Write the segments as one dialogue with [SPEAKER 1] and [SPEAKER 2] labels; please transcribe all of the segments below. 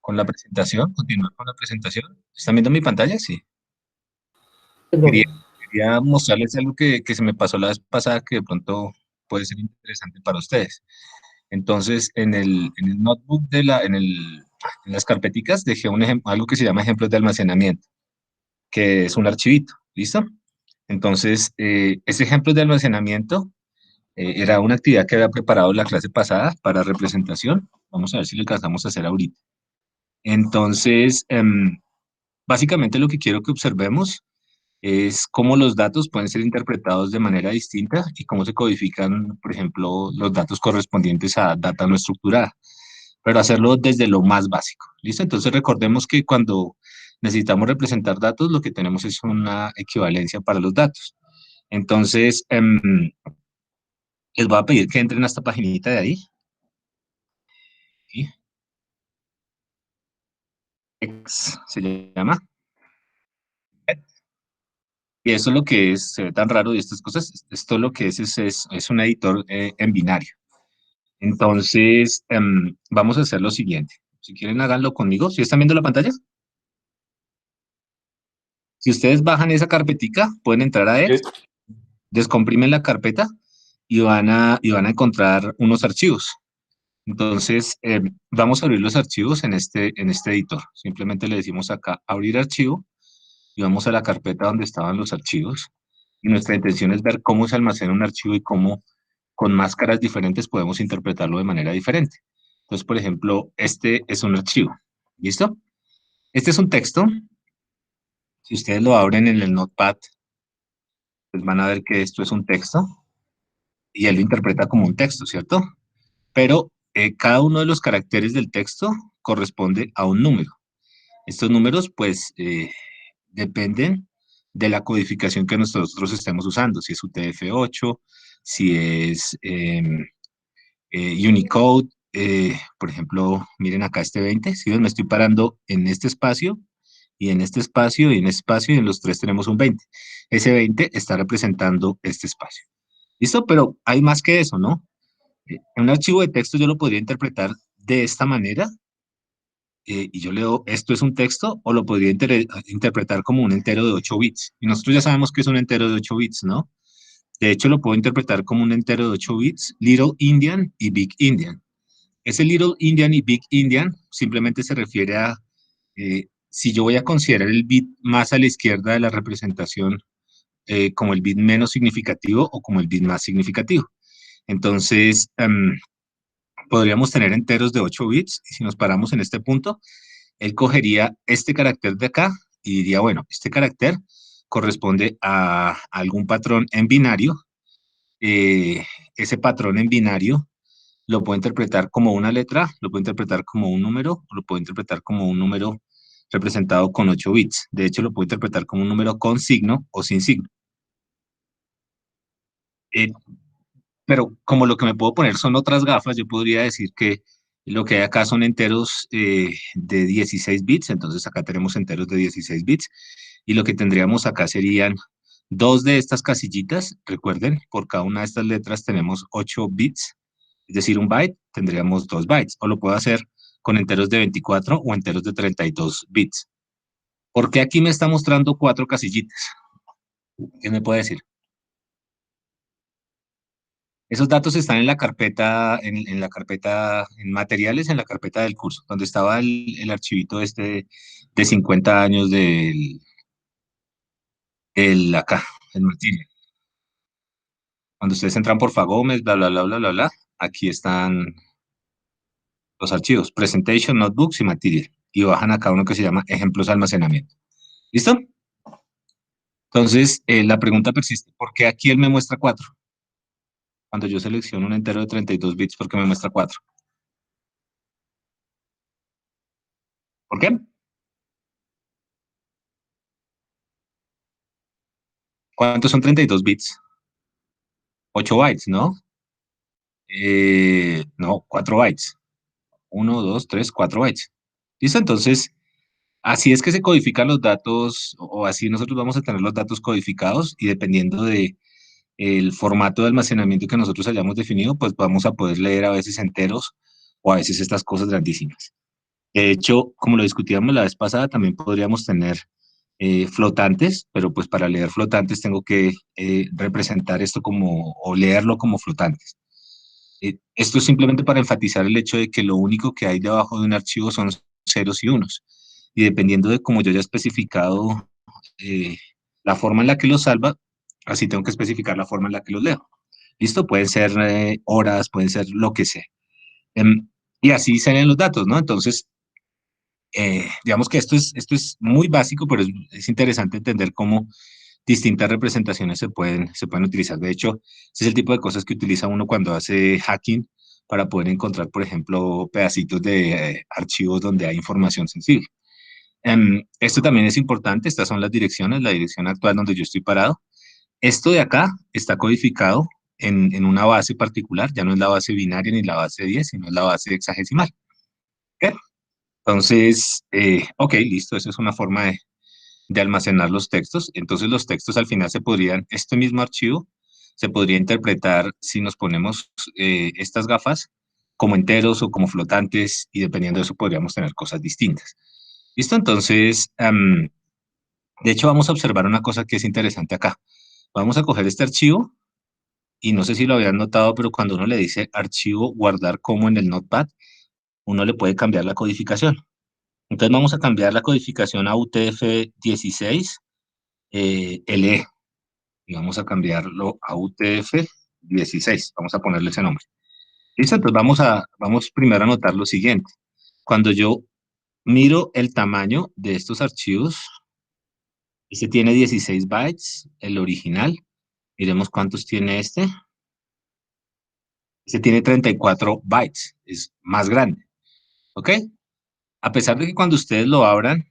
[SPEAKER 1] con la presentación, continuar con la presentación. ¿Están viendo mi pantalla? Sí. Quería,
[SPEAKER 2] Perdón.
[SPEAKER 1] quería mostrarles algo que se me pasó la vez pasada que de pronto puede ser interesante para ustedes. Entonces, en el notebook en las carpeticas dejé algo que se llama ejemplos de almacenamiento, que es un archivito, ¿listo? Entonces, ese ejemplo de almacenamiento era una actividad que había preparado la clase pasada para representación. Vamos a ver si lo alcanzamos a hacer ahorita. Entonces, básicamente lo que quiero que observemos es cómo los datos pueden ser interpretados de manera distinta y cómo se codifican, por ejemplo, los datos correspondientes a data no estructurada, pero hacerlo desde lo más básico. ¿Listo? Entonces recordemos que cuando necesitamos representar datos, lo que tenemos es una equivalencia para los datos. Entonces, les voy a pedir que entren a esta paginita de ahí. ¿Sí? X se llama. Y eso es lo que es, se ve tan raro y estas cosas, esto lo que es un editor en binario. Entonces, vamos a hacer lo siguiente. Si quieren, háganlo conmigo. ¿Sí están viendo la pantalla? Si ustedes bajan esa carpetica, pueden entrar a X,
[SPEAKER 2] Sí.
[SPEAKER 1] descomprimen la carpeta y van a encontrar unos archivos. Entonces, vamos a abrir los archivos en este editor. Simplemente le decimos acá, abrir archivo, y vamos a la carpeta donde estaban los archivos. Y nuestra intención es ver cómo se almacena un archivo y cómo con máscaras diferentes podemos interpretarlo de manera diferente. Entonces, por ejemplo, este es un archivo. ¿Listo? Este es un texto. Si ustedes lo abren en el Notepad, pues van a ver que esto es un texto y él lo interpreta como un texto, ¿cierto? Pero cada uno de los caracteres del texto corresponde a un número. Estos números, pues, dependen de la codificación que nosotros estemos usando, si es UTF-8, si es Unicode, por ejemplo, miren acá este 20, ¿sí ven? Me estoy parando en este espacio, y en este espacio, y en este espacio, y en los tres tenemos un 20. Ese 20 está representando este espacio. ¿Listo? Pero hay más que eso, ¿no? Un archivo de texto yo lo podría interpretar de esta manera, y yo leo, esto es un texto, o lo podría interpretar como un entero de 8 bits. Y nosotros ya sabemos que es un entero de 8 bits, ¿no? De hecho, lo puedo interpretar como un entero de 8 bits, Little Indian y Big Indian. Ese Little Indian y Big Indian simplemente se refiere a si yo voy a considerar el bit más a la izquierda de la representación como el bit menos significativo o como el bit más significativo. Entonces, podríamos tener enteros de 8 bits y si nos paramos en este punto, él cogería este carácter de acá y diría, bueno, este carácter corresponde a algún patrón en binario. Ese patrón en binario lo puedo interpretar como una letra, lo puedo interpretar como un número, o lo puedo interpretar como un número representado con 8 bits. De hecho, lo puedo interpretar como un número con signo o sin signo. Eh, pero como lo que me puedo poner son otras gafas, yo podría decir que lo que hay acá son enteros de 16 bits, entonces acá tenemos enteros de 16 bits, y lo que tendríamos acá serían dos de estas casillitas, recuerden, por cada una de estas letras tenemos 8 bits, es decir, un byte, tendríamos 2 bytes, o lo puedo hacer con enteros de 24 o enteros de 32 bits. ¿Por qué aquí me está mostrando 4 casillitas? ¿Qué me puede decir? Esos datos están en la carpeta, en la carpeta, en materiales, en la carpeta del curso, donde estaba el archivito este de 50 años del acá, el Martínez. Cuando ustedes entran por Fagómez, bla, bla, bla, bla, bla, bla, aquí están los archivos, Presentation, Notebooks y Material. Y bajan acá uno que se llama Ejemplos de Almacenamiento. ¿Listo? Entonces, la pregunta persiste, ¿por qué aquí él me muestra 4? Cuando yo selecciono un entero de 32 bits, ¿por qué me muestra 4? ¿Por qué? ¿Cuántos son 32 bits? 8 bytes, ¿no? No, 4 bytes. 1, 2, 3, 4 bytes. ¿Listo? Entonces, así es que se codifican los datos, o así nosotros vamos a tener los datos codificados, y dependiendo de el formato de almacenamiento que nosotros hayamos definido, pues vamos a poder leer a veces enteros o a veces estas cosas grandísimas. De hecho, como lo discutíamos la vez pasada, también podríamos tener flotantes, pero pues para leer flotantes tengo que representar esto como, o leerlo como flotantes. Esto es simplemente para enfatizar el hecho de que lo único que hay debajo de un archivo son ceros y unos. Y dependiendo de cómo yo haya especificado eh, la forma en la que los salva, así tengo que especificar la forma en la que los leo. ¿Listo? Pueden ser horas, pueden ser lo que sea. Em, y así salen los datos, ¿no? Entonces, digamos que esto es muy básico, pero es interesante entender cómo distintas representaciones se pueden utilizar. De hecho, ese es el tipo de cosas que utiliza uno cuando hace hacking para poder encontrar, por ejemplo, pedacitos de archivos donde hay información sensible. Esto también es importante, estas son las direcciones, la dirección actual donde yo estoy parado. Esto de acá está codificado en una base particular, ya no es la base binaria ni la base 10, sino es la base hexagesimal. ¿Ok? Entonces, ok, listo, eso es una forma de almacenar los textos. Entonces los textos al final se podrían, este mismo archivo se podría interpretar si nos ponemos estas gafas como enteros o como flotantes y dependiendo de eso podríamos tener cosas distintas. ¿Listo? Entonces, de hecho vamos a observar una cosa que es interesante acá. Vamos a coger este archivo y no sé si lo habían notado, pero cuando uno le dice archivo guardar como en el Notepad, uno le puede cambiar la codificación. Entonces vamos a cambiar la codificación a UTF-16 LE y vamos a cambiarlo a UTF-16. Vamos a ponerle ese nombre. Listo, entonces vamos primero a notar lo siguiente. Cuando yo miro el tamaño de estos archivos, este tiene 16 bytes, el original. Miremos cuántos tiene este. Este tiene 34 bytes, es más grande. ¿Ok? A pesar de que cuando ustedes lo abran,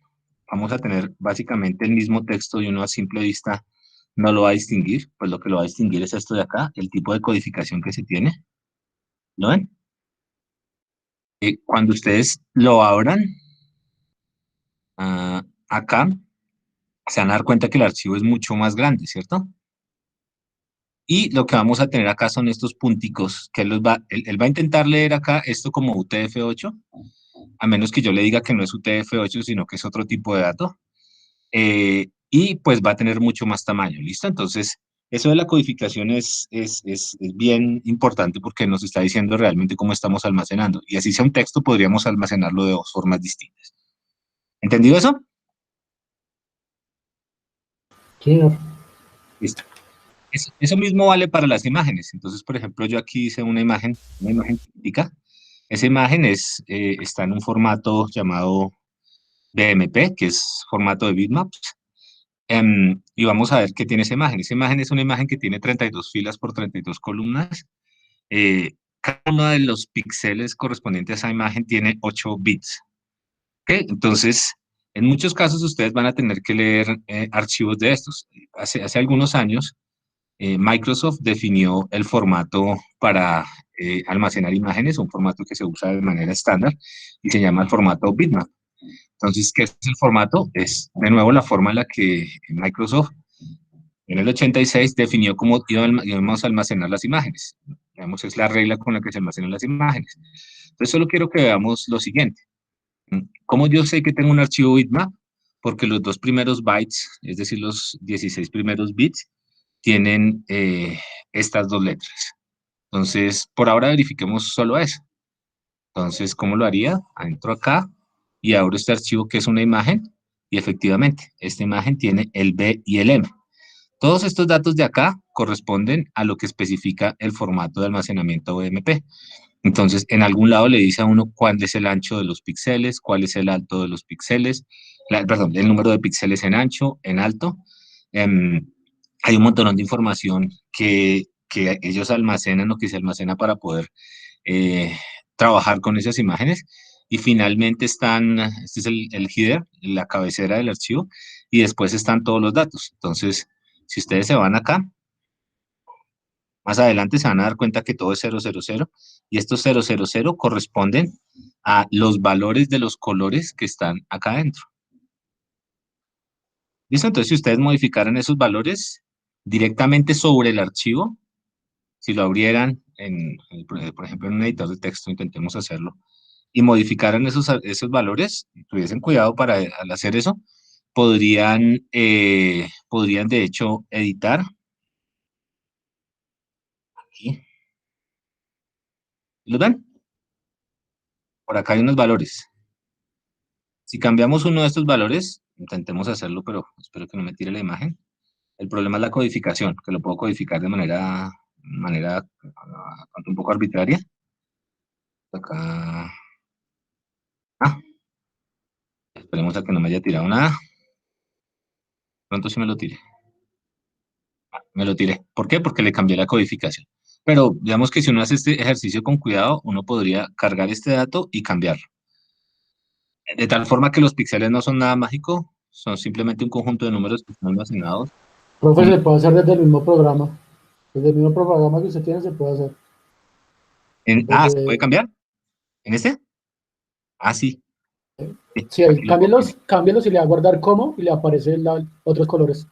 [SPEAKER 1] vamos a tener básicamente el mismo texto y uno a simple vista no lo va a distinguir, pues lo que lo va a distinguir es esto de acá, el tipo de codificación que se tiene. ¿Lo ven? Cuando ustedes lo abran, acá se van a dar cuenta que el archivo es mucho más grande, ¿cierto? Y lo que vamos a tener acá son estos punticos, que él va a intentar leer acá esto como UTF-8, a menos que yo le diga que no es UTF-8, sino que es otro tipo de dato. Y pues va a tener mucho más tamaño, ¿listo? Entonces, eso de la codificación es bien importante porque nos está diciendo realmente cómo estamos almacenando. Y así sea un texto, podríamos almacenarlo de dos formas distintas. ¿Entendido eso?
[SPEAKER 2] Sí,
[SPEAKER 1] Listo. Eso mismo vale para las imágenes. Entonces, por ejemplo, yo aquí hice una imagen típica. Esa imagen está en un formato llamado BMP, que es formato de bitmaps. Y vamos a ver qué tiene esa imagen. Esa imagen es una imagen que tiene 32 filas por 32 columnas. Cada uno de los píxeles correspondientes a esa imagen tiene 8 bits. ¿Ok? Entonces, en muchos casos ustedes van a tener que leer archivos de estos. Hace algunos años, Microsoft definió el formato para almacenar imágenes, un formato que se usa de manera estándar y se llama el formato bitmap. Entonces, ¿qué es el formato? Es de nuevo la forma en la que Microsoft en el 86 definió cómo íbamos a almacenar las imágenes. Digamos, es la regla con la que se almacenan las imágenes. Entonces, solo quiero que veamos lo siguiente. ¿Cómo yo sé que tengo un archivo bitmap? Porque los dos primeros bytes, es decir, los 16 primeros bits, tienen estas dos letras. Entonces, por ahora verifiquemos solo eso. Entonces, ¿cómo lo haría? Entro acá y abro este archivo que es una imagen y efectivamente, esta imagen tiene el B y el M. Todos estos datos de acá corresponden a lo que especifica el formato de almacenamiento OMP. Entonces, en algún lado le dice a uno cuál es el ancho de los píxeles, cuál es el alto de los píxeles, perdón, el número de píxeles en ancho, en alto. Em, Hay un montón de información que ellos almacenan o que se almacena para poder eh, trabajar con esas imágenes. Y finalmente este es el header, la cabecera del archivo, y después están todos los datos. Entonces, si ustedes se van acá, más adelante se van a dar cuenta que todo es 000 y estos 000 corresponden a los valores de los colores que están acá adentro. ¿Listo? Entonces, si ustedes modificaran esos valores directamente sobre el archivo, si lo abrieran, por ejemplo, en un editor de texto, intentemos hacerlo, y modificaran esos valores, y tuviesen cuidado para al hacer eso, podrían de hecho editar. Aquí, ¿los ven? Por acá hay unos valores. Si cambiamos uno de estos valores, intentemos hacerlo, pero espero que no me tire la imagen. El problema es la codificación, que lo puedo codificar de manera un poco arbitraria. Acá, esperemos a que no me haya tirado nada. Pronto sí me lo tire. Me lo tiré. ¿Por qué? Porque le cambié la codificación. Pero digamos que si uno hace este ejercicio con cuidado, uno podría cargar este dato y cambiarlo. De tal forma que los píxeles no son nada mágico, son simplemente un conjunto de números que están almacenados.
[SPEAKER 2] Profe,
[SPEAKER 1] Con-
[SPEAKER 2] se puede hacer desde el mismo programa. Desde el mismo programa que usted tiene se puede hacer.
[SPEAKER 1] ¿se puede
[SPEAKER 2] Desde,
[SPEAKER 1] cambiar? ¿En este? Ah, sí. Sí,
[SPEAKER 2] sí, ahí,
[SPEAKER 1] aquí lo puedo cambiar.
[SPEAKER 2] cámbielos y le va a guardar como y le aparecen otros colores.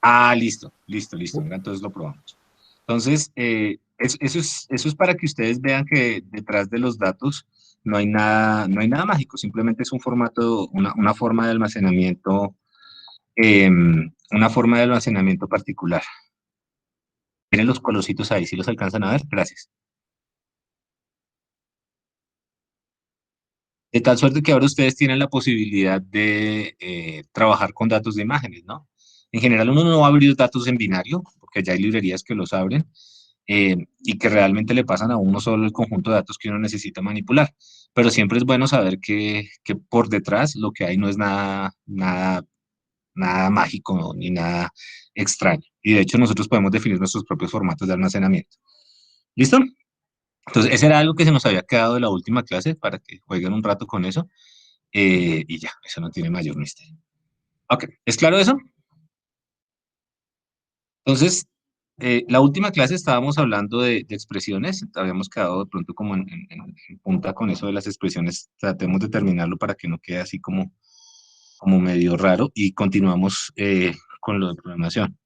[SPEAKER 1] Ah, listo, listo, listo. Venga, entonces lo probamos. Entonces, eso es para que ustedes vean que detrás de los datos no hay nada mágico, simplemente es un formato, una forma de almacenamiento, una forma de almacenamiento particular. Miren los colorcitos ahí, si los alcanzan a ver, gracias. De tal suerte que ahora ustedes tienen la posibilidad de trabajar con datos de imágenes, ¿no? En general uno no va a abrir datos en binario, porque ya hay librerías que los abren, y que realmente le pasan a uno solo el conjunto de datos que uno necesita manipular. Pero siempre es bueno saber que por detrás lo que hay no es nada mágico, ¿no? Ni nada extraño. Y de hecho nosotros podemos definir nuestros propios formatos de almacenamiento. ¿Listo? Entonces, ese era algo que se nos había quedado de la última clase para que jueguen un rato con eso. Y ya, eso no tiene mayor misterio. Ok, ¿es claro eso? Entonces, la última clase estábamos hablando de expresiones, habíamos quedado de pronto como en punta con eso de las expresiones, tratemos de terminarlo para que no quede así como medio raro y continuamos con lo de programación.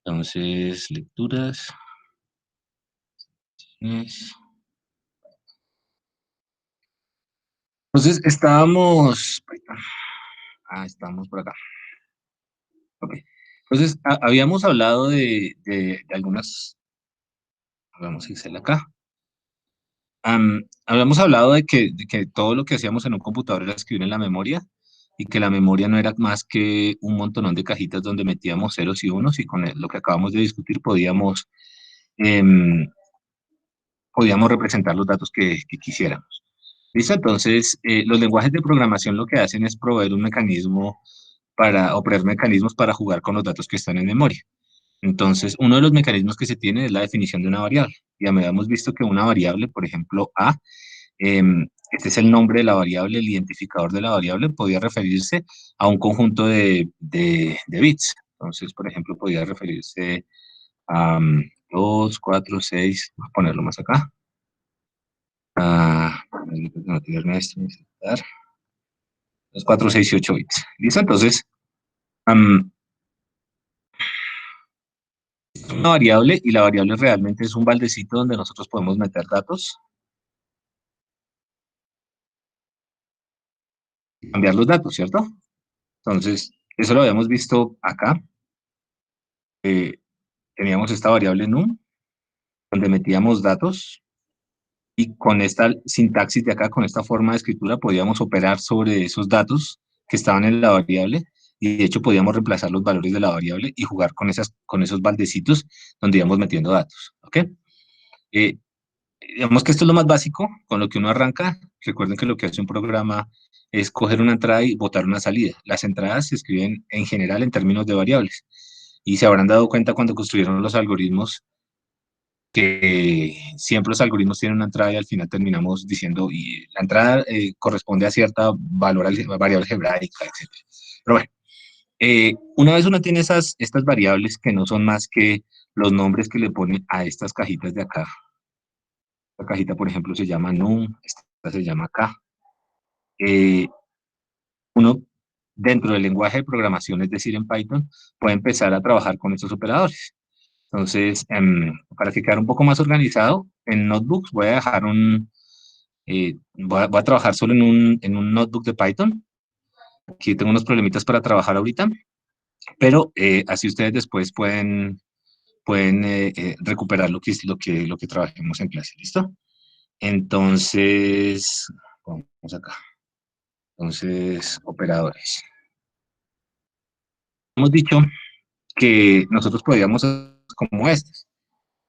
[SPEAKER 1] Entonces, lecturas. es- Entonces, estábamos por acá. Ok. Entonces, habíamos hablado de algunas, vamos a Excel acá. Habíamos hablado de que todo lo que hacíamos en un computador era escribir en la memoria y que la memoria no era más que un montonón de cajitas donde metíamos ceros y unos y con lo que acabamos de discutir em, podíamos representar los datos que quisiéramos. ¿Listo? Entonces, los lenguajes de programación lo que hacen es proveer un mecanismo o proveer mecanismos para jugar con los datos que están en memoria. Entonces, uno de los mecanismos que se tiene es la definición de una variable. Ya me habíamos visto que una variable, por ejemplo, A, este es el nombre de la variable, el identificador de la variable, podía referirse a un conjunto de bits. Entonces, por ejemplo, podía referirse a 2, 4, 6, voy a ponerlo más acá. No tiene esto, 2, 4, 6 y 8 bits. ¿Listo? Entonces, am, una variable y la variable realmente es un baldecito donde nosotros podemos meter datos y cambiar los datos, ¿cierto? Entonces, eso lo habíamos visto acá. eh, Teníamos esta variable num, donde metíamos datos y con esta sintaxis de acá, con esta forma de escritura, podíamos operar sobre esos datos que estaban en la variable y de hecho podíamos reemplazar los valores de la variable y jugar con esos baldecitos donde íbamos metiendo datos. ¿Ok? Eh, digamos que esto es lo más básico con lo que uno arranca. Recuerden que lo que hace un programa es coger una entrada y botar una salida. Las entradas se escriben en general en términos de variables y se habrán dado cuenta cuando construyeron los algoritmos que siempre los algoritmos tienen una entrada y al final terminamos diciendo, y la entrada corresponde a cierta variable algebraica, etc. Pero bueno, una vez uno tiene estas variables que no son más que los nombres que le ponen a estas cajitas de acá. Esta cajita, por ejemplo, se llama num, esta se llama k. Eh, Uno, dentro del lenguaje de programación, es decir, en Python, puede empezar a trabajar con estos operadores. Entonces, para que quede un poco más organizado, en Notebooks voy a dejar Voy a trabajar solo en un notebook de Python. Aquí tengo unos problemitas para trabajar ahorita, pero así ustedes después pueden recuperar lo que trabajemos en clase, ¿listo? Entonces, vamos acá. Entonces, operadores. Hemos dicho que nosotros podríamos hacer como estos.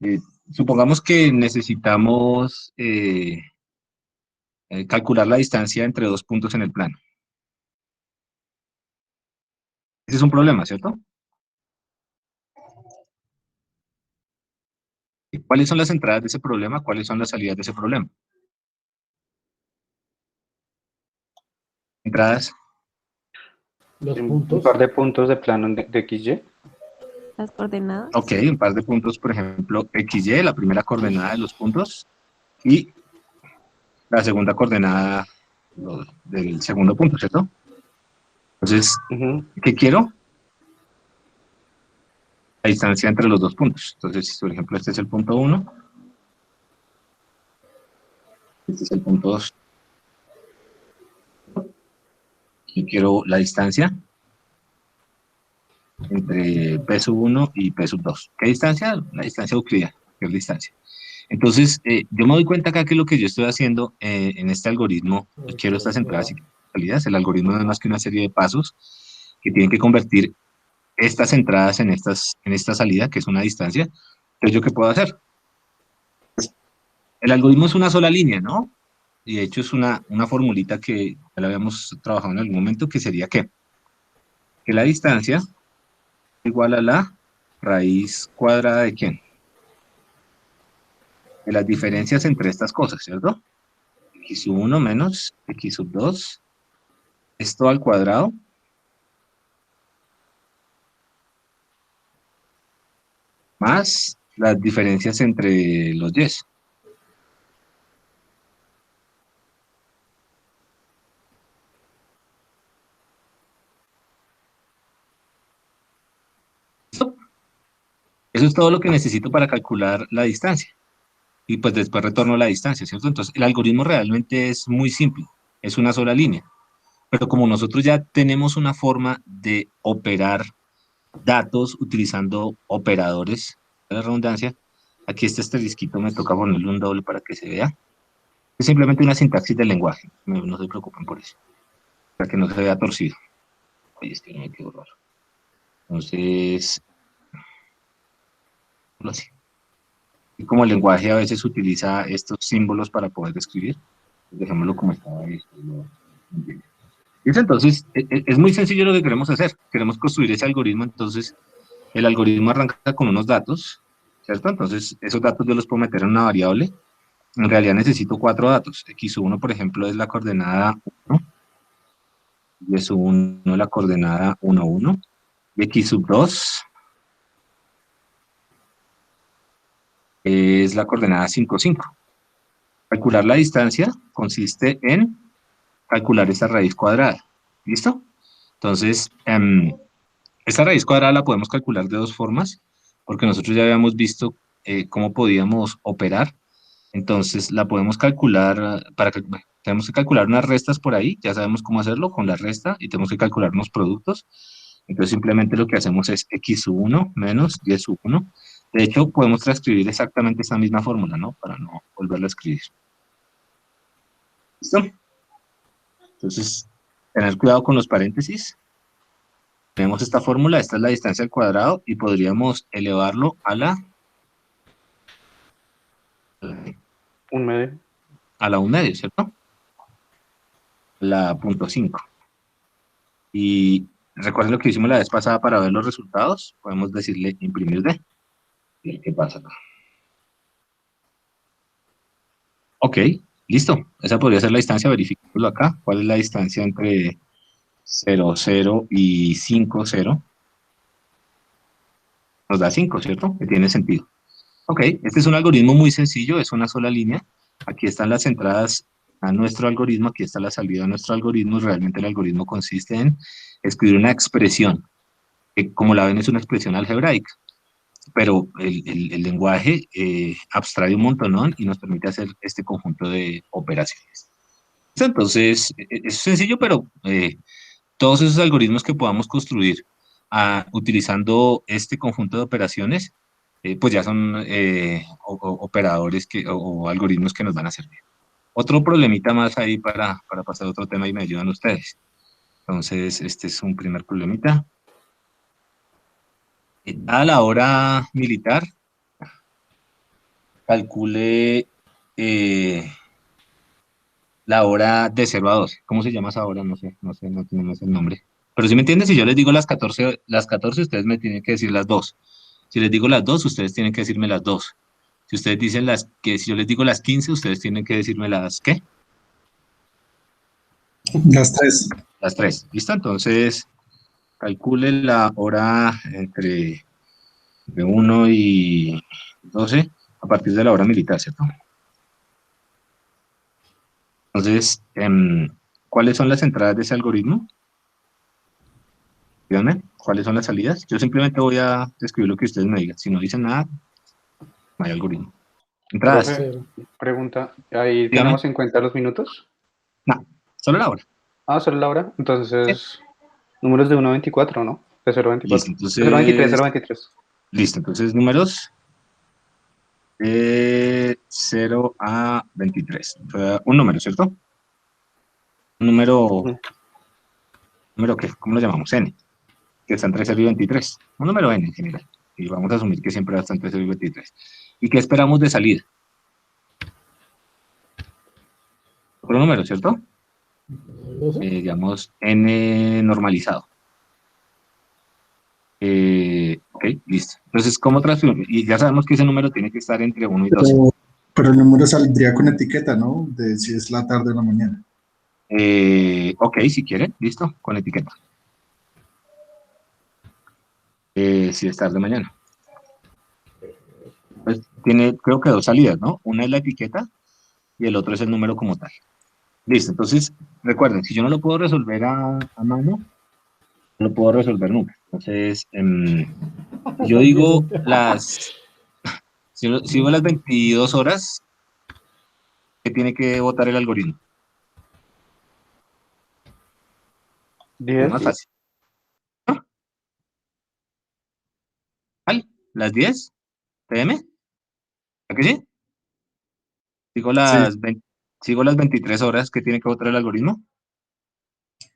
[SPEAKER 1] Eh, Supongamos que necesitamos calcular la distancia entre dos puntos en el plano. Ese es un problema, ¿cierto? ¿Cuáles son las entradas de ese problema? ¿Cuáles son las salidas de ese problema? Entradas,
[SPEAKER 2] Los
[SPEAKER 3] Un
[SPEAKER 2] puntos.
[SPEAKER 3] par de puntos de plano de XY.
[SPEAKER 4] Las coordenadas.
[SPEAKER 1] ok, un par de puntos, por ejemplo, XY, la primera coordenada de los puntos, y la segunda coordenada del segundo punto, ¿cierto? Entonces,
[SPEAKER 3] Ujú.
[SPEAKER 1] ¿qué quiero? La distancia entre los dos puntos. Entonces, por ejemplo, este es el punto 1, este es el punto 2. Y quiero la distancia entre P sub 1 y P sub 2. ¿Qué distancia? La distancia euclidiana, que es distancia. Entonces, yo me doy cuenta acá que lo que yo estoy haciendo en este algoritmo, yo quiero estas entradas y salidas. El algoritmo no es más que una serie de pasos que tienen que convertir estas entradas en esta salida, que es una distancia. Entonces, ¿yo qué puedo hacer? Pues, el algoritmo es una sola línea, ¿no? Y de hecho es una formulita que ya la habíamos trabajado en algún momento, que sería ¿qué? Que la distancia es igual a la raíz cuadrada de ¿quién? De las diferencias entre estas cosas, ¿cierto? X sub 1 menos X sub 2, esto al cuadrado, más las diferencias entre los y. ¿Listo? Eso es todo lo que necesito para calcular la distancia. Y pues después retorno la distancia, ¿cierto? Entonces el algoritmo realmente es muy simple, es una sola línea. Pero como nosotros ya tenemos una forma de operar datos utilizando operadores de la redundancia, aquí este asterisquito me toca ponerle un doble para que se vea. Es simplemente una sintaxis del lenguaje, no se preocupen por eso, para que no se vea torcido. Oye, es que no me quedó raro. Entonces, así. Y como el lenguaje a veces utiliza estos símbolos para poder escribir, dejémoslo como estaba ahí. Entonces, es muy sencillo lo que queremos hacer. Queremos construir ese algoritmo. Entonces, el algoritmo arranca con unos datos, ¿cierto? Entonces, esos datos yo los puedo meter en una variable. En realidad necesito 4 datos. X1, por ejemplo, es la coordenada 1. Y S1 es la coordenada 1, 1. Y X sub 2 es la coordenada 5, 5. Calcular la distancia consiste en calcular esta raíz cuadrada. ¿Listo? Entonces, esta raíz cuadrada la podemos calcular de dos formas, porque nosotros ya habíamos visto cómo podíamos operar. Entonces, la podemos calcular, bueno, tenemos que calcular unas restas por ahí, ya sabemos cómo hacerlo con la resta, y tenemos que calcular unos productos. Entonces, simplemente lo que hacemos es x sub 1 menos y sub 1. De hecho, podemos transcribir exactamente esta misma fórmula, ¿no? Para no volverla a escribir. ¿Listo? Entonces, tener cuidado con los paréntesis. Tenemos esta fórmula, esta es la distancia al cuadrado, y podríamos elevarlo a la
[SPEAKER 3] 1/2.
[SPEAKER 1] a la 1/2, ¿cierto? La 0.5. Y recuerden lo que hicimos la vez pasada para ver los resultados. Podemos decirle imprimir D. Y ¿qué pasa acá? Ok, listo. Esa podría ser la distancia, verificémoslo acá. ¿Cuál es la distancia entre 0, 0 y 5, 0? Nos da 5, ¿cierto? Que tiene sentido. Ok, este es un algoritmo muy sencillo, es una sola línea. Aquí están las entradas a nuestro algoritmo, aquí está la salida a nuestro algoritmo. Realmente el algoritmo consiste en escribir una expresión, que como la ven es una expresión algebraica. pero el lenguaje abstrae un montón, ¿no? Y nos permite hacer este conjunto de operaciones. Entonces, es sencillo, pero todos esos algoritmos que podamos construir utilizando este conjunto de operaciones, pues ya son operadores o algoritmos que nos van a servir. Otro problemita más ahí para pasar a otro tema y me ayudan ustedes. Entonces, este es un primer problemita. A la hora militar, calcule la hora de 0 a 12. ¿Cómo se llama esa hora? No tenemos el nombre. Pero si me entienden, si yo les digo las 14, ustedes me tienen que decir las 2. Si les digo las 2, ustedes tienen que decirme las 2. Si ustedes dicen si yo les digo las 15, ustedes tienen que decirme las, ¿qué?
[SPEAKER 5] Las 3.
[SPEAKER 1] Las 3. ¿Listo? Entonces, calcule la hora entre 1 y 12 a partir de la hora militar, ¿cierto? Entonces, ¿cuáles son las entradas de ese algoritmo? Díganme, ¿cuáles son las salidas? Yo simplemente voy a describir lo que ustedes me digan. Si no dicen nada, no hay algoritmo. Entradas.
[SPEAKER 3] Profe, pregunta, ¿ahí
[SPEAKER 1] Dígame.
[SPEAKER 3] tenemos en cuenta los minutos?
[SPEAKER 1] No, solo la hora.
[SPEAKER 3] Ah, solo la hora. Entonces, números de 1 a 24, ¿no? De 0 a 24.
[SPEAKER 1] Listo, entonces,
[SPEAKER 3] De 0 a 23, 0 a 23.
[SPEAKER 1] Listo, entonces números de 0 a 23. Un número, ¿cierto? Un número, ¿número qué? ¿Cómo lo llamamos? N, que está entre 0 y 23. Un número N en general. Y vamos a asumir que siempre está entre 0 y 23. ¿Y qué esperamos de salida? Otro número, ¿cierto? Digamos, N normalizado. Ok, listo. Entonces, ¿cómo transformar? Y ya sabemos que ese número tiene que estar entre 1 y 12.
[SPEAKER 5] Pero el número saldría con etiqueta, ¿no? De si es la tarde o la mañana.
[SPEAKER 1] Ok, si quieren, listo, con etiqueta. Si es tarde mañana. Pues tiene, creo que 2 salidas, ¿no? Una es la etiqueta y el otro es el número como tal. Listo, entonces, recuerden, si yo no lo puedo resolver a mano, no lo puedo resolver nunca. Entonces, yo digo si digo las 22 horas, ¿qué tiene que votar el algoritmo? Es
[SPEAKER 3] 10.
[SPEAKER 1] más fácil. ¿No? ¿Vale? ¿Las 10 pm? ¿A que sí? Sigo
[SPEAKER 5] Sí.
[SPEAKER 1] sigo las 23 horas que tiene que votar el algoritmo.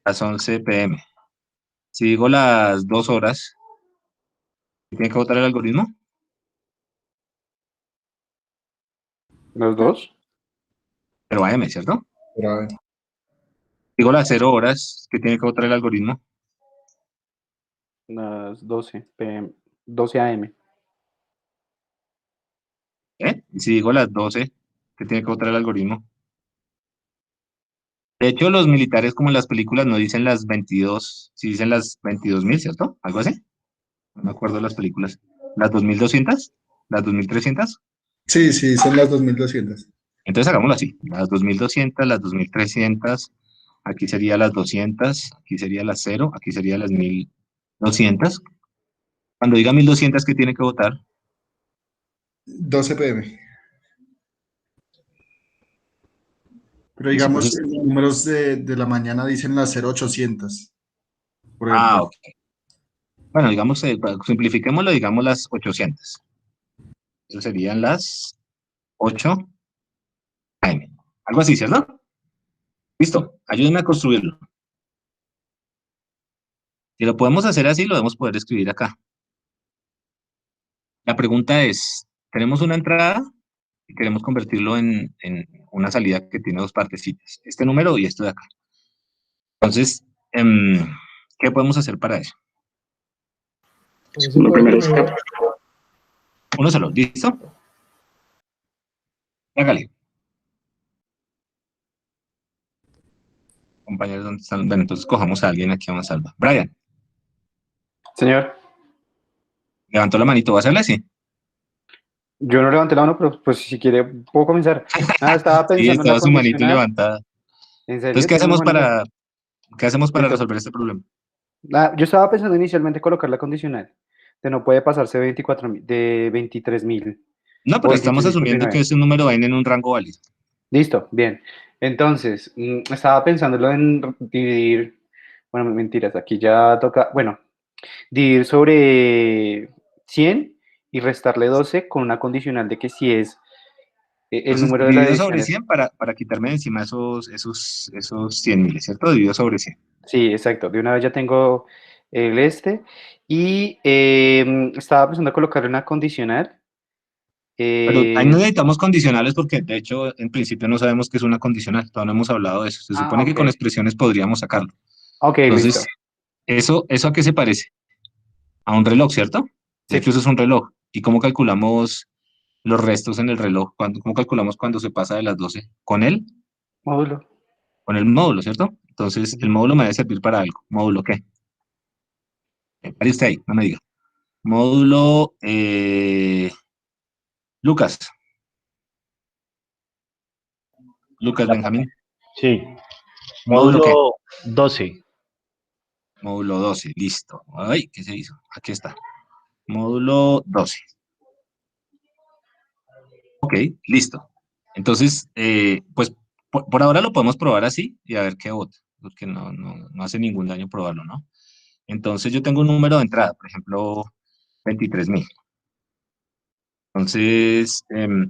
[SPEAKER 1] Las 11 pm. Sigo las 2 horas que tiene que votar el algoritmo.
[SPEAKER 3] ¿Los dos?
[SPEAKER 1] Pero AM, ¿cierto?
[SPEAKER 5] Pero a ver.
[SPEAKER 1] Sigo las 0 horas que tiene que votar el algoritmo.
[SPEAKER 3] Las 12 p.m. 12 a.m.
[SPEAKER 1] Y si digo las 12 que tiene que votar el algoritmo. De hecho, los militares, como en las películas, no dicen las 22, si dicen las 22.000, ¿cierto? ¿Algo así? No me acuerdo de las películas. ¿Las 2.200? ¿Las 2.300?
[SPEAKER 5] Sí, sí, son las 2200.
[SPEAKER 1] Entonces hagámoslo así. Las 2.200, las 2.300, aquí sería las 200, aquí sería las 0, aquí sería las 1.200. Cuando diga 1.200, ¿qué tiene que votar?
[SPEAKER 5] 12 p.m. Pero
[SPEAKER 1] Listo,
[SPEAKER 5] digamos,
[SPEAKER 1] entonces,
[SPEAKER 5] los números de la mañana dicen las 0800, por ejemplo.
[SPEAKER 1] ok. Bueno, digamos, simplifiquémoslo, digamos las 800. Eso serían las 8 AM. Algo así, ¿cierto? Listo, ayúdenme a construirlo. Si lo podemos hacer así, lo debemos poder escribir acá. La pregunta es, tenemos una entrada y queremos convertirlo en una salida que tiene 2 partecitas. Este número y esto de acá. Entonces, ¿qué podemos hacer para eso?
[SPEAKER 2] Lo primero es
[SPEAKER 1] Uno solo, ¿listo? Hágale. Compañeros, ¿dónde están? Bueno, entonces cojamos a alguien aquí a salva. Brian,
[SPEAKER 3] Señor,
[SPEAKER 1] levantó la manito, ¿va a hacerle así?
[SPEAKER 3] yo no levanté la mano, pero pues si quiere puedo comenzar. Nada, estaba
[SPEAKER 1] Sí,
[SPEAKER 3] pensando en la
[SPEAKER 1] estaba su manito
[SPEAKER 3] condicional.
[SPEAKER 1] levantada.
[SPEAKER 3] ¿En
[SPEAKER 1] Entonces,
[SPEAKER 3] serio? ¿Tiene mi manito?
[SPEAKER 1] ¿qué hacemos para
[SPEAKER 3] Listo.
[SPEAKER 1] resolver este problema?
[SPEAKER 3] Yo estaba pensando inicialmente colocar la condicional. que no puede pasarse de 24.000, de 23.000
[SPEAKER 1] No,
[SPEAKER 3] o
[SPEAKER 1] pero estamos asumiendo que
[SPEAKER 3] 23.049.
[SPEAKER 1] es un número n en un rango válido.
[SPEAKER 3] Listo, bien. Entonces, estaba pensándolo en dividir, bueno, mentiras, aquí ya toca, bueno, dividir sobre 100 y restarle 12 con una condicional de que si es el
[SPEAKER 1] Entonces,
[SPEAKER 3] número de la
[SPEAKER 1] dividido
[SPEAKER 3] división
[SPEAKER 1] sobre
[SPEAKER 3] es,
[SPEAKER 1] 100 para quitarme de encima esos 100.000, ¿cierto? Dividido sobre 100.
[SPEAKER 3] sí, exacto, de una vez ya tengo el este y estaba pensando colocarle una condicional.
[SPEAKER 1] Pero ahí no
[SPEAKER 3] eh,
[SPEAKER 1] necesitamos condicionales porque, de hecho, en principio no sabemos qué es una condicional. Todavía no hemos hablado de eso. Se supone que
[SPEAKER 3] ok,
[SPEAKER 1] con expresiones podríamos sacarlo.
[SPEAKER 3] ok, listo,
[SPEAKER 1] Entonces, ¿eso a qué se parece? A un reloj, ¿cierto? De hecho,
[SPEAKER 3] sí,
[SPEAKER 1] eso es un reloj. ¿Y cómo calculamos los restos en el reloj? ¿Cómo calculamos cuando se pasa de las 12?
[SPEAKER 3] módulo.
[SPEAKER 1] Con el módulo, ¿cierto? Entonces, el
[SPEAKER 3] Ujú.
[SPEAKER 1] módulo me debe servir para algo. ¿Módulo qué? Pare usted ahí, no me diga. Módulo, Lucas, Lucas Benjamín.
[SPEAKER 6] Sí,
[SPEAKER 1] ¿Módulo qué?
[SPEAKER 6] módulo 12.
[SPEAKER 1] Módulo 12, listo. Ay, ¿qué se hizo? Aquí está. Módulo 12. Ok, listo. Entonces, pues por ahora lo podemos probar así y a ver qué vota, porque no hace ningún daño probarlo, ¿no? Entonces yo tengo un número de entrada, por ejemplo, 23.000. Entonces,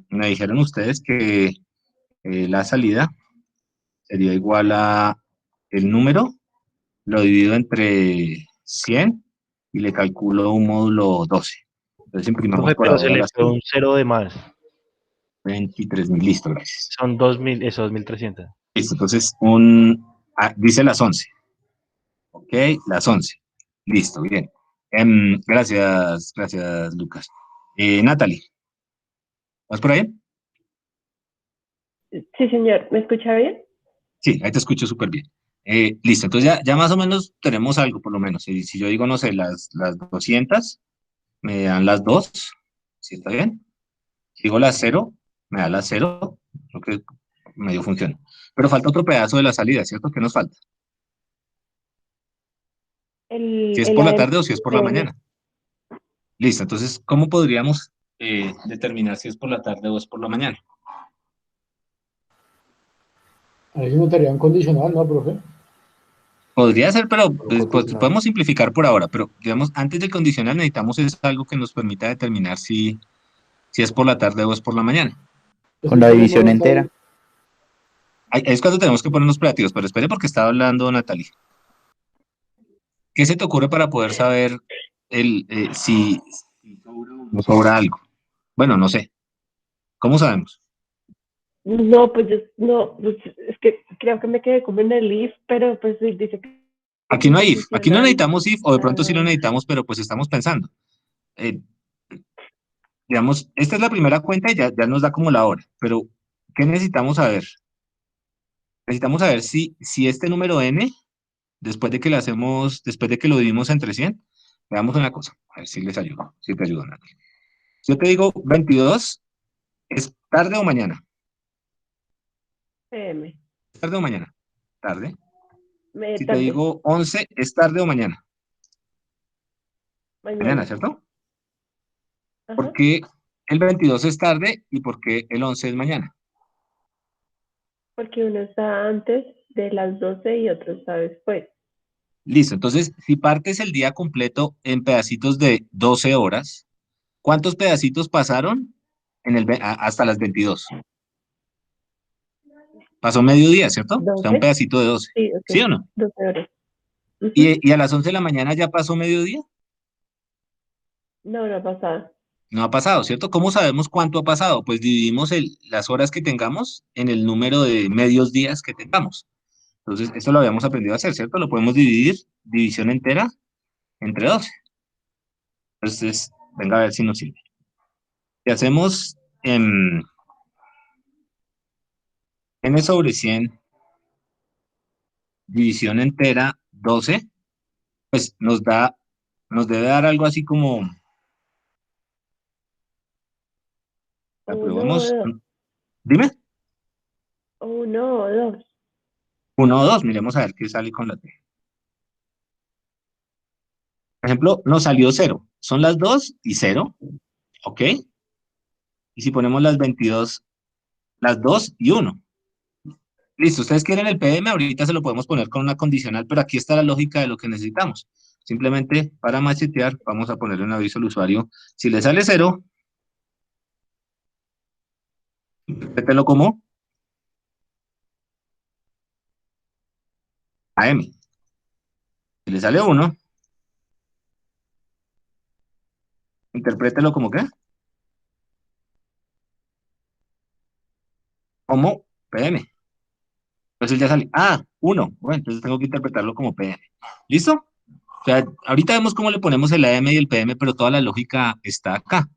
[SPEAKER 1] me dijeron ustedes que la salida sería igual a el número, lo divido entre 100 y le calculo un módulo 12. Entonces imprimamos
[SPEAKER 6] Profe,
[SPEAKER 1] por
[SPEAKER 6] pero se
[SPEAKER 1] ahora
[SPEAKER 6] le
[SPEAKER 1] la
[SPEAKER 6] quedó
[SPEAKER 1] salida.
[SPEAKER 6] un cero de más.
[SPEAKER 1] 23.000, listo, gracias.
[SPEAKER 6] Son 2.000, eso, 2.300.
[SPEAKER 1] Listo, entonces dice las 11. Ok, las 11. Listo, bien. Gracias, Lucas. Natalie, ¿vas por ahí?
[SPEAKER 4] Sí, señor, ¿me escucha bien?
[SPEAKER 1] Sí, ahí te escucho súper bien. Listo, entonces ya más o menos tenemos algo, por lo menos. Si yo digo, no sé, las 200, me dan las 2, ¿sí está bien? Si digo las 0, me da las 0, creo que medio funciona. Pero falta otro pedazo de la salida, ¿cierto? ¿Qué nos falta? Si es
[SPEAKER 4] El
[SPEAKER 1] por la
[SPEAKER 4] AM
[SPEAKER 1] tarde o si es por la
[SPEAKER 4] PM.
[SPEAKER 1] mañana. Listo, entonces, ¿cómo podríamos determinar si es por la tarde o es por la mañana?
[SPEAKER 2] Ahí se metería un condicional, ¿no, profe?
[SPEAKER 1] Podría ser, pero
[SPEAKER 5] Por
[SPEAKER 1] pues,
[SPEAKER 5] condicional.
[SPEAKER 1] podemos simplificar por ahora, pero digamos, antes del condicional necesitamos es algo que nos permita determinar si es por la tarde o es por la mañana.
[SPEAKER 2] Pues
[SPEAKER 7] Con
[SPEAKER 2] si
[SPEAKER 7] la
[SPEAKER 2] tenemos
[SPEAKER 7] división
[SPEAKER 2] hasta
[SPEAKER 7] entera.
[SPEAKER 2] ahí,
[SPEAKER 1] Ahí es cuando tenemos que ponernos creativos, pero espere porque estaba hablando Natalie. ¿Qué se te ocurre para poder saber si sobra o no sobra algo? Bueno, no sé. ¿Cómo sabemos?
[SPEAKER 4] No, pues yo, no, pues es que creo que me quedé como en el if, pero pues sí, dice que
[SPEAKER 1] Aquí
[SPEAKER 4] sin
[SPEAKER 1] no hay if, aquí no
[SPEAKER 4] condicional.
[SPEAKER 1] necesitamos if, o de pronto sí lo
[SPEAKER 4] Ah,
[SPEAKER 1] necesitamos, pero pues estamos pensando. Eh, digamos, esta es la primera cuenta y ya nos da como la hora, pero ¿qué necesitamos saber? Necesitamos saber si este número n, después de que lo hacemos, después de que lo dividimos entre 100, veamos una cosa, a ver si les ayudo, si te ayudo, Nati. Si yo te digo 22, ¿es tarde o mañana?
[SPEAKER 4] PM.
[SPEAKER 1] ¿Tarde o mañana? Tarde. Si te
[SPEAKER 4] Tarde,
[SPEAKER 1] digo 11, ¿es tarde o mañana? Mañana,
[SPEAKER 4] mañana.
[SPEAKER 1] ¿cierto? ¿Por
[SPEAKER 4] Ajá.
[SPEAKER 1] qué el 22 es tarde y por qué el 11 es mañana?
[SPEAKER 4] Porque uno está antes de las 12 y otro está después.
[SPEAKER 1] Listo, entonces, si partes el día completo en pedacitos de 12 horas, ¿cuántos pedacitos pasaron hasta las 22? Pasó mediodía, ¿cierto? O sea, un
[SPEAKER 4] 12.
[SPEAKER 1] pedacito de 12.
[SPEAKER 4] Sí,
[SPEAKER 1] ¿Sí
[SPEAKER 4] ok.
[SPEAKER 1] o no?
[SPEAKER 4] 12 horas. Ujú.
[SPEAKER 1] ¿Y a las 11 de la mañana ya pasó mediodía?
[SPEAKER 4] No, no pasada.
[SPEAKER 1] No ha pasado, ¿cierto? ¿Cómo sabemos cuánto ha pasado? Pues dividimos las horas que tengamos en el número de medios días que tengamos. Entonces, esto lo habíamos aprendido a hacer, ¿cierto? Lo podemos dividir, división entera, entre 12. Entonces, venga a ver si nos sirve. Si hacemos n sobre 100, división entera, 12, pues nos debe dar algo así como,
[SPEAKER 4] Uno o
[SPEAKER 1] probemos,
[SPEAKER 4] dos.
[SPEAKER 1] dime,
[SPEAKER 4] Uno o dos.
[SPEAKER 1] 1 o 2, miremos a ver qué sale con la T. Por ejemplo, nos salió 0, son las 2 y 0, ¿ok? Y si ponemos las 22, las 2 y 1. Listo, ustedes quieren el PM, ahorita se lo podemos poner con una condicional, pero aquí está la lógica de lo que necesitamos. Simplemente para machetear, vamos a ponerle un aviso al usuario. Si le sale 0, mételo como AM. Si le sale 1, interprételo como ¿qué? Como PM. Entonces ya sale, 1. Bueno, entonces tengo que interpretarlo como PM. ¿Listo? O sea, ahorita vemos cómo le ponemos el AM y el PM, pero toda la lógica está acá.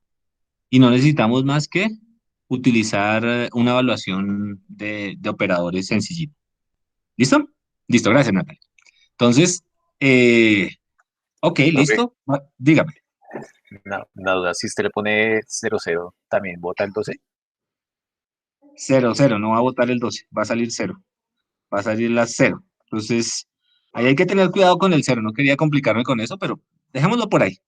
[SPEAKER 1] Y no necesitamos más que utilizar una evaluación de operadores sencillita. ¿Listo? Listo, gracias, Natalia. Entonces, ok,
[SPEAKER 7] Profe,
[SPEAKER 1] listo. Dígame.
[SPEAKER 7] una duda, si usted le pone 00, ¿también vota el 12?
[SPEAKER 1] 0, 0, no va a votar el 12, va a salir 0. Va a salir la 0. Entonces, ahí hay que tener cuidado con el 0. No quería complicarme con eso, pero dejémoslo por ahí.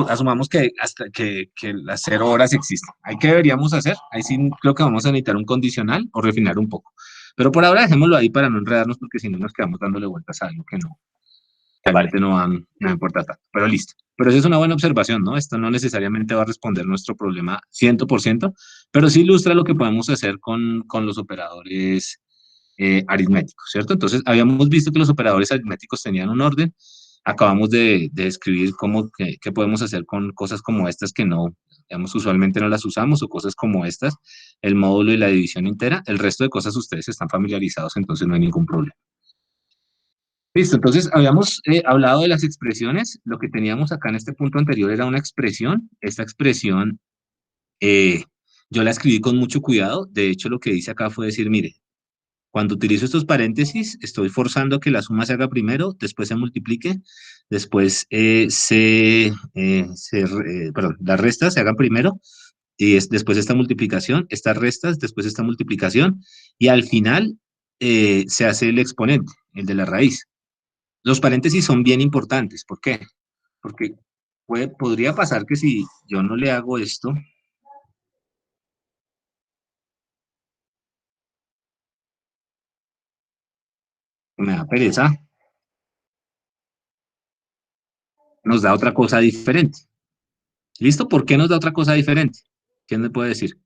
[SPEAKER 1] Asumamos que hasta que las 0 horas existen. ¿Ahí qué deberíamos hacer? Ahí sí creo que vamos a necesitar un condicional o refinar un poco. Pero por ahora dejémoslo ahí para no enredarnos, porque si no nos quedamos dándole vueltas a algo que no,
[SPEAKER 7] Vale,
[SPEAKER 1] realmente no importa tanto. Pero listo. Pero eso es una buena observación, ¿no? Esto no necesariamente va a responder nuestro problema 100%, pero sí ilustra lo que podemos hacer con los operadores aritméticos, ¿cierto? Entonces, habíamos visto que los operadores aritméticos tenían un orden. Acabamos de describir qué podemos hacer con cosas como estas que no, digamos, usualmente no las usamos, o cosas como estas, el módulo y la división entera. El resto de cosas ustedes están familiarizados, entonces no hay ningún problema. Listo, entonces habíamos hablado de las expresiones. Lo que teníamos acá en este punto anterior era una expresión. Esta expresión yo la escribí con mucho cuidado. De hecho, lo que dice acá fue decir, mire, cuando utilizo estos paréntesis, estoy forzando que la suma se haga primero, después se multiplique, después perdón, las restas se hagan primero, y después esta multiplicación, estas restas, después esta multiplicación, y al final se hace el exponente, el de la raíz. Los paréntesis son bien importantes. ¿Por qué? Porque podría pasar que si yo no le hago esto, me da pereza, nos da otra cosa diferente. ¿Listo? ¿Por qué nos da otra cosa diferente? ¿Quién me puede decir?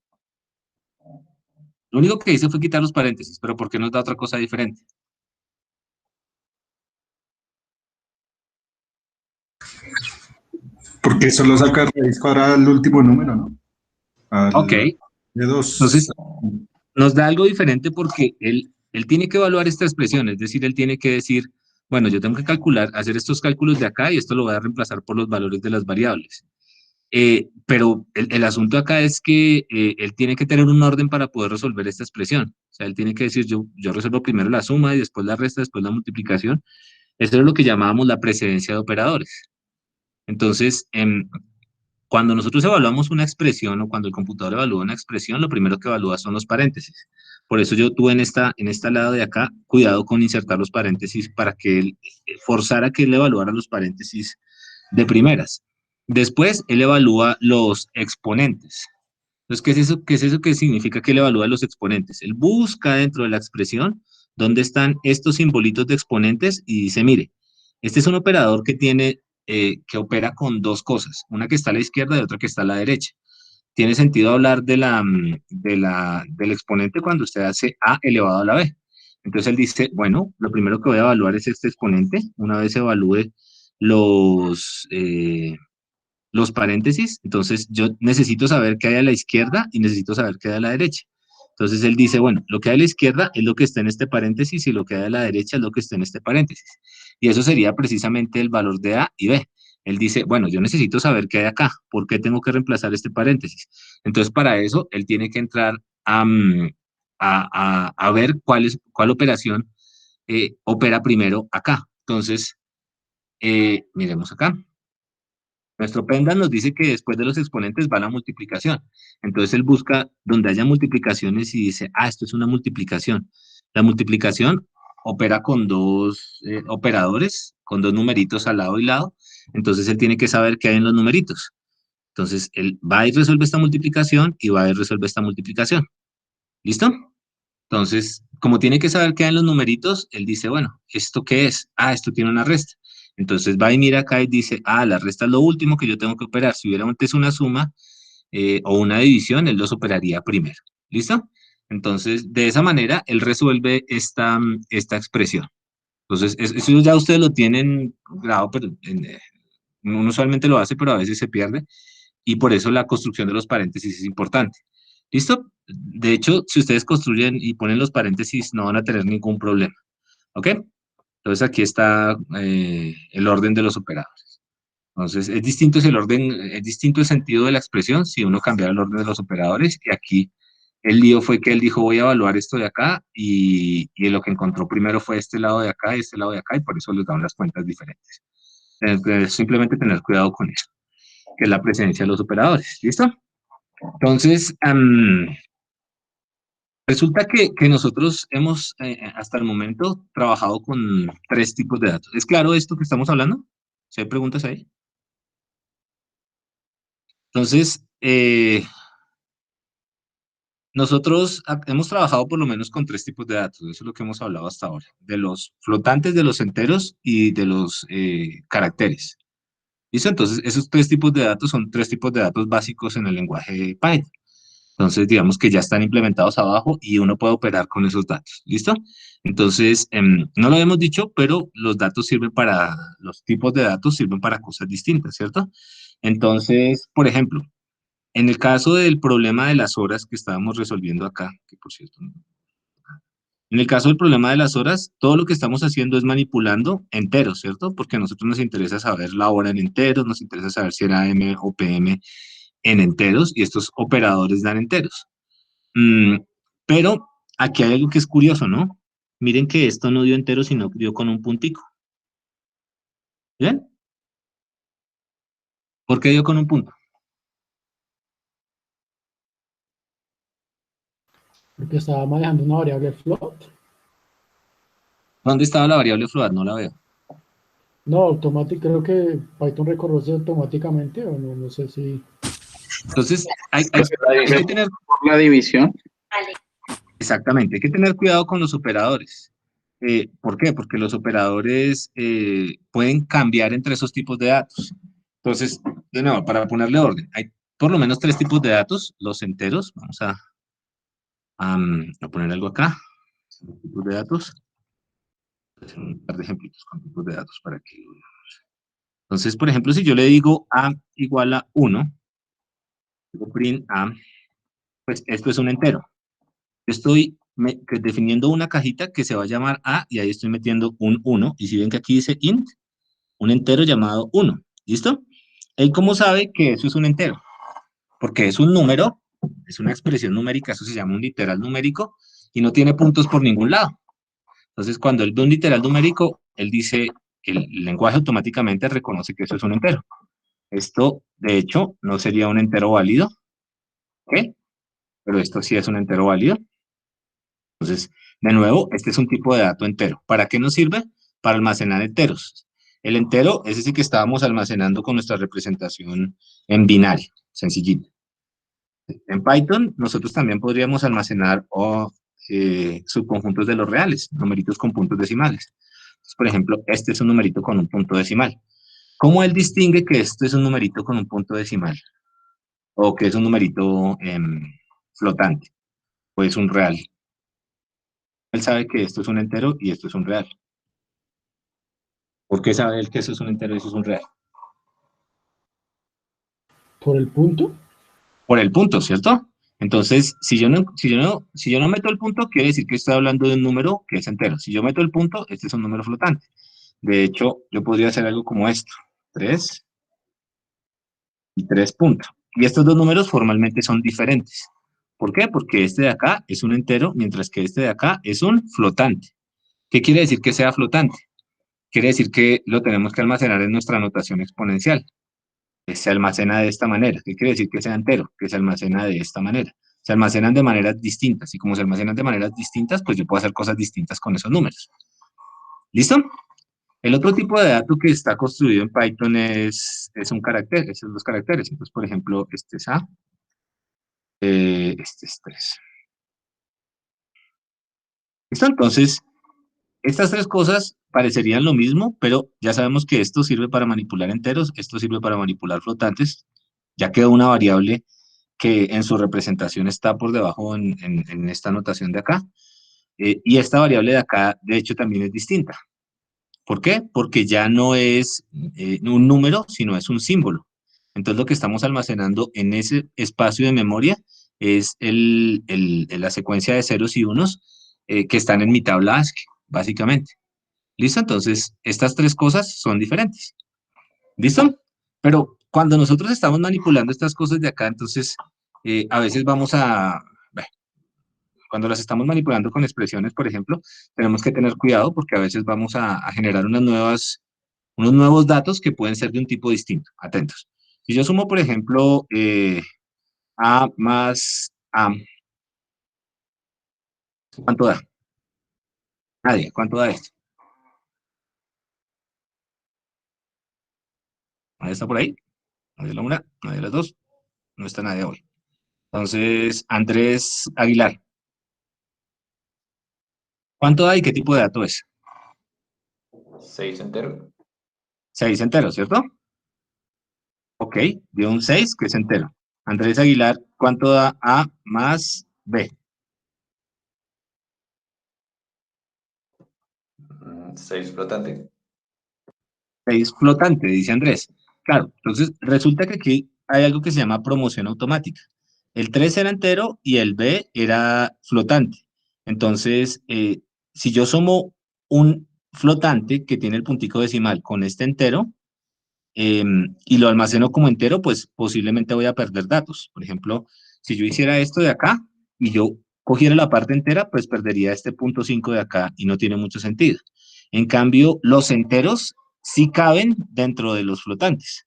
[SPEAKER 1] Lo único que hice fue quitar los paréntesis, pero ¿por qué nos da otra cosa diferente?
[SPEAKER 5] Porque solo saca raíz para el último número, ¿no?
[SPEAKER 1] Ok,
[SPEAKER 5] De 2.
[SPEAKER 1] entonces nos da algo diferente porque él tiene que evaluar esta expresión, es decir, él tiene que decir, bueno, yo tengo que calcular, hacer estos cálculos de acá y esto lo voy a reemplazar por los valores de las variables. Pero el asunto acá es que él tiene que tener un orden para poder resolver esta expresión. O sea, él tiene que decir, yo resuelvo primero la suma y después la resta, después la multiplicación. Eso es lo que llamábamos la precedencia de operadores. Entonces, cuando nosotros evaluamos una expresión o cuando el computador evalúa una expresión, lo primero que evalúa son los paréntesis. Por eso yo tuve en esta lado de acá, cuidado con insertar los paréntesis para que él forzara que él evaluara los paréntesis de primeras. Después, él evalúa los exponentes. Entonces, ¿qué es eso? ¿Qué es eso que significa que él evalúa los exponentes? Él busca dentro de la expresión dónde están estos simbolitos de exponentes y dice, mire, este es un operador que tiene, que opera con dos cosas, una que está a la izquierda y otra que está a la derecha. Tiene sentido hablar del exponente cuando usted hace a elevado a la b. Entonces él dice, bueno, lo primero que voy a evaluar es este exponente. Una vez evalúe los, los paréntesis, entonces yo necesito saber qué hay a la izquierda y necesito saber qué hay a la derecha. Entonces él dice, bueno, lo que hay a la izquierda es lo que está en este paréntesis y lo que hay a la derecha es lo que está en este paréntesis. Y eso sería precisamente el valor de A y B. Él dice, bueno, yo necesito saber qué hay acá, ¿por qué tengo que reemplazar este paréntesis? Entonces para eso él tiene que entrar a ver cuál operación opera primero acá. Entonces, miremos acá. Nuestro PENDAS nos dice que después de los exponentes va la multiplicación. Entonces él busca donde haya multiplicaciones y dice, esto es una multiplicación. La multiplicación opera con dos operadores, con dos numeritos al lado y lado, entonces él tiene que saber qué hay en los numeritos. Entonces, él va y resuelve esta multiplicación y va y resuelve esta multiplicación. ¿Listo? Entonces, como tiene que saber qué hay en los numeritos, él dice, bueno, ¿esto qué es? Ah, esto tiene una resta. Entonces va y mira acá y dice, ah, la resta es lo último que yo tengo que operar. Si hubiera antes una suma o una división, él los operaría primero. ¿Listo? Entonces, de esa manera, él resuelve esta expresión. Entonces, eso ya ustedes lo tienen grabado, pero uno usualmente lo hace, pero a veces se pierde. Y por eso la construcción de los paréntesis es importante. ¿Listo? De hecho, si ustedes construyen y ponen los paréntesis, no van a tener ningún problema. ¿Ok? Entonces aquí está el orden de los operadores. Entonces, es distinto el orden, es distinto el sentido de la expresión si uno cambiara el orden de los operadores. Y aquí el lío fue que él dijo, voy a evaluar esto de acá, y lo que encontró primero fue este lado de acá y este lado de acá, y por eso les dan las cuentas diferentes. Simplemente tener cuidado con eso, que es la presencia de los operadores. ¿Listo? Entonces, resulta que nosotros hemos, hasta el momento, trabajado con 3 tipos de datos. ¿Es claro esto que estamos hablando? ¿Si hay preguntas ahí? Entonces, nosotros hemos trabajado por lo menos con 3 tipos de datos. Eso es lo que hemos hablado hasta ahora. De los flotantes, de los enteros y de los caracteres. ¿Listo? Entonces, esos 3 tipos de datos son 3 tipos de datos básicos en el lenguaje Python. Entonces, digamos que ya están implementados abajo y uno puede operar con esos datos. ¿Listo? Entonces, no lo habíamos dicho, pero los datos sirven para, los tipos de datos sirven para cosas distintas, ¿cierto? Entonces, por ejemplo, en el caso del problema de las horas que estábamos resolviendo acá, que por cierto, en el caso del problema de las horas, todo lo que estamos haciendo es manipulando enteros, ¿cierto? Porque a nosotros nos interesa saber la hora en enteros, nos interesa saber si era M o PM en enteros, y estos operadores dan enteros. Pero aquí hay algo que es curioso, ¿no? Miren que esto no dio entero, sino que dio con un puntico. ¿Bien? ¿Por qué dio con un punto?
[SPEAKER 2] Porque estaba manejando una variable float.
[SPEAKER 1] ¿Dónde estaba la variable float? No la veo.
[SPEAKER 2] No, automático, creo que Python reconoce automáticamente, o no, no sé si.
[SPEAKER 1] Entonces, hay que tener,
[SPEAKER 8] Por la división.
[SPEAKER 1] exactamente, hay que tener cuidado con los operadores. ¿Por qué? Porque los operadores pueden cambiar entre esos tipos de datos. Entonces, de nuevo, para ponerle orden, hay por lo menos 3 tipos de datos, los enteros. Vamos a poner algo acá, tipos de datos. Hacer un par de ejemplitos con tipos de datos para que... Entonces, por ejemplo, si yo le digo A igual a 1, digo print A, pues esto es un entero. Yo estoy definiendo una cajita que se va a llamar A, y ahí estoy metiendo un 1, y si ven que aquí dice int, un entero llamado 1, ¿listo? ¿Él cómo sabe que eso es un entero? Porque es un número, es una expresión numérica, eso se llama un literal numérico, y no tiene puntos por ningún lado. Entonces, cuando él ve un literal numérico, él dice, el lenguaje automáticamente reconoce que eso es un entero. Esto, de hecho, no sería un entero válido, ¿ok? Pero esto sí es un entero válido. Entonces, de nuevo, este es un tipo de dato entero. ¿Para qué nos sirve? Para almacenar enteros. El entero es ese que estábamos almacenando con nuestra representación en binario, sencillito. En Python, nosotros también podríamos almacenar subconjuntos de los reales, numeritos con puntos decimales. Entonces, por ejemplo, este es un numerito con un punto decimal. ¿Cómo él distingue que esto es un numerito con un punto decimal? O que es un numerito flotante, o es un real. Él sabe que esto es un entero y esto es un real. ¿Por qué sabe él que eso es un entero y eso es un real?
[SPEAKER 2] ¿Por el punto?
[SPEAKER 1] Por el punto, ¿cierto? Entonces, si yo no meto el punto, quiere decir que estoy hablando de un número que es entero. Si yo meto el punto, este es un número flotante. De hecho, yo podría hacer algo como esto. 3 y 3 puntos. Y estos dos números formalmente son diferentes. ¿Por qué? Porque este de acá es un entero, mientras que este de acá es un flotante. ¿Qué quiere decir que sea flotante? Quiere decir que lo tenemos que almacenar en nuestra notación exponencial. Se almacena de esta manera. ¿Qué quiere decir que sea entero? Que se almacena de esta manera. Se almacenan de maneras distintas, y como se almacenan de maneras distintas, pues yo puedo hacer cosas distintas con esos números. ¿Listo? El otro tipo de dato que está construido en Python es un carácter, esos son los caracteres. Entonces, por ejemplo, este es A, este es 3. ¿Listo? Entonces, estas tres cosas parecerían lo mismo, pero ya sabemos que esto sirve para manipular enteros, esto sirve para manipular flotantes. Ya quedó una variable que en su representación está por debajo en esta notación de acá. Y esta variable de acá, de hecho, también es distinta. ¿Por qué? Porque ya no es un número, sino es un símbolo. Entonces, lo que estamos almacenando en ese espacio de memoria es la secuencia de ceros y unos que están en mi tabla ASCII, básicamente. ¿Listo? Entonces, estas tres cosas son diferentes. ¿Listo? Pero cuando nosotros estamos manipulando estas cosas de acá, entonces, a veces vamos a... Cuando las estamos manipulando con expresiones, por ejemplo, tenemos que tener cuidado porque a veces vamos a generar unos nuevos datos que pueden ser de un tipo distinto. Atentos. Si yo sumo, por ejemplo, A más A, ¿cuánto da? Nadie, ¿cuánto da esto? ¿Nadie está por ahí? ¿Nadie la una? ¿Nadie las dos? No está nadie hoy. Entonces, Andrés Aguilar, ¿cuánto da y qué tipo de dato es?
[SPEAKER 8] 6 entero.
[SPEAKER 1] 6 enteros, ¿cierto? Ok, dio un 6 que es entero. Andrés Aguilar, ¿cuánto da A más B?
[SPEAKER 8] 6 flotante.
[SPEAKER 1] 6 flotante, dice Andrés. Claro, entonces resulta que aquí hay algo que se llama promoción automática. El 3 era entero y el B era flotante. Entonces, si yo sumo un flotante que tiene el puntico decimal con este entero, y lo almaceno como entero, pues posiblemente voy a perder datos. Por ejemplo, si yo hiciera esto de acá y yo cogiera la parte entera, pues perdería este punto 5 de acá y no tiene mucho sentido. En cambio, los enteros sí caben dentro de los flotantes.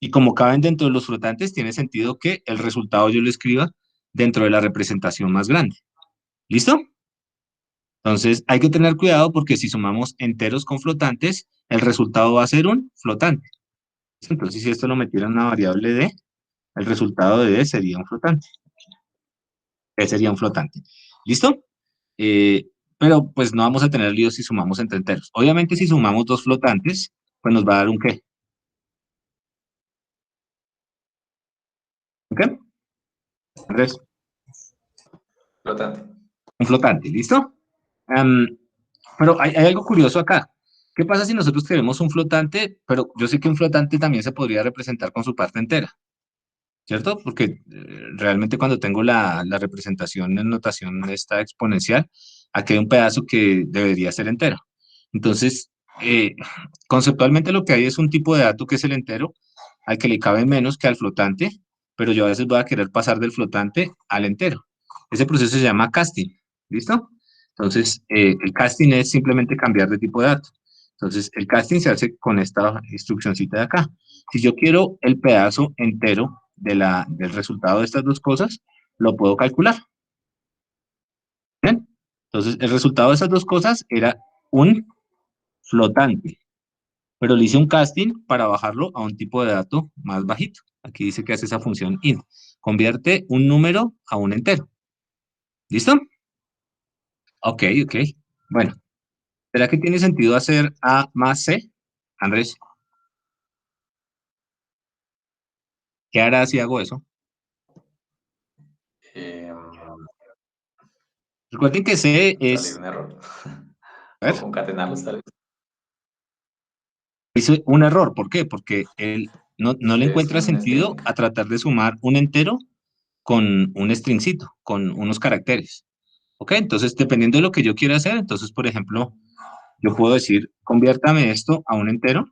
[SPEAKER 1] Y como caben dentro de los flotantes, tiene sentido que el resultado yo lo escriba dentro de la representación más grande. ¿Listo? Entonces, hay que tener cuidado porque si sumamos enteros con flotantes, el resultado va a ser un flotante. Entonces, si esto lo metiera en una variable D, el resultado de D sería un flotante. D sería un flotante. ¿Listo? Pero pues no vamos a tener líos si sumamos entre enteros. Obviamente, si sumamos dos flotantes, pues nos va a dar un ¿qué? ¿Un qué? Andrés,
[SPEAKER 8] Flotante.
[SPEAKER 1] un flotante, ¿listo? Am, pero hay algo curioso acá. ¿Qué pasa si nosotros queremos un flotante, pero yo sé que un flotante también se podría representar con su parte entera? ¿Cierto? Porque realmente cuando tengo la representación en notación esta exponencial, aquí hay un pedazo que debería ser entero. Entonces, conceptualmente lo que hay es un tipo de dato que es el entero, al que le cabe menos que al flotante, pero yo a veces voy a querer pasar del flotante al entero. Ese proceso se llama casting, ¿listo? Entonces, el casting es simplemente cambiar de tipo de dato. Entonces, el casting se hace con esta instruccióncita de acá. Si yo quiero el pedazo entero del resultado de estas dos cosas, lo puedo calcular. ¿Bien? Entonces, el resultado de esas dos cosas era un flotante, pero le hice un casting para bajarlo a un tipo de dato más bajito. Aquí dice que hace esa función int. Convierte un número a un entero. ¿Listo? Ok, ok. Bueno, ¿será que tiene sentido hacer A más C? Andrés, ¿qué hará si hago eso?
[SPEAKER 8] Eh,
[SPEAKER 1] Recuerden que C
[SPEAKER 8] salir
[SPEAKER 1] es...
[SPEAKER 8] un error.
[SPEAKER 1] A
[SPEAKER 8] O
[SPEAKER 1] ver,
[SPEAKER 8] concatenarlos tal vez.
[SPEAKER 1] hice un error. ¿Por qué? Porque él no le
[SPEAKER 8] Es
[SPEAKER 1] encuentra
[SPEAKER 8] un
[SPEAKER 1] sentido
[SPEAKER 8] string.
[SPEAKER 1] a tratar de sumar un entero con un stringcito, con unos caracteres. ¿Ok? Entonces, dependiendo de lo que yo quiera hacer, entonces, por ejemplo, yo puedo decir, conviértame esto a un entero,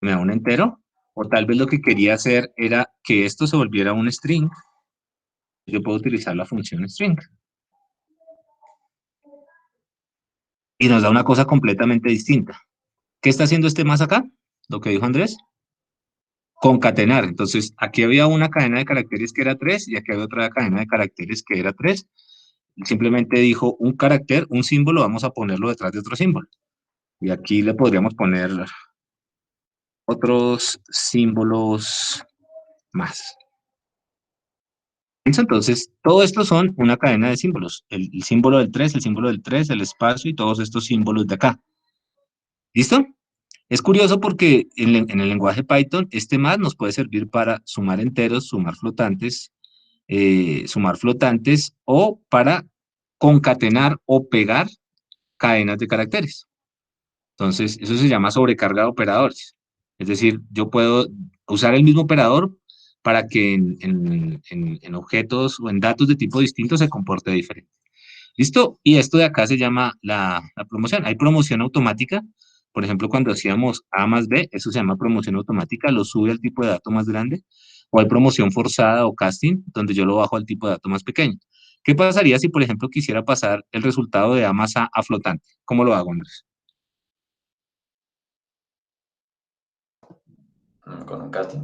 [SPEAKER 1] me da un entero, o tal vez lo que quería hacer era que esto se volviera un string. Yo puedo utilizar la función string. Y nos da una cosa completamente distinta. ¿Qué está haciendo este más acá? Lo que dijo Andrés. Concatenar. Entonces, aquí había una cadena de caracteres que era 3 y aquí había otra cadena de caracteres que era 3. simplemente dijo un carácter, un símbolo, vamos a ponerlo detrás de otro símbolo. Y aquí le podríamos poner otros símbolos más. Entonces, todo esto son una cadena de símbolos. El símbolo del 3, el símbolo del 3, el espacio y todos estos símbolos de acá. ¿Listo? Es curioso porque en el lenguaje Python, este más nos puede servir para sumar enteros, sumar flotantes o para concatenar o pegar cadenas de caracteres. Entonces, eso se llama sobrecarga de operadores. Es decir, yo puedo usar el mismo operador para que en objetos o en datos de tipo distinto se comporte diferente. ¿Listo? Y esto de acá se llama la promoción. Hay promoción automática. Por ejemplo, cuando hacíamos A más B, eso se llama promoción automática, lo sube al tipo de dato más grande. O hay promoción forzada o casting, donde yo lo bajo al tipo de dato más pequeño. ¿Qué pasaría si, por ejemplo, quisiera pasar el resultado de A más A flotante? ¿Cómo lo hago, Andrés?
[SPEAKER 8] Con un casting.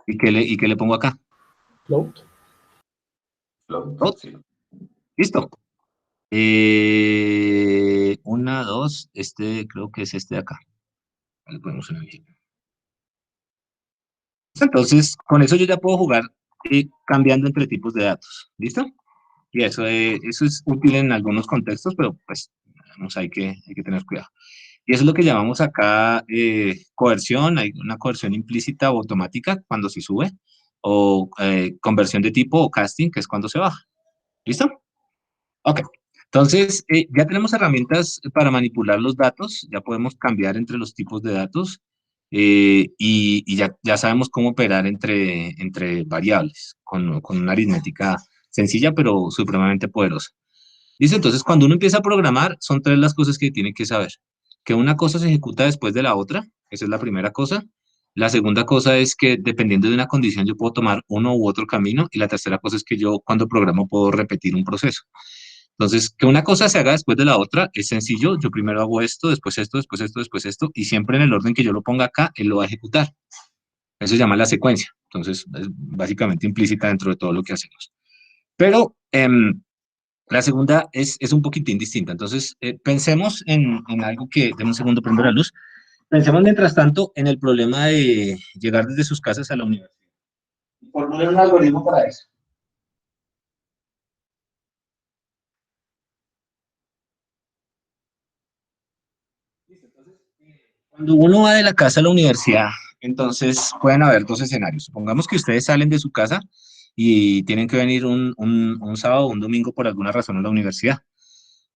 [SPEAKER 1] ¿Y qué le pongo acá?
[SPEAKER 2] Float.
[SPEAKER 1] Float.
[SPEAKER 8] Sí.
[SPEAKER 1] ¿Listo? Una, dos, creo que es este de acá. Le ponemos una bien. Entonces, con eso yo ya puedo jugar cambiando entre tipos de datos. ¿Listo? Y eso es útil en algunos contextos, pero pues digamos, hay que tener cuidado. Y eso es lo que llamamos acá coerción. Hay una coerción implícita o automática cuando se sube, o conversión de tipo o casting, que es cuando se baja. ¿Listo? Ok. Entonces, ya tenemos herramientas para manipular los datos, ya podemos cambiar entre los tipos de datos y ya sabemos cómo operar entre variables con una aritmética sencilla pero supremamente poderosa. ¿Listo? Entonces, cuando uno empieza a programar, son tres las cosas que tiene que saber. Que una cosa se ejecuta después de la otra, esa es la primera cosa. La segunda cosa es que dependiendo de una condición yo puedo tomar uno u otro camino. Y la tercera cosa es que yo cuando programo puedo repetir un proceso. Entonces, que una cosa se haga después de la otra es sencillo. Yo primero hago esto, después esto, después esto, después esto. Y siempre en el orden que yo lo ponga acá, él lo va a ejecutar. Eso se llama la secuencia. Entonces, es básicamente implícita dentro de todo lo que hacemos. Pero la segunda es un poquitín distinta. Entonces, pensemos en algo que, de un segundo, prendo la luz. Pensemos, mientras tanto, en el problema de llegar desde sus casas a la universidad. Formulen un algoritmo para eso. Cuando uno va de la casa a la universidad, entonces pueden haber dos escenarios. Supongamos que ustedes salen de su casa y tienen que venir un sábado o un domingo por alguna razón a la universidad.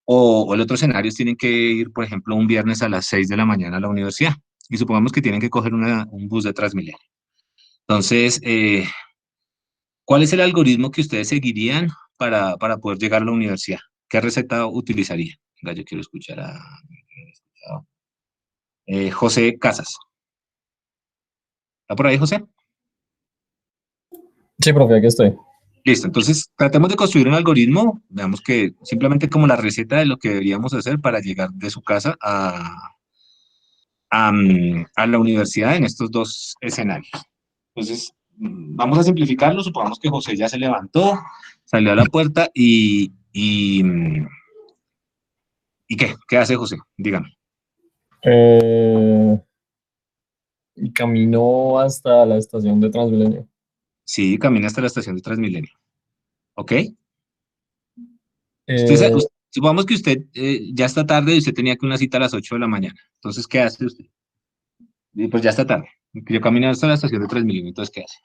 [SPEAKER 1] O el otro escenario es tienen que ir, por ejemplo, un viernes a las 6 de la mañana a la universidad. Y supongamos que tienen que coger un bus de Transmilenio. Entonces, ¿cuál es el algoritmo que ustedes seguirían para poder llegar a la universidad? ¿Qué receta utilizaría? Venga, yo quiero escuchar a José Casas. ¿Está por ahí, José?
[SPEAKER 9] Sí, profe, aquí estoy.
[SPEAKER 1] Listo, entonces tratemos de construir un algoritmo, veamos que simplemente como la receta de lo que deberíamos hacer para llegar de su casa a la universidad en estos dos escenarios. Entonces, vamos a simplificarlo, supongamos que José ya se levantó, salió a la puerta ¿y qué? ¿Qué hace José? Dígame.
[SPEAKER 9] Camino hasta la estación de Transmilenio.
[SPEAKER 1] Sí, camina hasta la estación de Transmilenio. ¿Ok?
[SPEAKER 9] Eh,
[SPEAKER 1] Supongamos que usted ya está tarde y usted tenía que una cita a las 8 de la mañana. Entonces, ¿qué hace usted? Y pues ya está tarde. Yo camino hasta la estación de Transmilenio, entonces, ¿qué hace?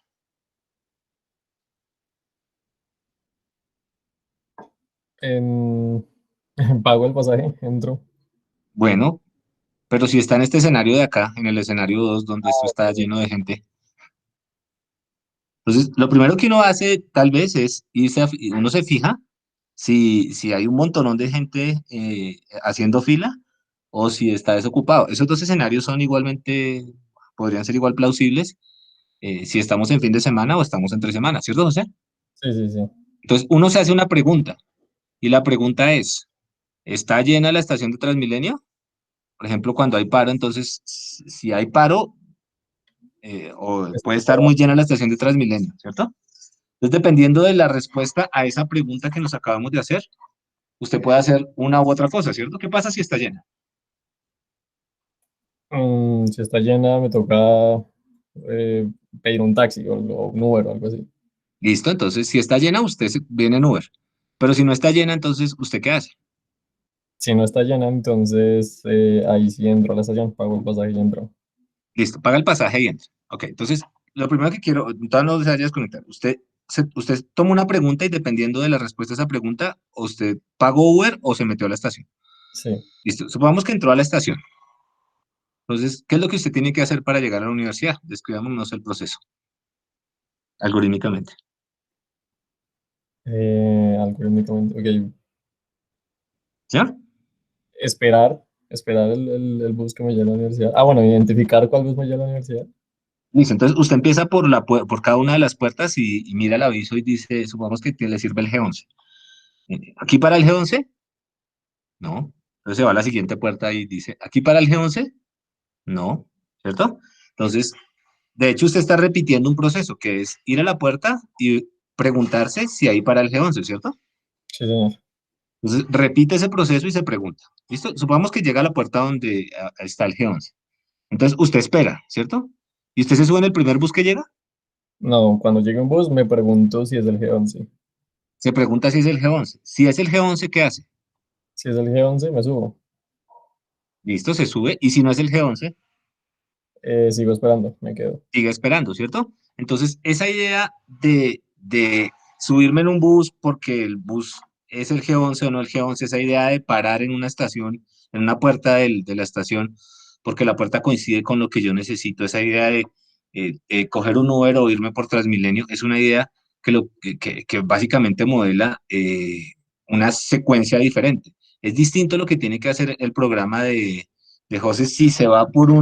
[SPEAKER 9] en- Pago el pasaje, entro.
[SPEAKER 1] Bueno, pero si está en este escenario de acá, en el escenario 2, donde esto está lleno de gente. Entonces, lo primero que uno hace, tal vez, es uno se fija si hay un montonón de gente haciendo fila o si está desocupado. Esos dos escenarios son igualmente, podrían ser igual plausibles si estamos en fin de semana o estamos entre semanas, ¿cierto, José?
[SPEAKER 9] Sí, sí, sí.
[SPEAKER 1] Entonces, uno se hace una pregunta y la pregunta es, ¿está llena la estación de Transmilenio? Por ejemplo, cuando hay paro, entonces, si hay paro, o puede estar muy llena la estación de Transmilenio, ¿cierto? Entonces, dependiendo de la respuesta a esa pregunta que nos acabamos de hacer, usted puede hacer una u otra cosa, ¿cierto? ¿Qué pasa si está llena?
[SPEAKER 9] Si está llena, me toca eh, pedir un taxi o un Uber o algo así.
[SPEAKER 1] Listo, entonces si está llena, viene en Uber. Pero si no está llena, entonces, ¿usted qué hace?
[SPEAKER 9] Si no está llena, entonces ahí sí entro a la estación, pago el pasaje y entro.
[SPEAKER 1] Listo, paga el pasaje y entra. Ok, entonces, lo primero que quiero, todavía no se vaya a desconectar. Usted toma una pregunta y dependiendo de la respuesta a esa pregunta, usted pagó Uber o se metió a la estación.
[SPEAKER 9] Sí.
[SPEAKER 1] Listo, supongamos que entró a la estación. Entonces, ¿qué es lo que usted tiene que hacer para llegar a la universidad? Describámonos el proceso, algorítmicamente.
[SPEAKER 9] Algorítmicamente, ok.
[SPEAKER 1] ¿Ya?
[SPEAKER 9] Esperar el bus que me lleve a la universidad. Ah, bueno, identificar cuál bus me lleva a la universidad.
[SPEAKER 1] Listo, entonces usted empieza por cada una de las puertas y mira el aviso y dice, supongamos que le sirve el G11. ¿Aquí para el G11? No. Entonces se va a la siguiente puerta y dice, ¿aquí para el G11? No, ¿cierto? Entonces, de hecho, usted está repitiendo un proceso que es ir a la puerta y preguntarse si hay para el G11, ¿cierto?
[SPEAKER 9] Sí, señor.
[SPEAKER 1] Entonces, repite ese proceso y se pregunta. ¿Listo? Supongamos que llega a la puerta donde está el G11. Entonces, usted espera, ¿cierto? ¿Y usted se sube en el primer bus que llega?
[SPEAKER 9] No, cuando llegue un bus me pregunto si es el G11.
[SPEAKER 1] Se pregunta si es el G11. Si es el G11, ¿qué hace?
[SPEAKER 9] Si es el G11, me subo.
[SPEAKER 1] Listo, se sube. Y si no es el G11,
[SPEAKER 9] Sigo esperando, me quedo.
[SPEAKER 1] sigue esperando, ¿cierto? Entonces, esa idea de subirme en un bus porque el bus es el G11 o no el G11, esa idea de parar en una estación, en una puerta de la estación, porque la puerta coincide con lo que yo necesito, esa idea de coger un Uber o irme por Transmilenio, es una idea que básicamente modela una secuencia diferente. Es distinto lo que tiene que hacer el programa de José si se va por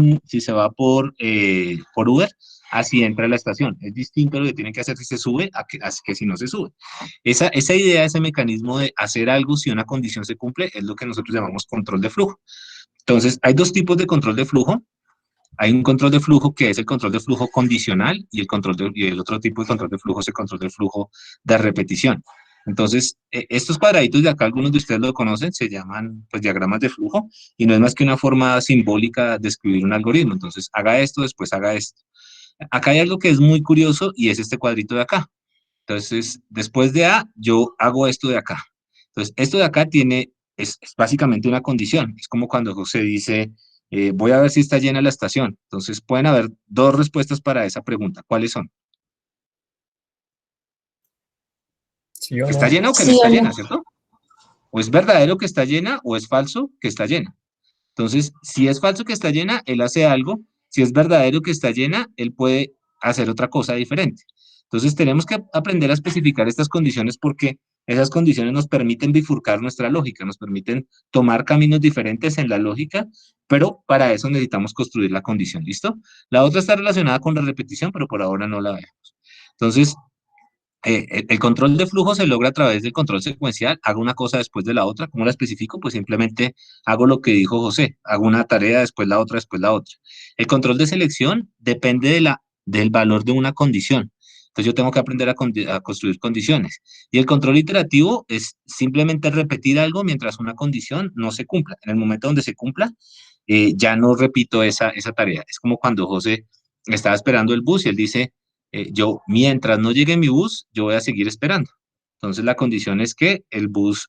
[SPEAKER 1] Uber, así entra a la estación. Es distinto lo que tiene que hacer si se sube a que si no se sube. Esa idea, ese mecanismo de hacer algo si una condición se cumple, es lo que nosotros llamamos control de flujo. Entonces, hay dos tipos de control de flujo. Hay un control de flujo que es el control de flujo condicional y y el otro tipo de control de flujo es el control de flujo de repetición. Entonces, estos cuadraditos de acá, algunos de ustedes lo conocen, se llaman pues, diagramas de flujo y no es más que una forma simbólica de escribir un algoritmo. Entonces, haga esto, después haga esto. Acá hay algo que es muy curioso y es este cuadrito de acá. Entonces, después de A, yo hago esto de acá. Entonces, esto de acá es básicamente una condición. Es como cuando José dice, voy a ver si está llena la estación. Entonces, pueden haber dos respuestas para esa pregunta. ¿Cuáles son?
[SPEAKER 9] ¿Sí o
[SPEAKER 1] ¿Que está
[SPEAKER 9] no?
[SPEAKER 1] llena o que no está llena, cierto? O es verdadero que está llena o es falso que está llena. Entonces, si es falso que está llena, él hace algo. Si es verdadero que está llena, él puede hacer otra cosa diferente. Entonces, tenemos que aprender a especificar estas condiciones porque esas condiciones nos permiten bifurcar nuestra lógica, nos permiten tomar caminos diferentes en la lógica, pero para eso necesitamos construir la condición, ¿listo? La otra está relacionada con la repetición, pero por ahora no la vemos. Entonces, el control de flujo se logra a través del control secuencial. Hago una cosa después de la otra. ¿Cómo la especifico? Pues simplemente hago lo que dijo José. Hago una tarea, después la otra, después la otra. El control de selección depende del valor de una condición. Entonces yo tengo que aprender a construir condiciones. Y el control iterativo es simplemente repetir algo mientras una condición no se cumpla. En el momento donde se cumpla, ya no repito esa tarea. Es como cuando José estaba esperando el bus y él dice, mientras no llegue mi bus, yo voy a seguir esperando. Entonces, la condición es que el bus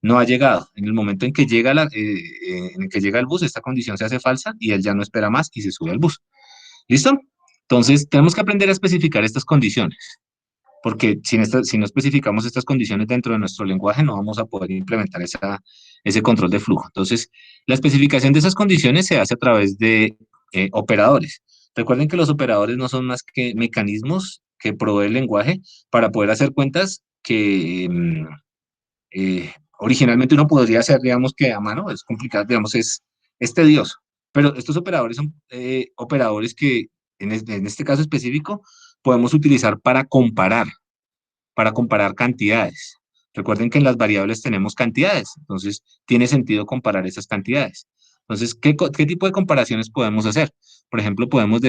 [SPEAKER 1] no ha llegado. En el momento en que en el que llega el bus, esta condición se hace falsa y él ya no espera más y se sube al bus. ¿Listo? Entonces, tenemos que aprender a especificar estas condiciones, porque si no especificamos estas condiciones dentro de nuestro lenguaje, no vamos a poder implementar ese control de flujo. Entonces, la especificación de esas condiciones se hace a través de operadores. Recuerden que los operadores no son más que mecanismos que provee el lenguaje para poder hacer cuentas que originalmente uno podría hacer, digamos, que a mano, es complicado, digamos, es tedioso. Pero estos operadores son operadores que, en este caso específico, podemos utilizar para comparar cantidades. Recuerden que en las variables tenemos cantidades, entonces tiene sentido comparar esas cantidades. Entonces, ¿qué tipo de comparaciones podemos hacer? Por ejemplo, podemos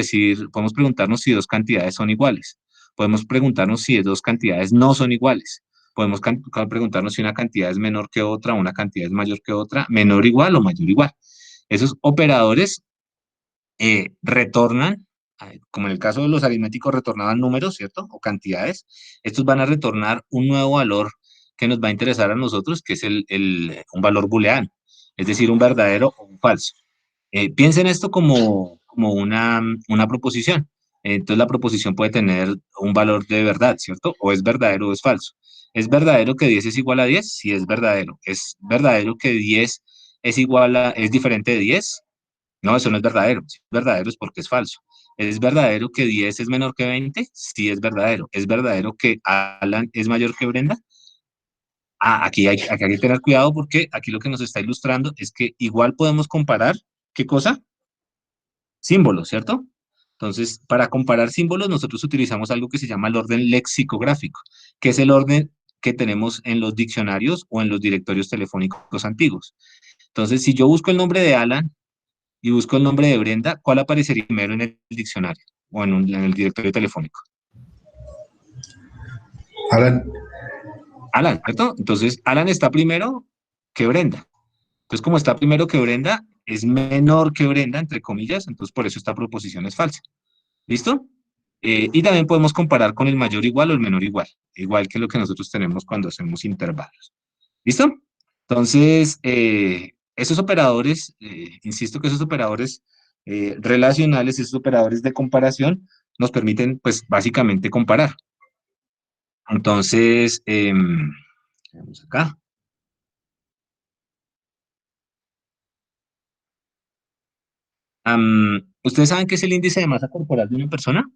[SPEAKER 1] preguntarnos si dos cantidades son iguales. Podemos preguntarnos si dos cantidades no son iguales. podemos preguntarnos si una cantidad es menor que otra, una cantidad es mayor que otra, menor igual o mayor igual. Esos operadores retornan, como en el caso de los aritméticos retornaban números, ¿cierto? O cantidades. Estos van a retornar un nuevo valor que nos va a interesar a nosotros, que es un valor booleano, es decir, un verdadero o un falso. Piensen esto como una proposición. Entonces la proposición puede tener un valor de verdad, ¿cierto? O es verdadero o es falso. ¿Es verdadero que 10 es igual a 10? Sí, es verdadero. ¿Es verdadero que 10 es diferente de 10? No, eso no es verdadero. Si es verdadero es porque es falso. ¿Es verdadero que 10 es menor que 20? Sí, es verdadero. ¿Es verdadero que Alan es mayor que Brenda? Aquí hay que tener cuidado porque aquí lo que nos está ilustrando es que igual podemos comparar, ¿qué cosa? Símbolos, ¿cierto? Entonces, para comparar símbolos, nosotros utilizamos algo que se llama el orden lexicográfico, que es el orden que tenemos en los diccionarios o en los directorios telefónicos antiguos. Entonces, si yo busco el nombre de Alan y busco el nombre de Brenda, ¿cuál aparecería primero en el diccionario o en el directorio telefónico?
[SPEAKER 5] Alan,
[SPEAKER 1] Alan, ¿cierto? Entonces, Alan está primero que Brenda. Entonces, como está primero que Brenda, es menor que Brenda, entre comillas, entonces por eso esta proposición es falsa. ¿Listo? Y también podemos comparar con el mayor igual o el menor igual, igual que lo que nosotros tenemos cuando hacemos intervalos. ¿Listo? Entonces, esos operadores, insisto que esos operadores relacionales, esos operadores de comparación, nos permiten, pues, básicamente comparar. Entonces, vamos acá. ¿Ustedes saben qué es el índice de masa corporal de una persona?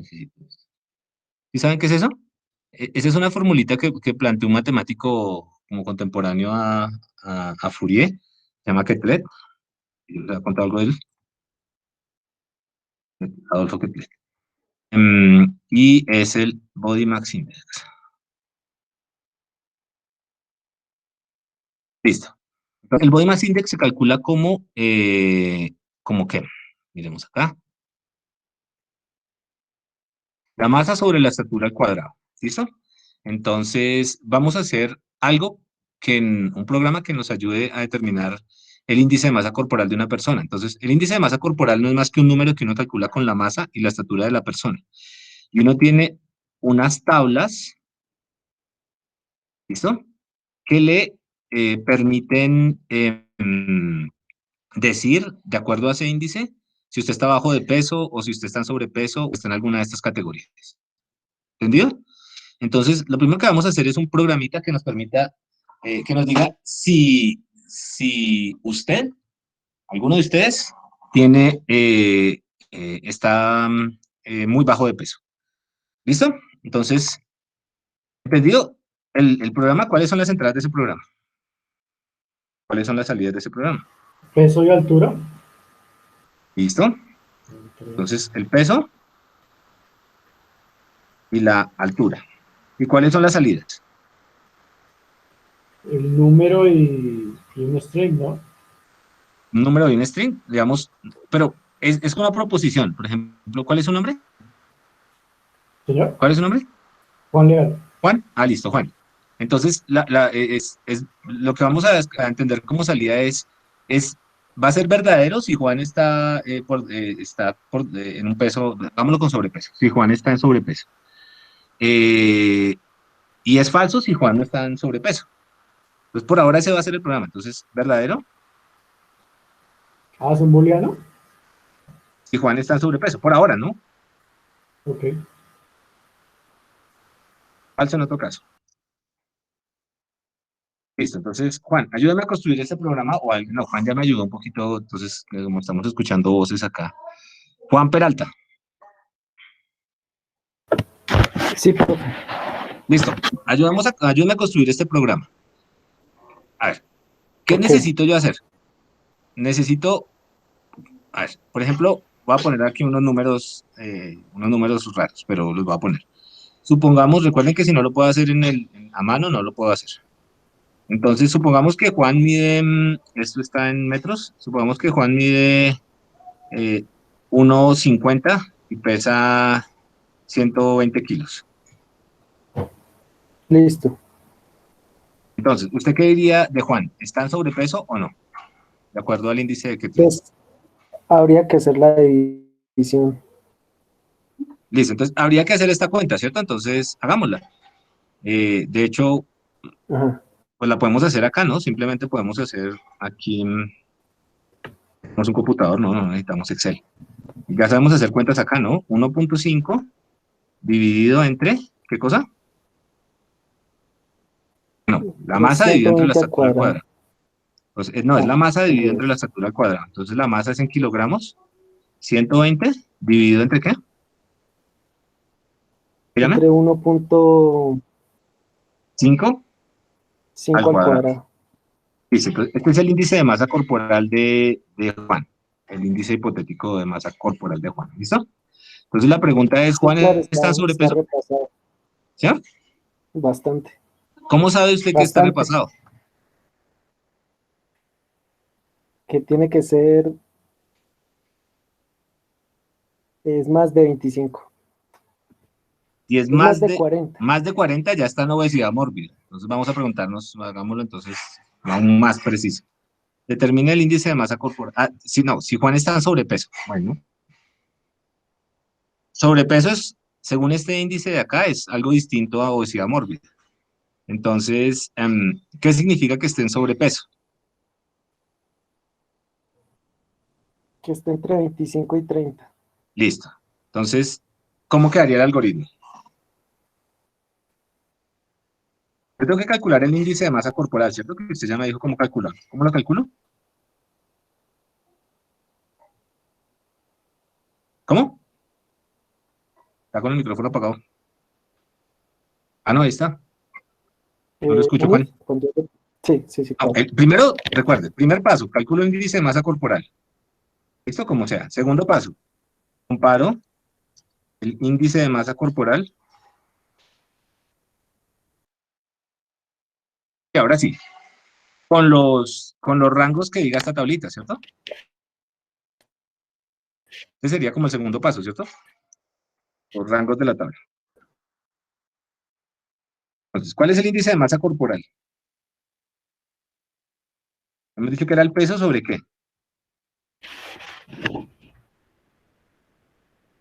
[SPEAKER 1] ¿Sí saben qué es eso? Esa es una formulita que planteó un matemático como contemporáneo a Fourier, se llama Quetelet. ¿Les ha contado algo de él? Adolfo Quetelet. Y es el Body Mass Index. Listo. El Body Mass Index se calcula como qué. Miremos acá. La masa sobre la estatura al cuadrado. ¿Listo? Entonces, vamos a hacer algo un programa que nos ayude a determinar el índice de masa corporal de una persona. Entonces, el índice de masa corporal no es más que un número que uno calcula con la masa y la estatura de la persona. Y uno tiene unas tablas, ¿listo? Que le permiten decir, de acuerdo a ese índice, si usted está bajo de peso o si usted está en sobrepeso o está en alguna de estas categorías. ¿Entendido? Entonces, lo primero que vamos a hacer es un programita que nos permita, que nos diga si usted, alguno de ustedes, está muy bajo de peso. ¿Listo? Entonces, ¿entendido el programa? ¿Cuáles son las entradas de ese programa? ¿Cuáles son las salidas de ese programa?
[SPEAKER 2] Peso y altura.
[SPEAKER 1] ¿Listo? Entonces, el peso y la altura. ¿Y cuáles son las salidas?
[SPEAKER 2] El número y un string, ¿no?
[SPEAKER 1] Un número y un string, digamos, pero es una proposición. Por ejemplo, ¿cuál es su nombre?
[SPEAKER 2] Señor,
[SPEAKER 1] ¿Cuál es su nombre?
[SPEAKER 2] Juan Leal.
[SPEAKER 1] Juan. Listo, Juan. Entonces, lo que vamos a entender como salida va a ser verdadero si Juan está, en un peso, vámonos con sobrepeso, si Juan está en sobrepeso. Y es falso si Juan no está en sobrepeso. Entonces, por ahora ese va a ser el programa. Entonces, verdadero
[SPEAKER 2] ¿Es un booleano?
[SPEAKER 1] si Juan está en sobrepeso. Por ahora, ¿no?
[SPEAKER 2] Ok.
[SPEAKER 1] Falso en otro caso. Listo, entonces, Juan, ayúdame a construir este programa, o alguien, no, Juan ya me ayudó un poquito, entonces, como estamos escuchando voces acá. Juan Peralta,
[SPEAKER 3] Sí, profe.
[SPEAKER 1] listo, ayúdame a construir este programa. A ver, ¿qué
[SPEAKER 3] Ok.
[SPEAKER 1] necesito yo hacer? Necesito, a ver, por ejemplo, voy a poner aquí unos números raros, pero los voy a poner. Supongamos, recuerden que si no lo puedo hacer a mano, no lo puedo hacer. Entonces, supongamos que Juan mide, esto está en metros, supongamos que Juan mide 1,50 y pesa 120 kilos.
[SPEAKER 10] Listo.
[SPEAKER 1] Entonces, ¿usted qué diría de Juan? ¿Está en sobrepeso o no? De acuerdo al índice de que tiene.
[SPEAKER 10] Entonces, habría que hacer la división.
[SPEAKER 1] Listo, entonces habría que hacer esta cuenta, ¿cierto? Entonces, hagámosla. De hecho,
[SPEAKER 10] Ajá.
[SPEAKER 1] pues la podemos hacer acá, ¿no? Simplemente podemos hacer aquí, tenemos un computador, no necesitamos Excel. Ya sabemos hacer cuentas acá, ¿no? 1.5 dividido entre, ¿qué cosa? No, la masa dividida entre la
[SPEAKER 10] 120 al
[SPEAKER 1] estatura al
[SPEAKER 10] cuadrado.
[SPEAKER 1] cuadrado. Pues, no, es la
[SPEAKER 10] Ah,
[SPEAKER 1] masa
[SPEAKER 10] al
[SPEAKER 1] dividida entre
[SPEAKER 10] revés.
[SPEAKER 1] la estatura al cuadrado. Entonces la masa es en kilogramos. 120 dividido entre ¿qué? Dígame.
[SPEAKER 10] Entre 1.5
[SPEAKER 1] 5 al
[SPEAKER 10] al
[SPEAKER 1] cuadrado.
[SPEAKER 10] cuadrado.
[SPEAKER 1] Dice, entonces, este es el índice de masa corporal de Juan. El índice hipotético de masa corporal de Juan. ¿Listo? Entonces la pregunta es,
[SPEAKER 10] Sí,
[SPEAKER 1] ¿Juan
[SPEAKER 10] claro,
[SPEAKER 1] está en
[SPEAKER 10] está
[SPEAKER 1] sobrepeso?
[SPEAKER 10] repasado.
[SPEAKER 1] ¿Sí?
[SPEAKER 10] Bastante.
[SPEAKER 1] ¿Cómo sabe usted que está
[SPEAKER 10] Bastante.
[SPEAKER 1] repasado?
[SPEAKER 10] Que tiene que ser, es más de 25.
[SPEAKER 1] Si es
[SPEAKER 10] Es más de 40.
[SPEAKER 1] más de 40 ya está en obesidad mórbida. Entonces vamos a preguntarnos, hagámoslo entonces aún más preciso. Determina el índice de masa corporal. Si Juan está en sobrepeso. Bueno, sobrepeso es, según este índice de acá, es algo distinto a obesidad mórbida. Entonces, ¿qué significa que esté en sobrepeso?
[SPEAKER 10] Que está entre 25 y 30.
[SPEAKER 1] Listo. Entonces, ¿cómo quedaría el algoritmo? Yo tengo que calcular el índice de masa corporal, ¿cierto? Que usted ya me dijo cómo calcular. ¿Cómo lo calculo? ¿Cómo? Está con el micrófono apagado. Ah, no, ahí está. No lo escucho, Juan.
[SPEAKER 10] Sí, claro.
[SPEAKER 1] Primero, recuerde, primer paso, calculo el índice de masa corporal. Listo, como sea. Segundo paso, comparo el índice de masa corporal. Y ahora sí, con los rangos que diga esta tablita, ¿cierto? Ese sería como el segundo paso, ¿cierto? Los rangos de la tabla. Entonces, ¿cuál es el índice de masa corporal? Hemos dicho que era el peso sobre qué.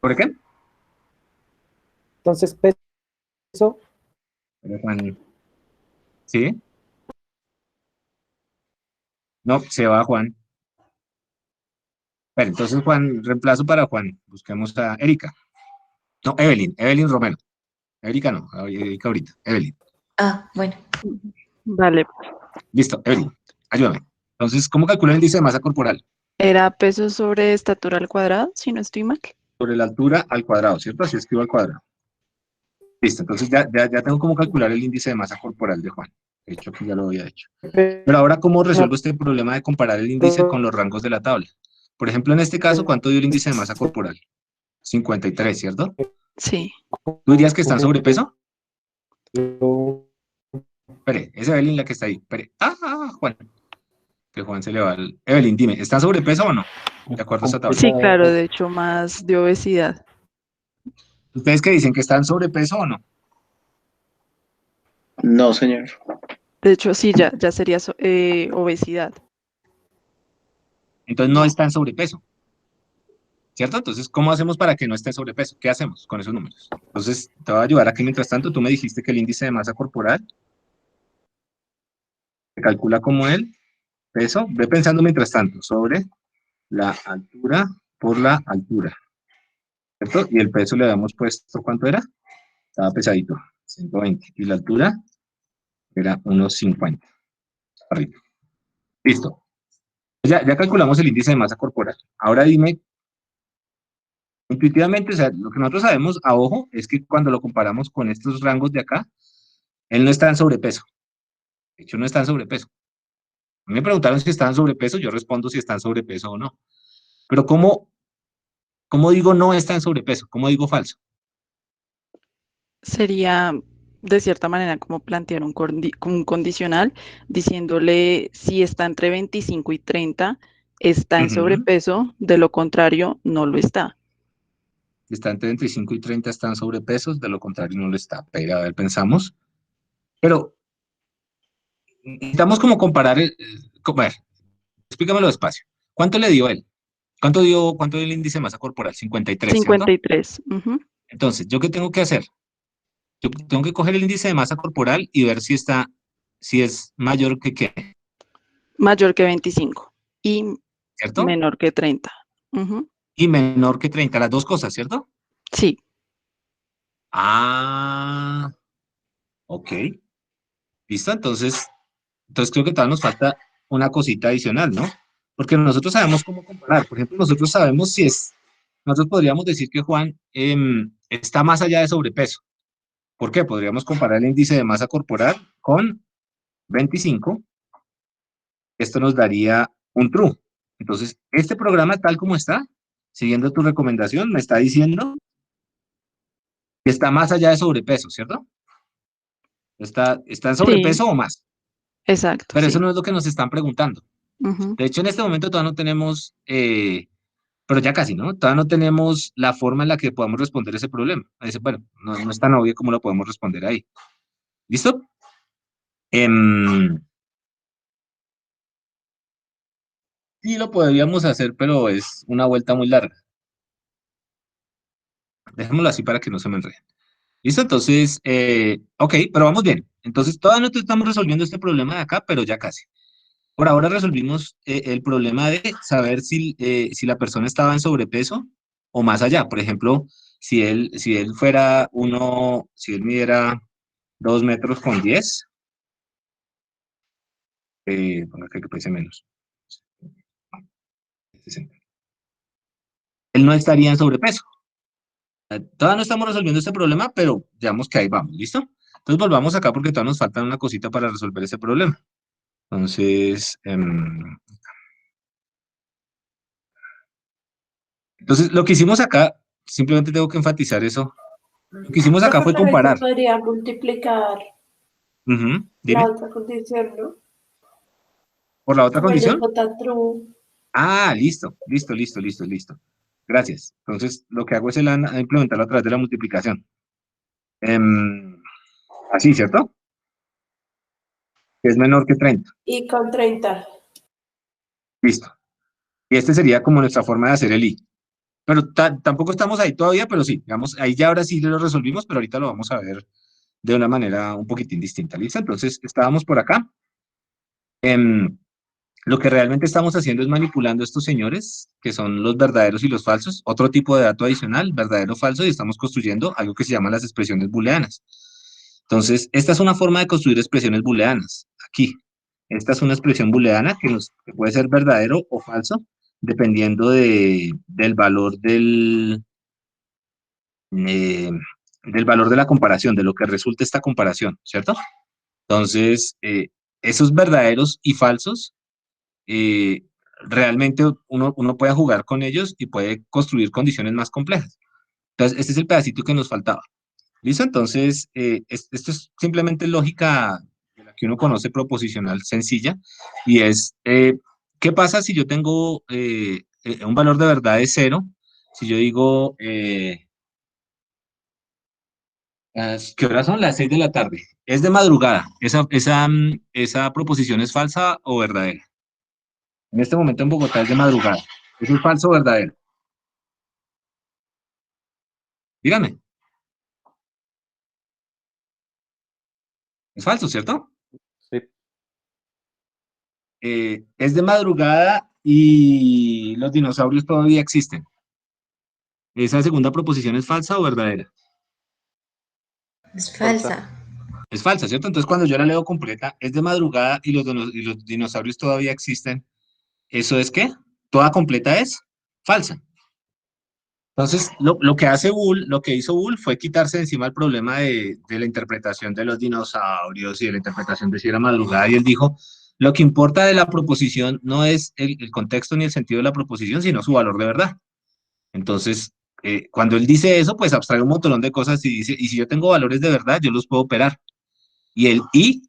[SPEAKER 1] ¿Sobre qué?
[SPEAKER 10] Entonces, peso,
[SPEAKER 1] Juan. ¿Sí? No, se va Juan. Bueno, entonces Juan, reemplazo para Juan. Busquemos a Erika. No, Evelyn Romero. Erika no, Erika ahorita. Evelyn.
[SPEAKER 11] Ah, bueno.
[SPEAKER 12] Vale,
[SPEAKER 1] Listo, Evelyn, ayúdame. Entonces, ¿cómo calcular el índice de masa corporal?
[SPEAKER 12] era peso sobre estatura al cuadrado, si no estoy mal.
[SPEAKER 1] Sobre la altura al cuadrado, ¿cierto? Así escribo al cuadrado. Listo, entonces ya tengo cómo calcular el índice de masa corporal de Juan. De hecho, que ya lo había hecho. Pero ahora, ¿cómo resuelvo este problema de comparar el índice con los rangos de la tabla? Por ejemplo, en este caso, ¿cuánto dio el índice de masa corporal? 53, ¿cierto?
[SPEAKER 12] Sí.
[SPEAKER 1] ¿Tú dirías que está en sobrepeso? Espere, es Evelyn la que está ahí. Espere. Juan. Que Juan se le va al... Evelyn, dime, ¿está en sobrepeso o no? De acuerdo a esta tabla.
[SPEAKER 12] Sí, claro, de hecho, más de obesidad.
[SPEAKER 1] ¿Ustedes qué dicen? ¿Que está en sobrepeso o no?
[SPEAKER 13] No, señor.
[SPEAKER 12] De hecho, sí, ya sería obesidad.
[SPEAKER 1] Entonces no está en sobrepeso. ¿Cierto? Entonces, ¿cómo hacemos para que no esté en sobrepeso? ¿Qué hacemos con esos números? Entonces, te voy a ayudar aquí. Mientras tanto, tú me dijiste que el índice de masa corporal se calcula como el peso. Ve pensando mientras tanto sobre la altura por la altura. ¿Cierto? Y el peso le habíamos puesto, ¿cuánto era? Estaba pesadito, 120. Y la altura era unos 50. Arriba. Listo. Ya calculamos el índice de masa corporal. Ahora dime, intuitivamente, o sea, lo que nosotros sabemos a ojo es que cuando lo comparamos con estos rangos de acá, él no está en sobrepeso. De hecho, no está en sobrepeso. A mí me preguntaron si está en sobrepeso, yo respondo si está en sobrepeso o no. Pero ¿cómo digo no está en sobrepeso? ¿Cómo digo falso?
[SPEAKER 12] Sería, de cierta manera, como plantear un condicional, diciéndole si está entre 25 y 30, está en sobrepeso, de lo contrario, no lo está.
[SPEAKER 1] Si está entre 25 y 30 están sobrepesos, de lo contrario no lo está. Pero a ver, pensamos. Pero necesitamos como comparar, a ver, explícamelo despacio. ¿Cuánto le dio él? ¿Cuánto dio el índice de masa corporal? 53, ¿cierto?
[SPEAKER 12] 53. Ujú.
[SPEAKER 1] Entonces, ¿yo qué tengo que hacer? Yo tengo que coger el índice de masa corporal y ver si es mayor que qué,
[SPEAKER 12] Mayor que 25 y
[SPEAKER 1] ¿cierto?
[SPEAKER 12] menor que 30. Ujú.
[SPEAKER 1] Y menor que 30, las dos cosas, ¿cierto?
[SPEAKER 12] Sí,
[SPEAKER 1] Ah, ok. ¿Listo? Entonces creo que todavía nos falta una cosita adicional, ¿no? Porque nosotros sabemos cómo comparar. Por ejemplo, nosotros podríamos decir que Juan está más allá de sobrepeso. ¿Por qué? Podríamos comparar el índice de masa corporal con 25. Esto nos daría un true. Entonces, este programa tal como está, siguiendo tu recomendación, me está diciendo que está más allá de sobrepeso, ¿cierto? Está en
[SPEAKER 12] sí,
[SPEAKER 1] sobrepeso o más.
[SPEAKER 12] exacto,
[SPEAKER 1] Pero eso
[SPEAKER 12] sí.
[SPEAKER 1] no es lo que nos están preguntando.
[SPEAKER 12] Ujú.
[SPEAKER 1] De hecho, en este momento todavía no tenemos, pero ya casi, ¿no? Todavía no tenemos la forma en la que podamos responder ese problema. Bueno, no es tan obvio cómo lo podemos responder ahí. ¿Listo? Sí lo podríamos hacer, pero es una vuelta muy larga. Dejémoslo así para que no se me enrede. ¿Listo? Entonces, ok, pero vamos bien. Entonces, todavía no estamos resolviendo este problema de acá, pero ya casi. Por ahora resolvimos el problema de saber si la persona estaba en sobrepeso o más allá. Por ejemplo, si él si él midiera 2 metros con 10, ponga que pese menos. Él no estaría en sobrepeso. Todavía no estamos resolviendo este problema, pero digamos que ahí vamos, ¿listo? Entonces volvamos acá porque todavía nos falta una cosita para resolver ese problema. Entonces, lo que hicimos acá, simplemente tengo que enfatizar eso. Lo que hicimos acá fue
[SPEAKER 11] Profe, pero ahí se
[SPEAKER 1] comparar.
[SPEAKER 11] podría multiplicar
[SPEAKER 1] Ujú,
[SPEAKER 11] la
[SPEAKER 1] dime,
[SPEAKER 11] otra condición, ¿no?
[SPEAKER 1] ¿por la otra
[SPEAKER 11] Como el de
[SPEAKER 1] condición?
[SPEAKER 11] J true.
[SPEAKER 1] Ah, listo. Gracias. Entonces, lo que hago es implementarlo a través de la multiplicación. Em, Así, ¿cierto? Que es menor que 30.
[SPEAKER 11] Y con 30.
[SPEAKER 1] Listo. Y este sería como nuestra forma de hacer el i. Pero tampoco estamos ahí todavía, pero sí, digamos, ahí ya ahora sí lo resolvimos, pero ahorita lo vamos a ver de una manera un poquitín distinta. ¿Listo? Entonces, estábamos por acá. Lo que realmente estamos haciendo es manipulando a estos señores, que son los verdaderos y los falsos, otro tipo de dato adicional, verdadero o falso, y estamos construyendo algo que se llama las expresiones booleanas. Entonces, esta es una forma de construir expresiones booleanas. Aquí, esta es una expresión booleana que puede ser verdadero o falso, dependiendo del valor de la comparación, de lo que resulta esta comparación, ¿cierto? Entonces, esos verdaderos y falsos eh, realmente uno puede jugar con ellos y puede construir condiciones más complejas. Entonces, este es el pedacito que nos faltaba. ¿Listo? Entonces, esto es simplemente lógica de la que uno conoce proposicional sencilla, y es, ¿qué pasa si yo tengo un valor de verdad de 0? Si yo digo, ¿qué horas son? Las 6 de la tarde. Es de madrugada. ¿Esa proposición es falsa o verdadera? En este momento en Bogotá es de madrugada. ¿Eso es falso o verdadero? Dígame. Es falso, ¿cierto?
[SPEAKER 3] Sí.
[SPEAKER 1] Es de madrugada y los dinosaurios todavía existen. ¿Esa segunda proposición es falsa o verdadera?
[SPEAKER 11] Es
[SPEAKER 3] Falsa.
[SPEAKER 11] falsa.
[SPEAKER 1] Es falsa, ¿cierto? Entonces cuando yo la leo completa, es de madrugada y los dinosaurios todavía existen. ¿Eso es qué? Toda completa es falsa. Entonces, lo que hizo Bull fue quitarse de encima el problema de la interpretación de los dinosaurios y de la interpretación de si era madrugada, y él dijo, lo que importa de la proposición no es el contexto ni el sentido de la proposición, sino su valor de verdad. Entonces, cuando él dice eso, pues abstrae un montón de cosas y dice, y si yo tengo valores de verdad, yo los puedo operar. Y el i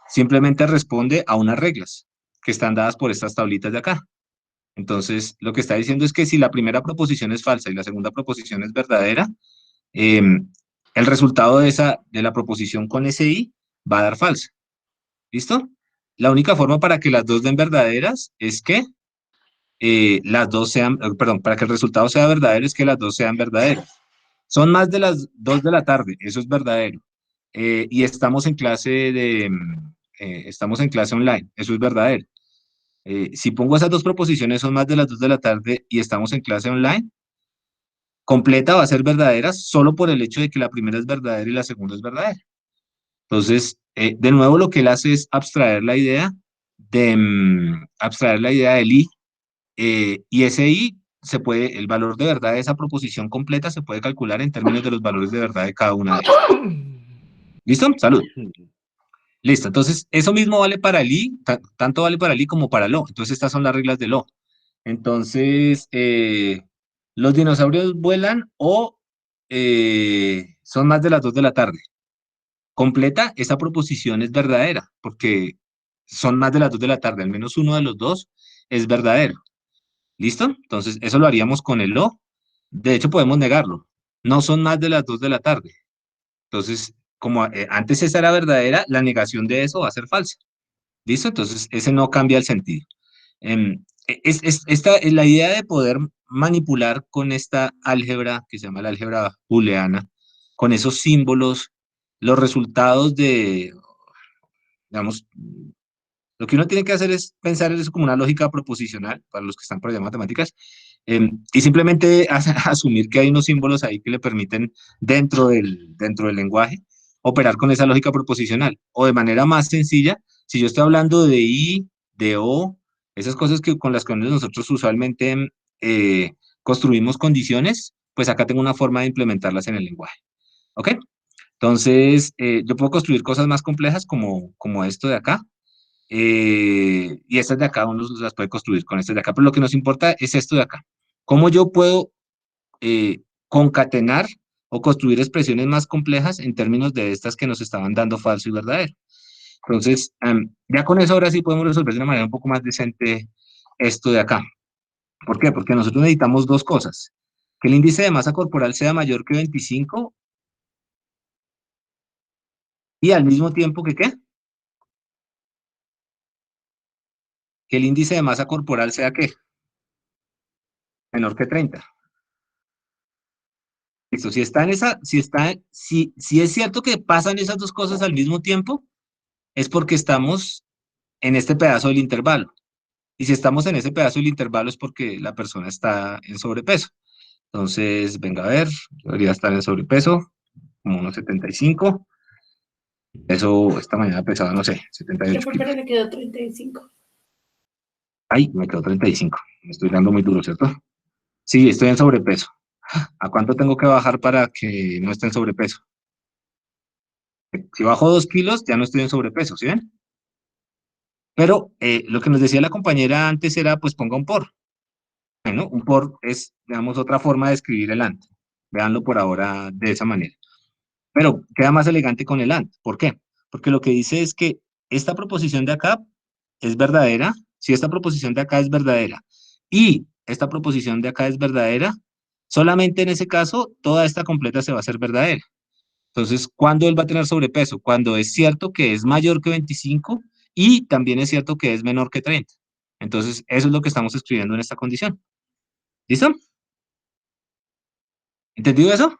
[SPEAKER 1] simplemente responde a unas reglas que están dadas por estas tablitas de acá. Entonces, lo que está diciendo es que si la primera proposición es falsa y la segunda proposición es verdadera, el resultado de la proposición con ese i va a dar falsa. ¿Listo? La única forma para que las dos den verdaderas es que las dos sean, perdón, para que el resultado sea verdadero es que las dos sean verdaderas. Son más de las 2 de la tarde, eso es verdadero. Y estamos en clase estamos en clase online, eso es verdadero. Si pongo esas dos proposiciones, son más de las 2 de la tarde y estamos en clase online, completa va a ser verdadera solo por el hecho de que la primera es verdadera y la segunda es verdadera. Entonces, de nuevo lo que él hace es abstraer la idea abstraer la idea del i, y ese i se puede, el valor de verdad de esa proposición completa se puede calcular en términos de los valores de verdad de cada una de ellas. ¿Listo? Salud. Listo, entonces eso mismo vale para el i, tanto vale para el i como para el o. Entonces estas son las reglas del o. Entonces, los dinosaurios vuelan o son más de las 2 de la tarde. Completa, esa proposición es verdadera, porque son más de las 2 de la tarde, al menos uno de los dos es verdadero. ¿Listo? Entonces, eso lo haríamos con el o. De hecho, podemos negarlo. No son más de las 2 de la tarde. Entonces, como antes esa era verdadera, la negación de eso va a ser falsa. ¿Listo? Entonces, ese no cambia el sentido. La idea de poder manipular con esta álgebra, que se llama la álgebra booleana, con esos símbolos, los resultados de, digamos, lo que uno tiene que hacer es pensar en eso como una lógica proposicional, para los que están por allá en matemáticas, y simplemente asumir que hay unos símbolos ahí que le permiten, dentro del lenguaje, operar con esa lógica proposicional. O de manera más sencilla, si yo estoy hablando de i, de o, esas cosas con las que nosotros usualmente construimos condiciones, pues acá tengo una forma de implementarlas en el lenguaje. ¿Ok? Entonces, yo puedo construir cosas más complejas como esto de acá, y estas de acá uno las puede construir con estas de acá, pero lo que nos importa es esto de acá. ¿Cómo yo puedo concatenar o construir expresiones más complejas en términos de estas que nos estaban dando falso y verdadero? Entonces, ya con eso ahora sí podemos resolver de una manera un poco más decente esto de acá. ¿Por qué? Porque nosotros necesitamos dos cosas. Que el índice de masa corporal sea mayor que 25 y al mismo tiempo que ¿qué? Que el índice de masa corporal sea ¿qué? Menor que 30. Listo, si está en esa, si es cierto que pasan esas dos cosas al mismo tiempo, es porque estamos en este pedazo del intervalo. Y si estamos en ese pedazo del intervalo es porque la persona está en sobrepeso. Entonces, venga a ver, yo debería estar en sobrepeso, como unos 75. Eso esta mañana pesaba, no sé, 78
[SPEAKER 11] Pero
[SPEAKER 1] kilos.
[SPEAKER 11] le quedó 35.
[SPEAKER 1] Ay, me quedó 35. Me estoy dando muy duro, ¿cierto? Sí, estoy en sobrepeso. ¿A cuánto tengo que bajar para que no esté en sobrepeso? Si bajo 2 kilos, ya no estoy en sobrepeso, ¿sí ven? Pero lo que nos decía la compañera antes era, pues ponga un por. Bueno, un por es, digamos, otra forma de escribir el AND. Veanlo por ahora de esa manera. Pero queda más elegante con el AND. ¿Por qué? Porque lo que dice es que esta proposición de acá es verdadera, si esta proposición de acá es verdadera y esta proposición de acá es verdadera, solamente en ese caso toda esta completa se va a hacer verdadera. Entonces, ¿cuándo él va a tener sobrepeso? Cuando es cierto que es mayor que 25 y también es cierto que es menor que 30. Entonces, eso es lo que estamos escribiendo en esta condición. ¿Listo? ¿Entendido eso?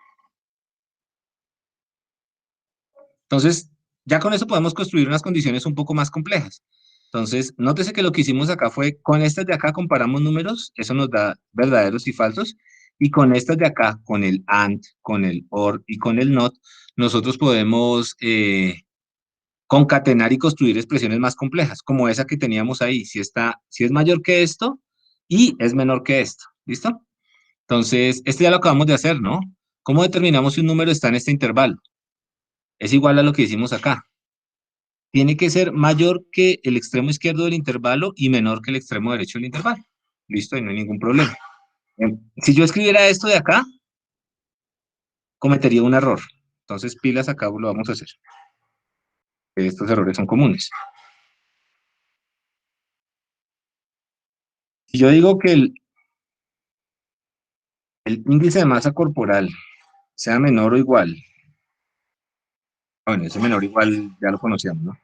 [SPEAKER 1] Entonces, ya con eso podemos construir unas condiciones un poco más complejas. Entonces, nótese que lo que hicimos acá fue, con estas de acá comparamos números, eso nos da verdaderos y falsos, y con estas de acá, con el AND, con el OR y con el NOT, nosotros podemos concatenar y construir expresiones más complejas, como esa que teníamos ahí, si es mayor que esto y es menor que esto, ¿listo? Entonces, este ya lo acabamos de hacer, ¿no? ¿Cómo determinamos si un número está en este intervalo? Es igual a lo que hicimos acá. Tiene que ser mayor que el extremo izquierdo del intervalo y menor que el extremo derecho del intervalo. Listo, y no hay ningún problema. Si yo escribiera esto de acá, cometería un error. Entonces, pilas acá lo vamos a hacer. Estos errores son comunes. Si yo digo que el índice de masa corporal sea menor o igual Bueno, ese menor igual ya lo conocíamos, ¿no?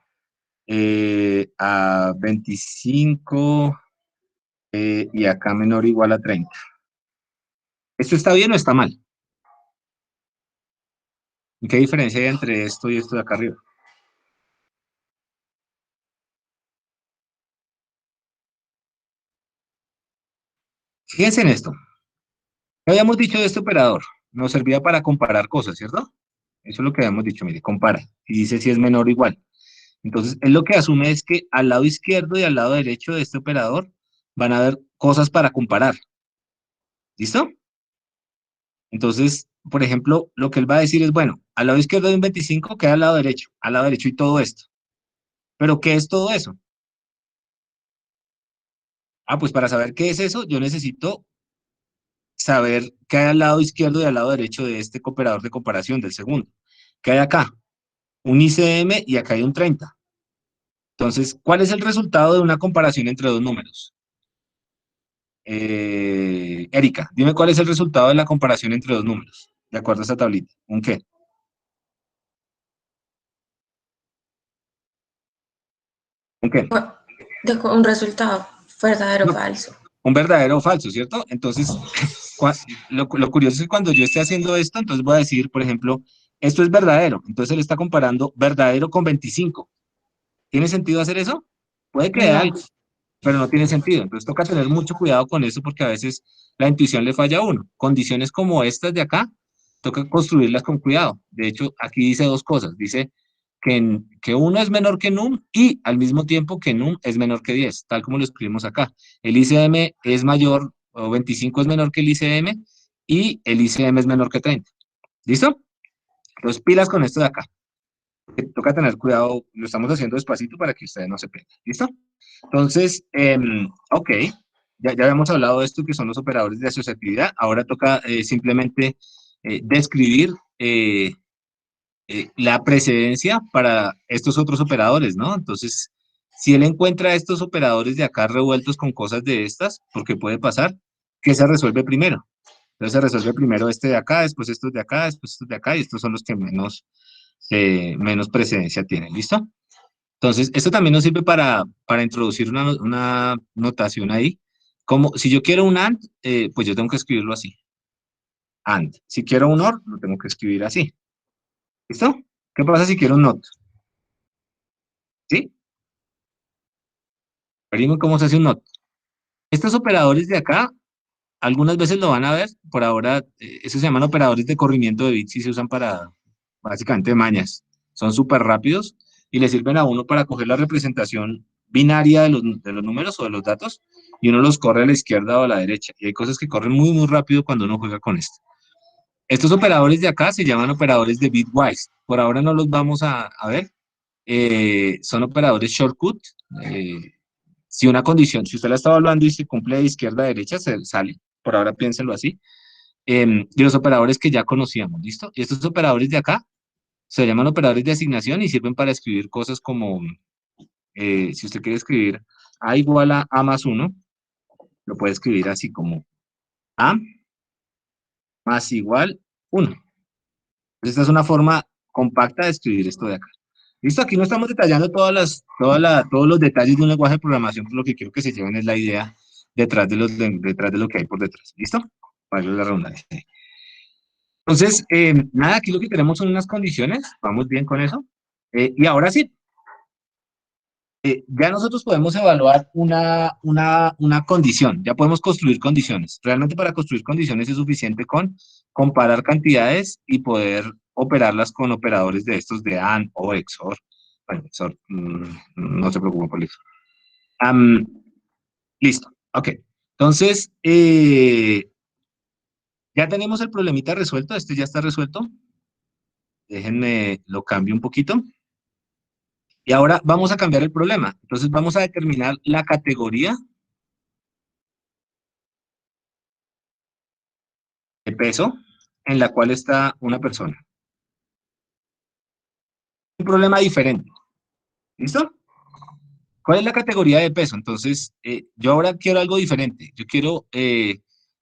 [SPEAKER 1] A 25 y acá menor o igual a 30. ¿Esto está bien o está mal? ¿Y qué diferencia hay entre esto y esto de acá arriba? Fíjense en esto. ¿Qué habíamos dicho de este operador? Nos servía para comparar cosas, ¿cierto? Eso es lo que habíamos dicho, mire, compara. Y dice si es menor o igual. Entonces, él lo que asume es que al lado izquierdo y al lado derecho de este operador van a haber cosas para comparar. ¿Listo? Entonces, por ejemplo, lo que él va a decir es, bueno, al lado izquierdo de un 25 queda al lado derecho y todo esto. ¿Pero qué es todo eso? Ah, pues para saber qué es eso, yo necesito saber qué hay al lado izquierdo y al lado derecho de este operador de comparación del segundo. ¿Qué hay acá? Un ICM y acá hay un 30. Entonces, ¿cuál es el resultado de una comparación entre dos números? Erika, dime cuál es el resultado de la comparación entre dos números, de acuerdo a esta tablita. ¿Un qué? ¿Un qué?
[SPEAKER 11] Un resultado, verdadero o
[SPEAKER 1] No,
[SPEAKER 11] falso.
[SPEAKER 1] un verdadero o falso, ¿cierto? Entonces, lo curioso es que cuando yo esté haciendo esto, entonces voy a decir, por ejemplo, esto es verdadero. Entonces él está comparando verdadero con 25. ¿Tiene sentido hacer eso? Puede que dé
[SPEAKER 11] No.
[SPEAKER 1] algo, pero no tiene sentido. Entonces toca tener mucho cuidado con eso porque a veces la intuición le falla a uno. Condiciones como estas de acá, toca construirlas con cuidado. De hecho, aquí dice dos cosas. Dice que 1 es menor que num y al mismo tiempo que num es menor que 10, tal como lo escribimos acá. El ICM es mayor, o 25 es menor que el ICM y el ICM es menor que 30. ¿Listo? Entonces pilas con esto de acá. Toca tener cuidado, lo estamos haciendo despacito para que ustedes no se pierdan. ¿Listo? Entonces, ok, ya habíamos hablado de esto que son los operadores de asociatividad. Ahora toca simplemente describir la precedencia para estos otros operadores, ¿no? Entonces, si él encuentra estos operadores de acá revueltos con cosas de estas, porque puede pasar, ¿qué se resuelve primero? Entonces se resuelve primero este de acá, después estos de acá, después estos de acá, y estos son los que menos precedencia tienen, ¿listo? Entonces, esto también nos sirve para introducir una notación ahí. Como si yo quiero un AND, pues yo tengo que escribirlo así. AND. Si quiero un OR, lo tengo que escribir así. ¿Listo? ¿Qué pasa si quiero un NOT? ¿Sí? Veremos cómo se hace un NOT. Estos operadores de acá, algunas veces lo van a ver, por ahora, esos se llaman operadores de corrimiento de bits y se usan para, básicamente, mañas. Son súper rápidos y le sirven a uno para coger la representación binaria de los números o de los datos y uno los corre a la izquierda o a la derecha. Y hay cosas que corren muy, muy rápido cuando uno juega con esto. Estos operadores de acá se llaman operadores de bitwise. Por ahora no los vamos a ver. Son operadores shortcut. Si una condición, si usted la está evaluando y se cumple de izquierda a derecha, se sale. Por ahora piénsenlo así. Y los operadores que ya conocíamos, ¿listo? Y estos operadores de acá se llaman operadores de asignación y sirven para escribir cosas como, si usted quiere escribir A igual a más 1, lo puede escribir así como A más igual 1. Entonces, esta es una forma compacta de escribir esto de acá. Listo, aquí no estamos detallando todos los detalles de un lenguaje de programación, pero lo que quiero que se lleven es la idea detrás de lo que hay por detrás. ¿Listo? Para la redundancia. Entonces, nada, aquí lo que tenemos son unas condiciones, vamos bien con eso. Y ahora sí, ya nosotros podemos evaluar una condición, ya podemos construir condiciones. Realmente para construir condiciones es suficiente con comparar cantidades y poder operarlas con operadores de estos de AND o XOR. Bueno, XOR, no se preocupen por eso. Listo, ok. Entonces, ya tenemos el problemita resuelto, este ya está resuelto. Déjenme, lo cambio un poquito. Y ahora vamos a cambiar el problema. Entonces vamos a determinar la categoría de peso en la cual está una persona. Un problema diferente. ¿Listo? ¿Cuál es la categoría de peso? Entonces, yo ahora quiero algo diferente. Yo quiero,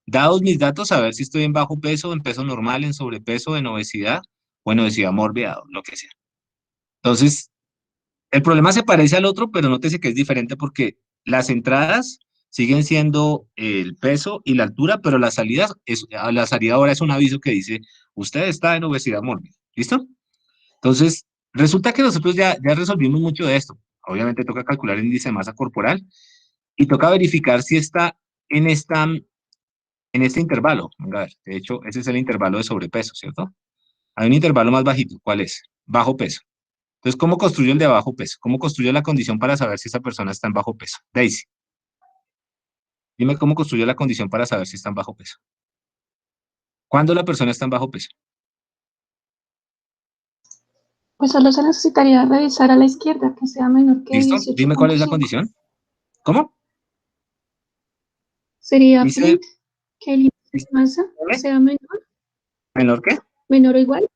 [SPEAKER 1] dados mis datos, saber si estoy en bajo peso, en peso normal, en sobrepeso, en obesidad o en obesidad mórbida, o lo que sea. Entonces, el problema se parece al otro, pero nótese que es diferente porque las entradas siguen siendo el peso y la altura, pero las salidas, a la salida ahora es un aviso que dice, usted está en obesidad mórbida. ¿Listo? Entonces, resulta que nosotros ya resolvimos mucho de esto. Obviamente toca calcular el índice de masa corporal y toca verificar si está en este intervalo. Venga, a ver, de hecho, ese es el intervalo de sobrepeso, ¿cierto? Hay un intervalo más bajito. ¿Cuál es? Bajo peso. Entonces, ¿cómo construyo el de bajo peso? ¿Cómo construyo la condición para saber si esa persona está en bajo peso? Daisy, dime cómo construyo la condición para saber si está en bajo peso. ¿Cuándo la persona está en bajo peso?
[SPEAKER 13] Pues solo se necesitaría revisar a la izquierda que sea menor que
[SPEAKER 1] ¿Listo? Dime cuál es la
[SPEAKER 13] 18.5.
[SPEAKER 1] condición. ¿Cómo?
[SPEAKER 13] Sería
[SPEAKER 1] Dice,
[SPEAKER 13] print que el índice de masa sea
[SPEAKER 1] ¿menor qué?
[SPEAKER 13] menor o igual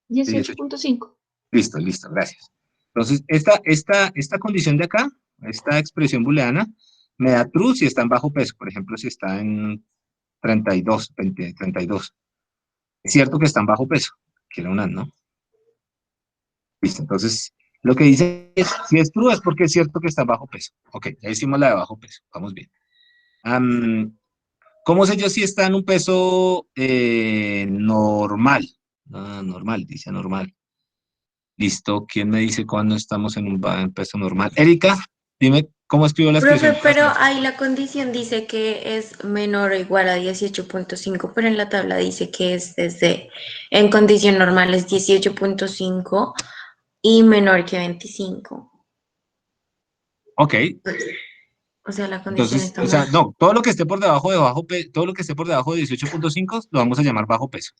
[SPEAKER 1] 18.
[SPEAKER 13] 18.5.
[SPEAKER 1] Listo, gracias. Entonces, esta condición de acá, esta expresión booleana, me da true si está en bajo peso. Por ejemplo, si está en 32, 20, 32. Es cierto que está en bajo peso. Quiero una, ¿no? Listo, entonces, lo que dice es, si es true es porque es cierto que está en bajo peso. Ok, ya hicimos la de bajo peso. Vamos bien. ¿Cómo sé yo si está en un peso normal? Normal, dice normal. Listo, ¿quién me dice cuándo estamos en un peso normal? Erika, dime cómo escribo la
[SPEAKER 11] Profe,
[SPEAKER 1] expresión.
[SPEAKER 11] pero ahí la condición dice que es menor o igual a 18.5, pero en la tabla dice que es en condición normal es 18.5 y menor que 25.
[SPEAKER 1] Ok,
[SPEAKER 11] O sea, la condición
[SPEAKER 1] entonces,
[SPEAKER 11] está
[SPEAKER 1] o sea,
[SPEAKER 11] mal.
[SPEAKER 1] no, todo lo que esté por debajo de todo lo que esté por debajo de 18.5 lo vamos a llamar bajo peso.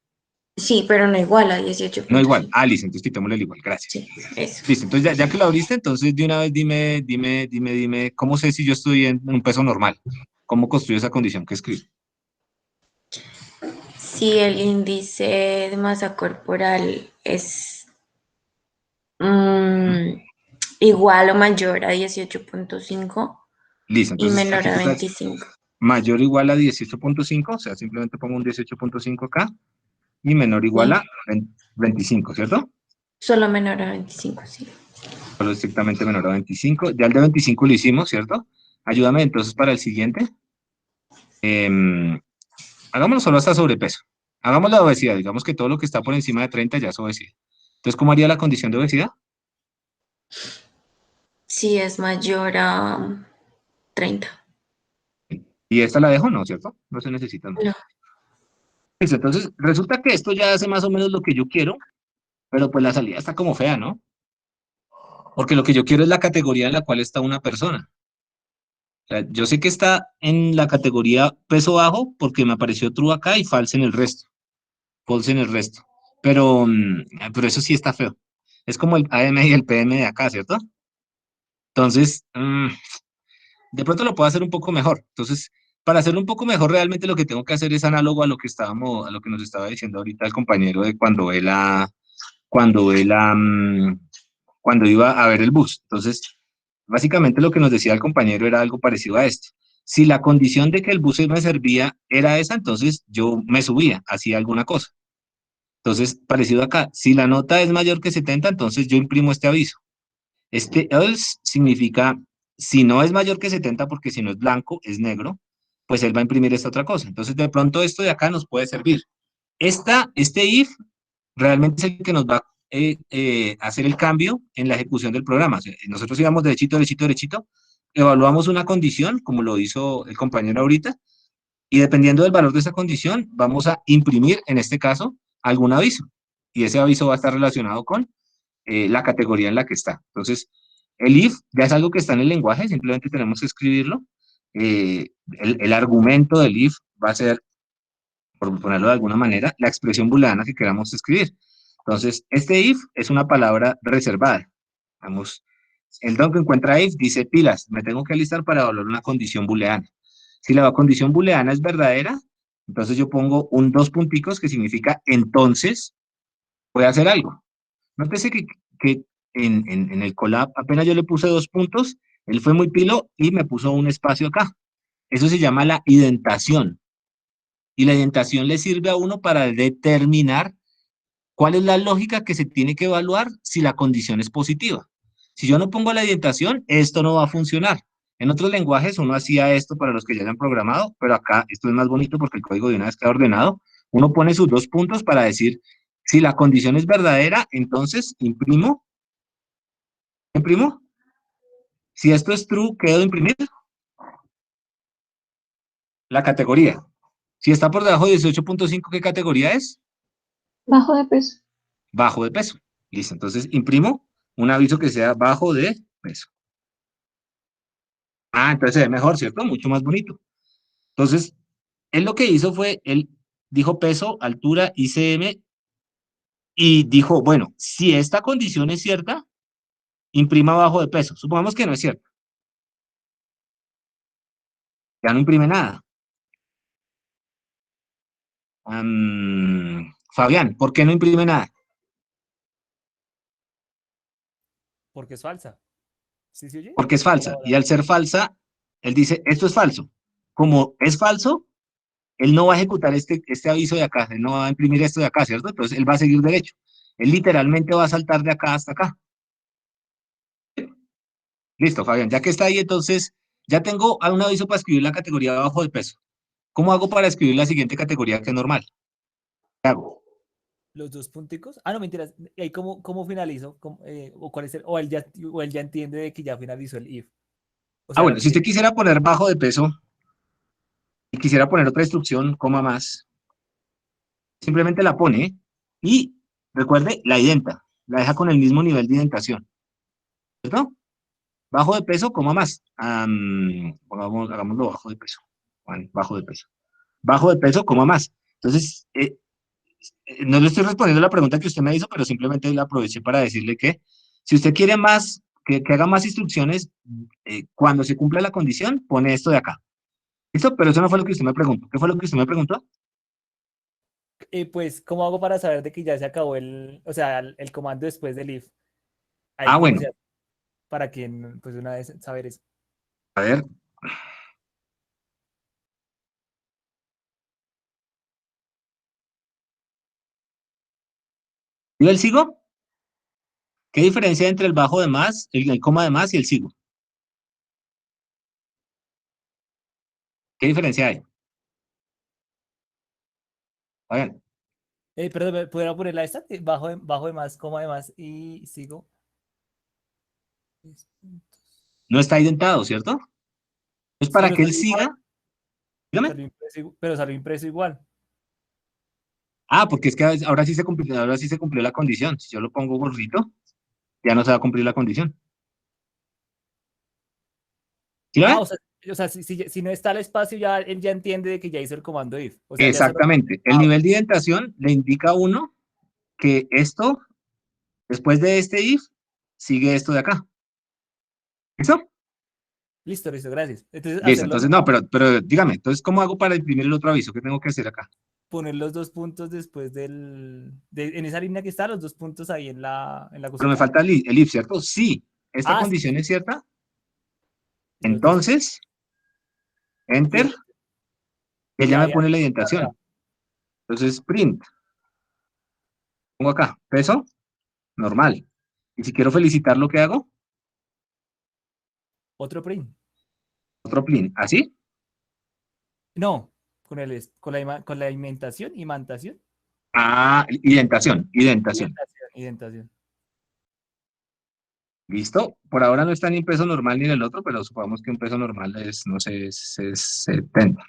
[SPEAKER 11] Sí, pero no igual a
[SPEAKER 1] No
[SPEAKER 11] 18.5.
[SPEAKER 1] igual. Ah, listo, entonces quitémosle el igual, gracias.
[SPEAKER 11] Sí, eso.
[SPEAKER 1] Listo, entonces ya que lo abriste, entonces de una vez dime, ¿cómo sé si yo estoy en un peso normal? ¿Cómo construyo esa condición que escribo?
[SPEAKER 11] Si el índice de masa corporal es igual o mayor a 18.5
[SPEAKER 1] Listo,
[SPEAKER 11] y
[SPEAKER 1] entonces
[SPEAKER 11] menor
[SPEAKER 1] aquí
[SPEAKER 11] a
[SPEAKER 1] toca
[SPEAKER 11] 25.
[SPEAKER 1] mayor o igual a 18.5, o sea, simplemente pongo un 18.5 acá, y menor o igual
[SPEAKER 11] Sí.
[SPEAKER 1] a 25, ¿cierto?
[SPEAKER 11] Solo menor a 25, sí.
[SPEAKER 1] Solo estrictamente menor a 25. Ya el de 25 lo hicimos, ¿cierto? Ayúdame entonces para el siguiente. Hagámoslo solo hasta sobrepeso. Hagamos la obesidad, digamos que todo lo que está por encima de 30 ya es obesidad. Entonces, ¿cómo haría la condición de obesidad?
[SPEAKER 11] Si es mayor a 30.
[SPEAKER 1] Y esta la dejo, ¿no? ¿Cierto? No se necesita más.
[SPEAKER 11] No.
[SPEAKER 1] Listo, entonces, resulta que esto ya hace más o menos lo que yo quiero, pero pues la salida está como fea, ¿no? Porque lo que yo quiero es la categoría en la cual está una persona. O sea, yo sé que está en la categoría peso bajo porque me apareció true acá y false en el resto. False en el resto. Pero eso sí está feo. Es como el AM y el PM de acá, ¿cierto? Entonces, de pronto lo puedo hacer un poco mejor. Entonces, para hacerlo un poco mejor, realmente lo que tengo que hacer es análogo a lo que a lo que nos estaba diciendo ahorita el compañero de cuando iba a ver el bus. Entonces, básicamente lo que nos decía el compañero era algo parecido a esto. Si la condición de que el bus me servía era esa, entonces yo me subía, hacía alguna cosa. Entonces, parecido acá, si la nota es mayor que 70, entonces yo imprimo este aviso. Este else significa, si no es mayor que 70, porque si no es blanco, es negro, pues él va a imprimir esta otra cosa. Entonces, de pronto esto de acá nos puede servir. Este if realmente es el que nos va a hacer el cambio en la ejecución del programa. O sea, nosotros íbamos derechito, derechito, derechito, evaluamos una condición, como lo hizo el compañero ahorita, y dependiendo del valor de esa condición, vamos a imprimir, en este caso, algún aviso. Y ese aviso va a estar relacionado con la categoría en la que está. Entonces, el if ya es algo que está en el lenguaje, simplemente tenemos que escribirlo. El argumento del if va a ser, por ponerlo de alguna manera, la expresión booleana que queramos escribir. Entonces, este if es una palabra reservada. Vamos, el don que encuentra if dice pilas, me tengo que alistar para evaluar una condición booleana. Si la condición booleana es verdadera, entonces yo pongo un dos punticos que significa entonces voy a hacer algo. Nótese que en el collab apenas yo le puse 2 puntos, él fue muy pilo y me puso un espacio acá. Eso se llama la indentación. Y la indentación le sirve a uno para determinar ¿Cuál es la lógica que se tiene que evaluar si la condición es positiva? Si yo no pongo la indentación, esto no va a funcionar. En otros lenguajes uno hacía esto para los que ya hayan programado, pero acá esto es más bonito porque el código de una vez queda ordenado. Uno pone sus 2 puntos para decir, si la condición es verdadera, entonces imprimo. Si esto es true, ¿qué debo imprimir? La categoría. Si está por debajo de 18.5, ¿qué categoría es?
[SPEAKER 13] Bajo de peso.
[SPEAKER 1] Bajo de peso. Listo, entonces imprimo un aviso que sea bajo de peso. Ah, entonces se ve mejor, ¿cierto? Mucho más bonito. Entonces, él lo que hizo fue, él dijo peso, altura, ICM, y dijo, bueno, si esta condición es cierta, imprima bajo de peso. Supongamos que no es cierto. Ya no imprime nada. Fabián, ¿por qué no imprime nada?
[SPEAKER 14] Porque es falsa. ¿Sí se oye?
[SPEAKER 1] Porque es falsa. Y al ser falsa, él dice, esto es falso. Como es falso, él no va a ejecutar este aviso de acá, él no va a imprimir esto de acá, ¿cierto? Entonces él va a seguir derecho. Él literalmente va a saltar de acá hasta acá. Listo, Fabián, ya que está ahí, entonces ya tengo un aviso para escribir la categoría bajo de peso. ¿Cómo hago para escribir la siguiente categoría que es normal? ¿Qué hago?
[SPEAKER 14] Los 2 punticos. Ah, no, mentiras. ¿Y ahí cómo finalizo? ¿O cuál es o él ya entiende de que ya finalizó el if? O sea,
[SPEAKER 1] Bueno, si usted quisiera poner bajo de peso y quisiera poner otra instrucción, coma más, simplemente la pone y recuerde, la identa, la deja con el mismo nivel de indentación, ¿cierto? Bajo de peso, coma más. Hagámoslo bajo de peso. Bueno, bajo de peso. Bajo de peso, coma más. Entonces, no le estoy respondiendo la pregunta que usted me hizo, pero simplemente la aproveché para decirle que si usted quiere más, que haga más instrucciones, cuando se cumpla la condición, pone esto de acá. ¿Listo? Pero eso no fue lo que usted me preguntó. ¿Qué fue lo que usted me preguntó?
[SPEAKER 14] Pues, ¿cómo hago para saber de que ya se acabó el comando después del if? Ahí
[SPEAKER 1] Ah,
[SPEAKER 14] cómo
[SPEAKER 1] bueno.
[SPEAKER 14] se hace, para que, pues, una vez saber eso.
[SPEAKER 1] A ver. ¿Y el sigo? ¿Qué diferencia hay entre el bajo de más, el coma de más y el sigo? ¿Qué diferencia hay? Oigan,
[SPEAKER 14] Perdón, ¿pudiera ponerla esta? Bajo de más, coma de más y sigo.
[SPEAKER 1] no está identado, ¿cierto? Es para
[SPEAKER 14] Pero
[SPEAKER 1] que él
[SPEAKER 14] salió igual.
[SPEAKER 1] siga. Dígame.
[SPEAKER 14] Pero salió impreso igual.
[SPEAKER 1] Ah, porque es que ahora sí se cumplió la condición. Si yo lo pongo gordito, ya no se va a cumplir la condición. ¿Sí lo
[SPEAKER 14] Ah,
[SPEAKER 1] ven?
[SPEAKER 14] o sea, si no está el espacio, ya él ya entiende de que ya hizo el comando if. O sea,
[SPEAKER 1] Exactamente. El nivel de indentación le indica a uno que esto, después de este if, sigue esto de acá. ¿Listo?
[SPEAKER 14] Listo, gracias. Entonces,
[SPEAKER 1] Listo, entonces no, pero dígame, entonces, ¿cómo hago para imprimir el otro aviso? ¿Qué tengo que hacer acá?
[SPEAKER 14] poner los 2 puntos después en esa línea que está, los 2 puntos ahí en la
[SPEAKER 1] Pero me
[SPEAKER 14] cosita.
[SPEAKER 1] falta el if, ¿cierto? Sí, esta condición
[SPEAKER 14] Sí.
[SPEAKER 1] es cierta.
[SPEAKER 14] Los dos.
[SPEAKER 1] Entonces, enter, él ya me pone la indentación. Entonces, print. Pongo acá, peso, normal. Y si quiero felicitar, ¿lo que hago?
[SPEAKER 14] Otro print.
[SPEAKER 1] Otro print, ¿así?
[SPEAKER 14] No, con la imantación.
[SPEAKER 1] Ah, identación.
[SPEAKER 14] Indentación.
[SPEAKER 1] ¿Listo? Por ahora no está ni en peso normal ni en el otro, pero supongamos que un peso normal es, no sé, es 70.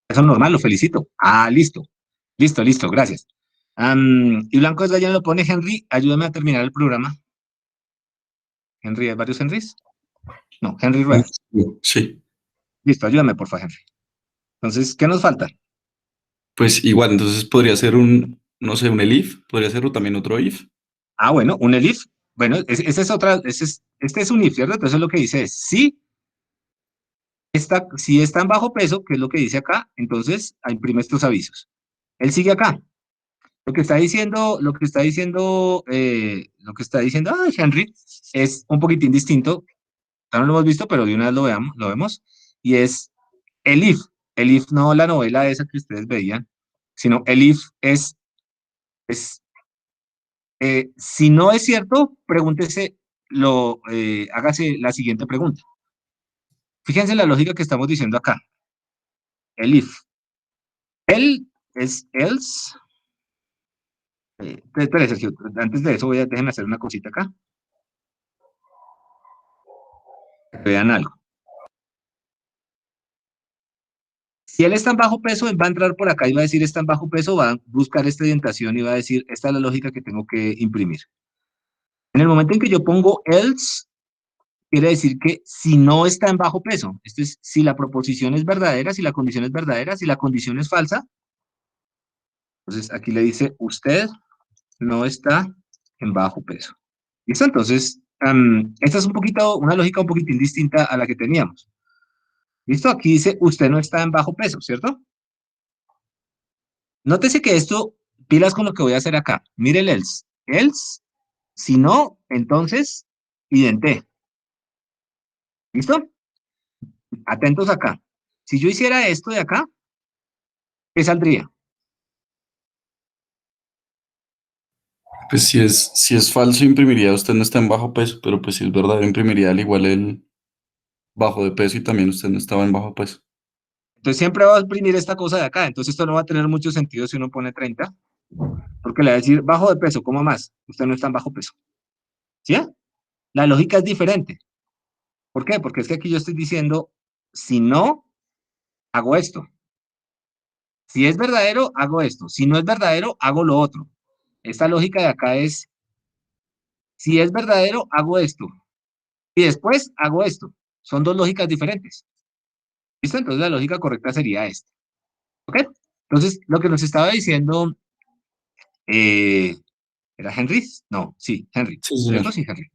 [SPEAKER 1] Peso normal, lo felicito. Ah, listo. Listo, gracias. Y Blanco es ya lo pone Henry, ayúdame a terminar el programa. Henry, ¿hay varios Henrys? No, Henry Rueda.
[SPEAKER 15] Sí.
[SPEAKER 1] Listo, ayúdame, por favor, Henry. Entonces, ¿qué nos falta?
[SPEAKER 15] Pues igual, entonces podría ser no sé, un elif, podría ser también otro if.
[SPEAKER 1] Ah, bueno, un elif. Bueno, esa es otra, este es un if, ¿cierto? Entonces lo que dice es, si está en bajo peso, que es lo que dice acá, entonces imprime estos avisos. Él sigue acá. Lo que está diciendo, ay, Henry, es un poquitín distinto. Ya no lo hemos visto, pero de una vez lo vemos. Y es el if. El if no la novela esa que ustedes veían, sino el if es Pues, si no es cierto, pregúntese, hágase la siguiente pregunta. Fíjense la lógica que estamos diciendo acá. El if. El es else. Espere, Sergio, antes de eso déjenme hacer una cosita acá. Que vean algo. Si él está en bajo peso, él va a entrar por acá y va a decir está en bajo peso, va a buscar esta orientación y va a decir esta es la lógica que tengo que imprimir. En el momento en que yo pongo else, quiere decir que si no está en bajo peso, esto es si la proposición es verdadera, si la condición es verdadera, si la condición es falsa, entonces aquí le dice usted no está en bajo peso. ¿Listo? Entonces, esta es una lógica un poquitín distinta a la que teníamos. ¿Listo? Aquí dice usted no está en bajo peso, ¿cierto? Nótese que esto, pilas con lo que voy a hacer acá. Mire el else. Else, si no, entonces, identé. ¿Listo? Atentos acá. Si yo hiciera esto de acá, ¿qué saldría?
[SPEAKER 15] Pues si es falso, imprimiría usted no está en bajo peso, pero pues si es verdadero, imprimiría al igual el bajo de peso y también usted no estaba en bajo peso.
[SPEAKER 1] Entonces siempre va a imprimir esta cosa de acá. Entonces esto no va a tener mucho sentido si uno pone 30. Porque le va a decir bajo de peso, ¿cómo más? Usted no está en bajo peso. ¿Sí? La lógica es diferente. ¿Por qué? Porque es que aquí yo estoy diciendo, si no, hago esto. Si es verdadero, hago esto. Si no es verdadero, hago lo otro. Esta lógica de acá es, si es verdadero, hago esto. Y después hago esto. Son dos lógicas diferentes. ¿Listo? Entonces la lógica correcta sería esta. ¿Ok? Entonces, lo que nos estaba diciendo, ¿era Henry? No, sí, Henry.
[SPEAKER 15] Sí,
[SPEAKER 1] ¿Cierto?
[SPEAKER 15] señor.
[SPEAKER 1] Sí, Henry.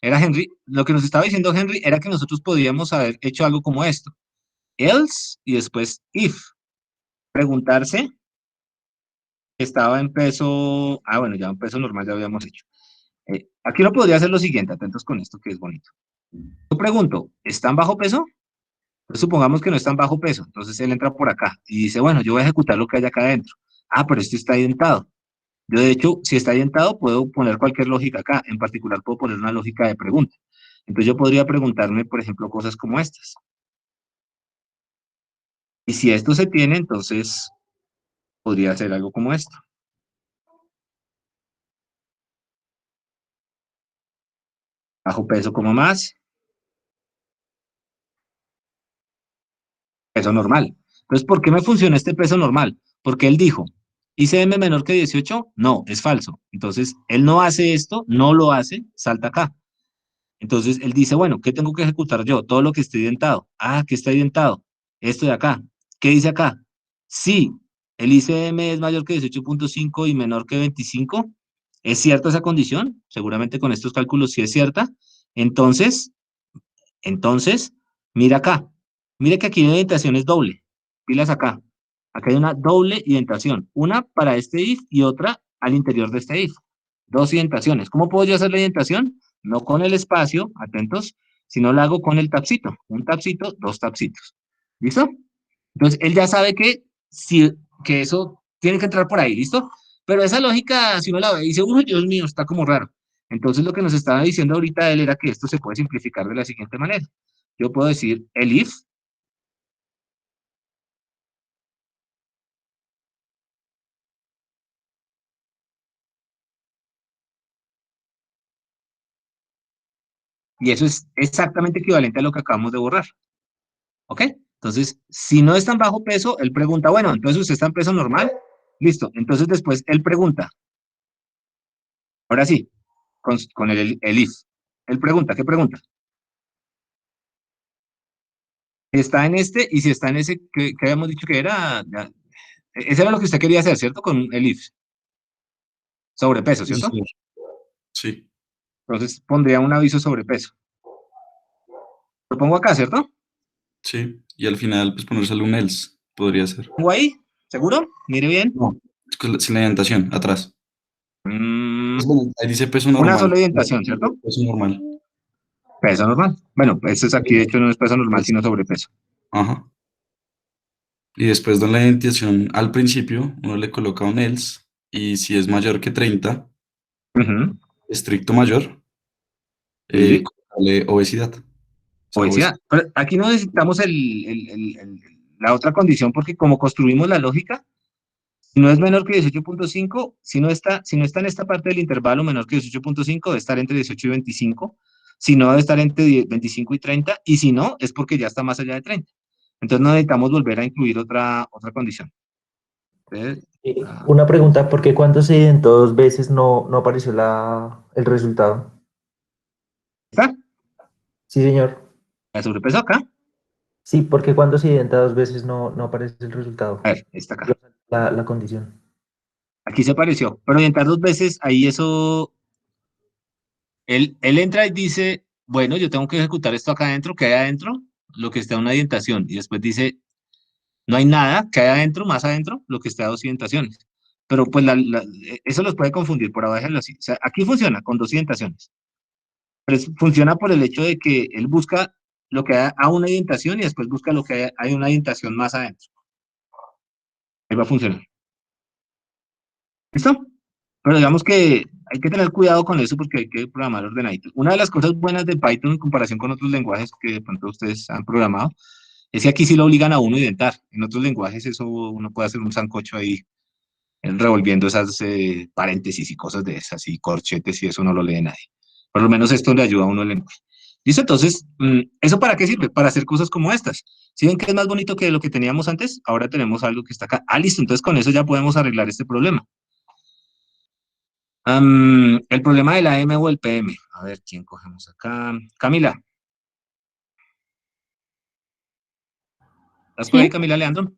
[SPEAKER 1] Era Henry. Lo que nos estaba diciendo Henry era que nosotros podíamos haber hecho algo como esto. Else y después if. Preguntarse, estaba en peso, bueno, ya en peso normal ya habíamos hecho. Aquí lo podría hacer lo siguiente, atentos con esto que es bonito. Yo pregunto, ¿están bajo peso? Pues supongamos que no están bajo peso, entonces él entra por acá y dice, bueno, yo voy a ejecutar lo que hay acá adentro. Ah, pero esto está identado. Yo, de hecho, si está identado, puedo poner cualquier lógica acá. En particular, puedo poner una lógica de pregunta. Entonces, yo podría preguntarme, por ejemplo, cosas como estas. Y si esto se tiene, entonces podría hacer algo como esto. Bajo peso como más. Peso normal. Entonces, ¿por qué me funciona este peso normal? Porque él dijo, ¿ICM menor que 18? No, es falso. Entonces, él no hace esto, no lo hace, salta acá. Entonces, él dice, bueno, ¿qué tengo que ejecutar yo? Todo lo que esté identado. Ah, ¿qué está identado? Esto de acá. ¿Qué dice acá? Sí, el ICM es mayor que 18.5 y menor que 25. ¿Es cierta esa condición? Seguramente con estos cálculos sí es cierta. Entonces, mira acá. Mira que aquí la indentación es doble. Pilas acá. Acá hay una doble indentación. Una para este if y otra al interior de este if. Dos indentaciones. ¿Cómo puedo yo hacer la indentación? No con el espacio, atentos, sino la hago con el tapcito. Un tapcito, dos tapcitos. ¿Listo? Entonces, él ya sabe que eso tiene que entrar por ahí, ¿listo? Pero esa lógica, si uno la ve, dice, uy, Dios mío, está como raro. Entonces, lo que nos estaba diciendo ahorita él era que esto se puede simplificar de la siguiente manera. Yo puedo decir el if, y eso es exactamente equivalente a lo que acabamos de borrar. ¿Ok? Entonces, si no está en bajo peso, él pregunta, bueno, entonces usted está en peso normal. Listo. Entonces, después él pregunta. Ahora sí, con el if. Él pregunta, ¿qué pregunta? Está en este, y si está en ese, que habíamos dicho que era, ese era lo que usted quería hacer, ¿cierto? Con el if. Sobrepeso,
[SPEAKER 15] Sí,
[SPEAKER 1] ¿cierto?
[SPEAKER 15] señor. Sí,
[SPEAKER 1] Entonces pondría un aviso sobrepeso. Lo pongo acá, ¿cierto?
[SPEAKER 15] sí. Y al final, pues ponérselo un else, podría ser.
[SPEAKER 1] Pongo ahí, ¿seguro? Mire bien.
[SPEAKER 15] No, es sin la indentación, atrás.
[SPEAKER 1] Mm,
[SPEAKER 15] Pues bueno, ahí dice peso normal.
[SPEAKER 1] una sola orientación, ¿cierto?
[SPEAKER 15] Peso normal.
[SPEAKER 1] Peso normal. Bueno, pues es aquí, de hecho, no es peso normal, sino sobrepeso.
[SPEAKER 15] Ajá. Y después de la indentación al principio, uno le coloca un else y si es mayor que 30,
[SPEAKER 1] Ujú.
[SPEAKER 15] estricto mayor,
[SPEAKER 1] Sí.
[SPEAKER 15] colocarle obesidad. O sea,
[SPEAKER 1] Obesidad. Pero aquí no necesitamos la otra condición porque como construimos la lógica, si no es menor que 18.5, si no está en esta parte del intervalo menor que 18.5, debe estar entre 18 y 25, si no debe estar entre 25 y 30, y si no, es porque ya está más allá de 30. Entonces no necesitamos volver a incluir otra condición. Entonces,
[SPEAKER 16] Una pregunta, ¿por qué cuando se intentó 2 veces no apareció el resultado?
[SPEAKER 1] ¿está?
[SPEAKER 16] Sí, señor.
[SPEAKER 1] ¿La sobrepeso acá?
[SPEAKER 16] Sí, porque cuando se intenta 2 veces no aparece el resultado.
[SPEAKER 1] A ver, está acá.
[SPEAKER 16] La condición.
[SPEAKER 1] Aquí se apareció. Pero orientar 2 veces, ahí eso, él entra y dice, bueno, yo tengo que ejecutar esto acá adentro, que hay adentro, lo que está en una orientación. Y después dice, no hay nada que hay adentro, más adentro, lo que está a 2 orientaciones. Pero pues eso los puede confundir, por abajo así. O sea, aquí funciona con 2 orientaciones. Pero funciona por el hecho de que él busca lo que hay a una orientación y después busca lo que hay una orientación más adentro. Ahí va a funcionar. ¿Listo? Pero digamos que hay que tener cuidado con eso porque hay que programar ordenadito. Una de las cosas buenas de Python en comparación con otros lenguajes que de pronto ustedes han programado es que aquí sí lo obligan a uno a indentar. En otros lenguajes eso uno puede hacer un sancocho ahí revolviendo esas paréntesis y cosas de esas y corchetes y eso no lo lee nadie. Por lo menos esto le ayuda a uno al lenguaje. ¿Listo? Entonces, ¿eso para qué sirve? Para hacer cosas como estas. ¿Sí ven que es más bonito que lo que teníamos antes? Ahora tenemos algo que está acá. Ah, listo. Entonces con eso ya podemos arreglar este problema. El problema de la AM o el PM. A ver, ¿quién cogemos acá? Camila. ¿Estás por ahí, Camila Leandro?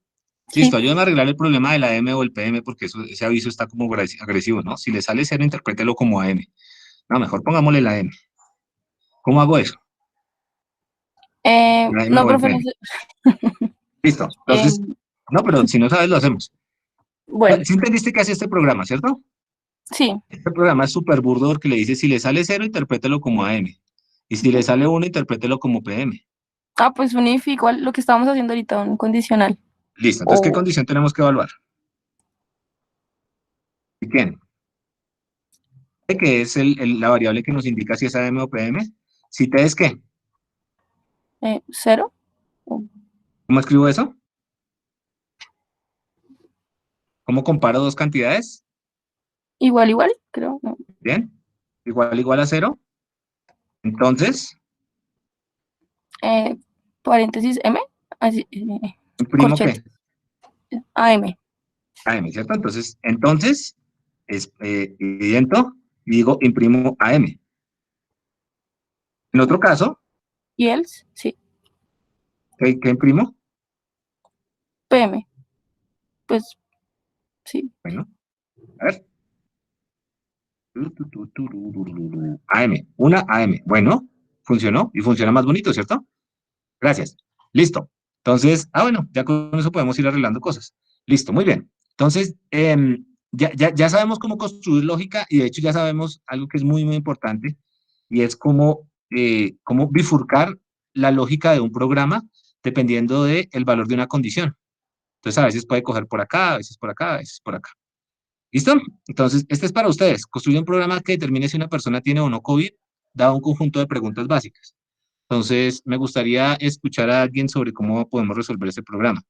[SPEAKER 1] Listo, ayúdame a arreglar el problema de la AM o el PM porque ese aviso está como agresivo, ¿no? Si le sale 0, interprételo como AM. No, mejor pongámosle la M. ¿Cómo hago eso? La M
[SPEAKER 17] no,
[SPEAKER 1] o el
[SPEAKER 17] profe, no
[SPEAKER 1] PM.
[SPEAKER 17] sé.
[SPEAKER 1] Listo. Entonces, no, pero si no sabes, lo hacemos.
[SPEAKER 17] Bueno,
[SPEAKER 1] ¿Sí entendiste qué hace este programa, cierto?
[SPEAKER 17] sí.
[SPEAKER 1] Este programa es súper burdo porque le dice, si le sale 0, interprételo como AM. Y si le sale 1, interprételo como PM.
[SPEAKER 17] Ah, pues un if igual lo que estábamos haciendo ahorita, un condicional.
[SPEAKER 1] Listo. Entonces, ¿qué
[SPEAKER 17] O
[SPEAKER 1] condición tenemos que evaluar? ¿Y quién? Que es la variable que nos indica si es AM o PM. Si T es ¿qué?
[SPEAKER 17] 0.
[SPEAKER 1] ¿Cómo escribo eso? ¿Cómo comparo dos cantidades?
[SPEAKER 17] Igual, creo. No.
[SPEAKER 1] Bien. Igual a 0. Entonces,
[SPEAKER 17] Paréntesis M. Así,
[SPEAKER 1] ¿imprimo qué?
[SPEAKER 17] AM.
[SPEAKER 1] AM, ¿cierto? Entonces es idento y digo imprimo AM. En otro caso,
[SPEAKER 17] ¿Y else? Sí.
[SPEAKER 1] ¿qué imprimo?
[SPEAKER 17] PM. Pues sí.
[SPEAKER 1] Bueno, a ver. AM, una AM. Bueno, funcionó y funciona más bonito, ¿cierto? Gracias. Listo. Entonces, bueno, ya con eso podemos ir arreglando cosas. Listo, muy bien. Entonces, ya sabemos cómo construir lógica y de hecho ya sabemos algo que es muy, muy importante y es cómo bifurcar la lógica de un programa dependiendo del valor de una condición. Entonces, a veces puede coger por acá, a veces por acá, a veces por acá. ¿Listo? Entonces, este es para ustedes. Construye un programa que determine si una persona tiene o no COVID, dado un conjunto de preguntas básicas. Entonces, me gustaría escuchar a alguien sobre cómo podemos resolver ese programa,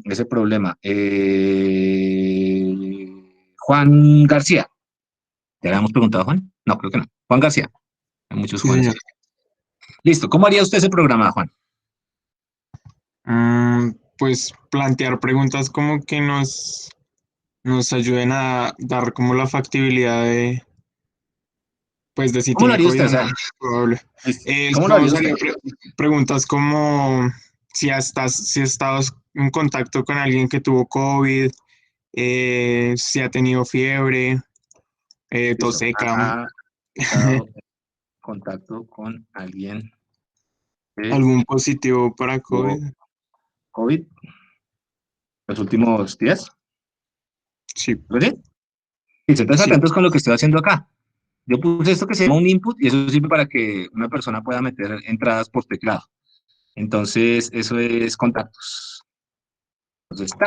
[SPEAKER 1] ese problema. Juan García. ¿Ya le habíamos preguntado a Juan? No, creo que no. Juan García. Hay muchos
[SPEAKER 18] Sí,
[SPEAKER 1] Juanes.
[SPEAKER 18] señor.
[SPEAKER 1] Listo. ¿Cómo haría usted ese programa, Juan?
[SPEAKER 18] Pues plantear preguntas como que nos ayuden a dar como la factibilidad pues de si
[SPEAKER 1] ¿Cómo lo
[SPEAKER 18] tiene
[SPEAKER 1] haría
[SPEAKER 18] COVID
[SPEAKER 1] usted?
[SPEAKER 18] o
[SPEAKER 1] o
[SPEAKER 18] no,
[SPEAKER 1] sea,
[SPEAKER 18] es probable.
[SPEAKER 1] ¿Cómo lo haría
[SPEAKER 18] Supongamos
[SPEAKER 1] usted?
[SPEAKER 18] haría preguntas como si si estás en contacto con alguien que tuvo COVID, si ha tenido fiebre, tos seca,
[SPEAKER 1] Ha estado en contacto con alguien que
[SPEAKER 18] algún positivo para
[SPEAKER 1] tuvo
[SPEAKER 18] COVID.
[SPEAKER 1] COVID los últimos días.
[SPEAKER 18] Sí.
[SPEAKER 1] ¿Verdad? Y entonces
[SPEAKER 18] Sí.
[SPEAKER 1] atentos con lo que estoy haciendo acá. Yo puse esto que se llama un input y eso sirve para que una persona pueda meter entradas por teclado. Entonces, eso es contactos. Entonces,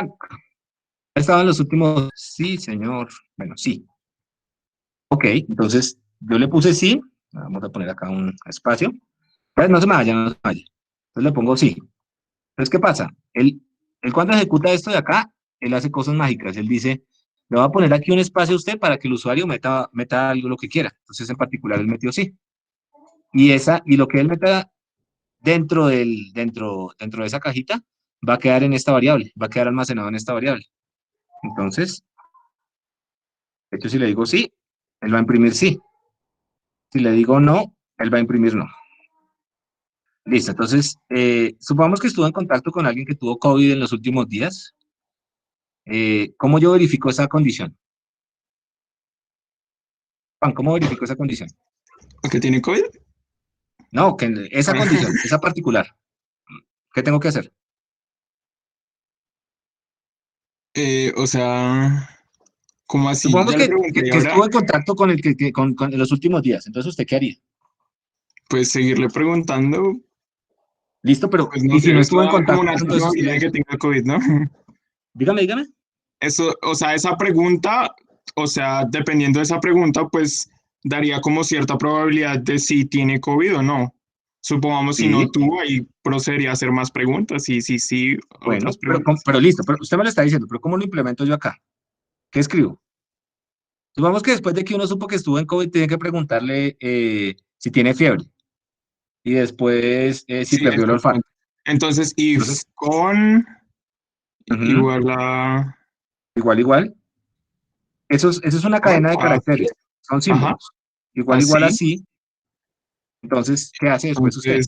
[SPEAKER 1] estaban los últimos Sí, señor. Bueno, sí. Ok, entonces yo le puse sí. Vamos a poner acá un espacio. Pues no se me vaya, no se me vaya. Entonces le pongo sí. Entonces, ¿qué pasa? Él cuando ejecuta esto de acá, él hace cosas mágicas. Él dice, le va a poner aquí un espacio a usted para que el usuario meta algo lo que quiera. Entonces, en particular, él metió sí. Y lo que él meta dentro de esa cajita va a quedar en esta variable, va a quedar almacenado en esta variable. Entonces, de hecho, si le digo sí, él va a imprimir sí. Si le digo no, él va a imprimir no. Listo, entonces, supongamos que estuvo en contacto con alguien que tuvo COVID en los últimos días. ¿Cómo yo verifico esa condición? Juan, ¿cómo verifico esa condición?
[SPEAKER 18] ¿Que tiene COVID?
[SPEAKER 1] No, que esa condición, esa particular. ¿Qué tengo que hacer?
[SPEAKER 18] O sea, ¿cómo así?
[SPEAKER 1] Supongamos
[SPEAKER 18] Ya le pregunté y
[SPEAKER 1] que
[SPEAKER 18] ahora,
[SPEAKER 1] estuvo en contacto con en los últimos días. Entonces, ¿usted qué haría?
[SPEAKER 18] pues seguirle preguntando,
[SPEAKER 1] Listo, pero
[SPEAKER 18] pues no
[SPEAKER 1] ¿y si
[SPEAKER 18] sé,
[SPEAKER 1] no
[SPEAKER 18] eso
[SPEAKER 1] estuvo en
[SPEAKER 18] da como
[SPEAKER 1] contacto?
[SPEAKER 18] una alta
[SPEAKER 1] Entonces,
[SPEAKER 18] probabilidad de que tenga COVID, ¿no?
[SPEAKER 1] dígame, dígame.
[SPEAKER 18] Eso, o sea, esa pregunta, o sea, dependiendo de esa pregunta, pues daría como cierta probabilidad de si tiene COVID o no. Supongamos si no
[SPEAKER 1] Sí,
[SPEAKER 18] tuvo, ahí procedería a hacer más preguntas y si sí, otras
[SPEAKER 1] bueno,
[SPEAKER 18] preguntas.
[SPEAKER 1] pero listo, pero usted me lo está diciendo, pero ¿cómo lo implemento yo acá? ¿Qué escribo? Supongamos que después de que uno supo que estuvo en COVID, tiene que preguntarle si tiene fiebre y después si
[SPEAKER 18] Sí,
[SPEAKER 1] perdió el olfato.
[SPEAKER 18] exactamente. Entonces, if
[SPEAKER 1] Entonces,
[SPEAKER 18] con
[SPEAKER 1] ujú,
[SPEAKER 18] igual a
[SPEAKER 1] igual, igual. Eso es una
[SPEAKER 18] con
[SPEAKER 1] cadena de
[SPEAKER 18] a
[SPEAKER 1] caracteres, son
[SPEAKER 18] ajá,
[SPEAKER 1] símbolos. Igual, igual
[SPEAKER 18] así.
[SPEAKER 1] así. Entonces, ¿qué hace después usted?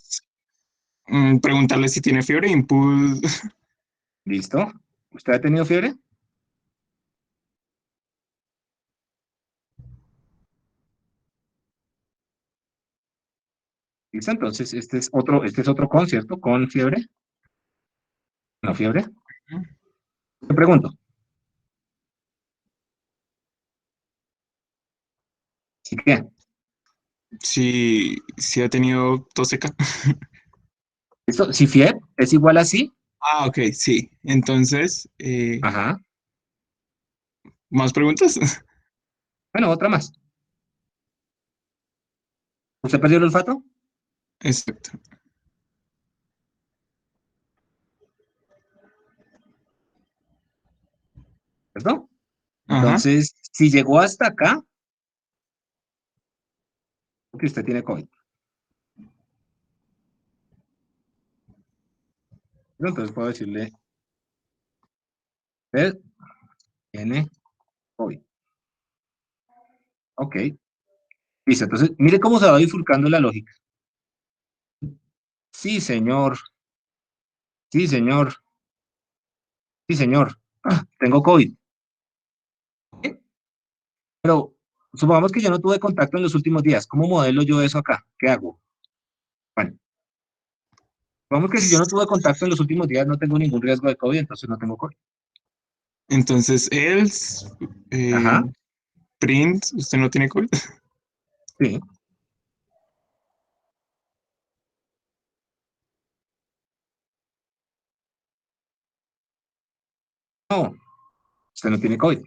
[SPEAKER 18] Entonces, preguntarle si tiene fiebre, input.
[SPEAKER 1] ¿Listo? ¿Usted ha tenido fiebre? ¿Listo? Entonces, este es otro con, ¿cierto? Con fiebre. ¿No fiebre? Te pregunto. ¿Sí qué?
[SPEAKER 18] Si ha tenido tos seca.
[SPEAKER 1] ¿Listo? Si fiebre es igual a sí.
[SPEAKER 18] Ah, ok, sí. Entonces,
[SPEAKER 1] Ajá.
[SPEAKER 18] ¿más preguntas?
[SPEAKER 1] Bueno, otra más. ¿Usted perdió el olfato?
[SPEAKER 18] Exacto.
[SPEAKER 1] ¿Cierto?
[SPEAKER 18] Ajá.
[SPEAKER 1] Entonces, si llegó hasta acá, porque usted tiene COVID. ¿No? Entonces puedo decirle, usted tiene COVID. Ok. Listo. Entonces, mire cómo se va bifurcando la lógica. Sí, señor. Sí, señor. Sí, señor. Tengo COVID. ¿Ok? Pero supongamos que yo no tuve contacto en los últimos días. ¿Cómo modelo yo eso acá? ¿Qué hago? Bueno, supongamos que si yo no tuve contacto en los últimos días, no tengo ningún riesgo de COVID, entonces no tengo COVID.
[SPEAKER 18] Entonces, else,
[SPEAKER 1] Ajá.
[SPEAKER 18] print, ¿usted no tiene COVID?
[SPEAKER 1] Sí. No, usted no tiene COVID.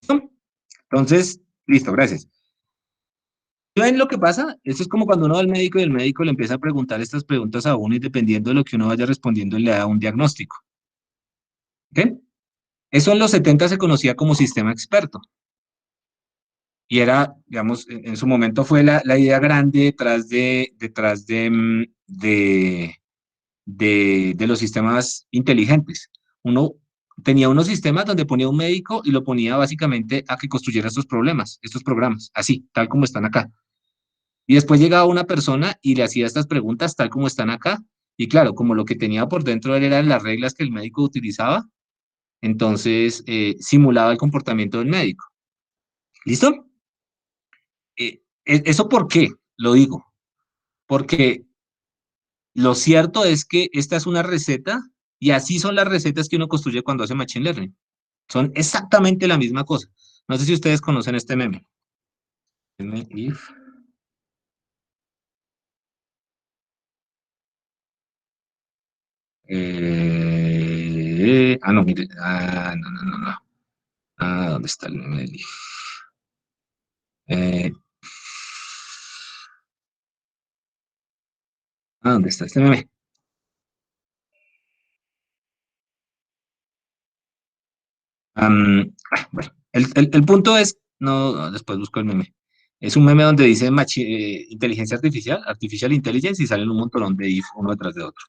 [SPEAKER 1] ¿Listo? Entonces, listo, gracias. ¿Ven lo que pasa? Esto es como cuando uno va al médico y el médico le empieza a preguntar estas preguntas a uno y dependiendo de lo que uno vaya respondiendo, le da un diagnóstico. ¿Ok? Eso en los 70 se conocía como sistema experto. Y era, digamos, en su momento fue la idea grande de los sistemas inteligentes. Uno tenía unos sistemas donde ponía un médico y lo ponía básicamente a que construyera estos problemas, estos programas, así, tal como están acá. Y después llegaba una persona y le hacía estas preguntas tal como están acá. Y claro, como lo que tenía por dentro él eran las reglas que el médico utilizaba, entonces simulaba el comportamiento del médico. ¿Listo? ¿Eso por qué? Lo digo. Porque lo cierto es que esta es una receta y así son las recetas que uno construye cuando hace Machine Learning. Son exactamente la misma cosa. No sé si ustedes conocen este meme. If No, mire. No. ¿Dónde está el meme del if? Eh, ¿Dónde está este meme? Bueno, el punto es, no, después busco el meme. Es un meme donde dice inteligencia artificial, artificial intelligence, y salen un montón de if uno detrás de otro.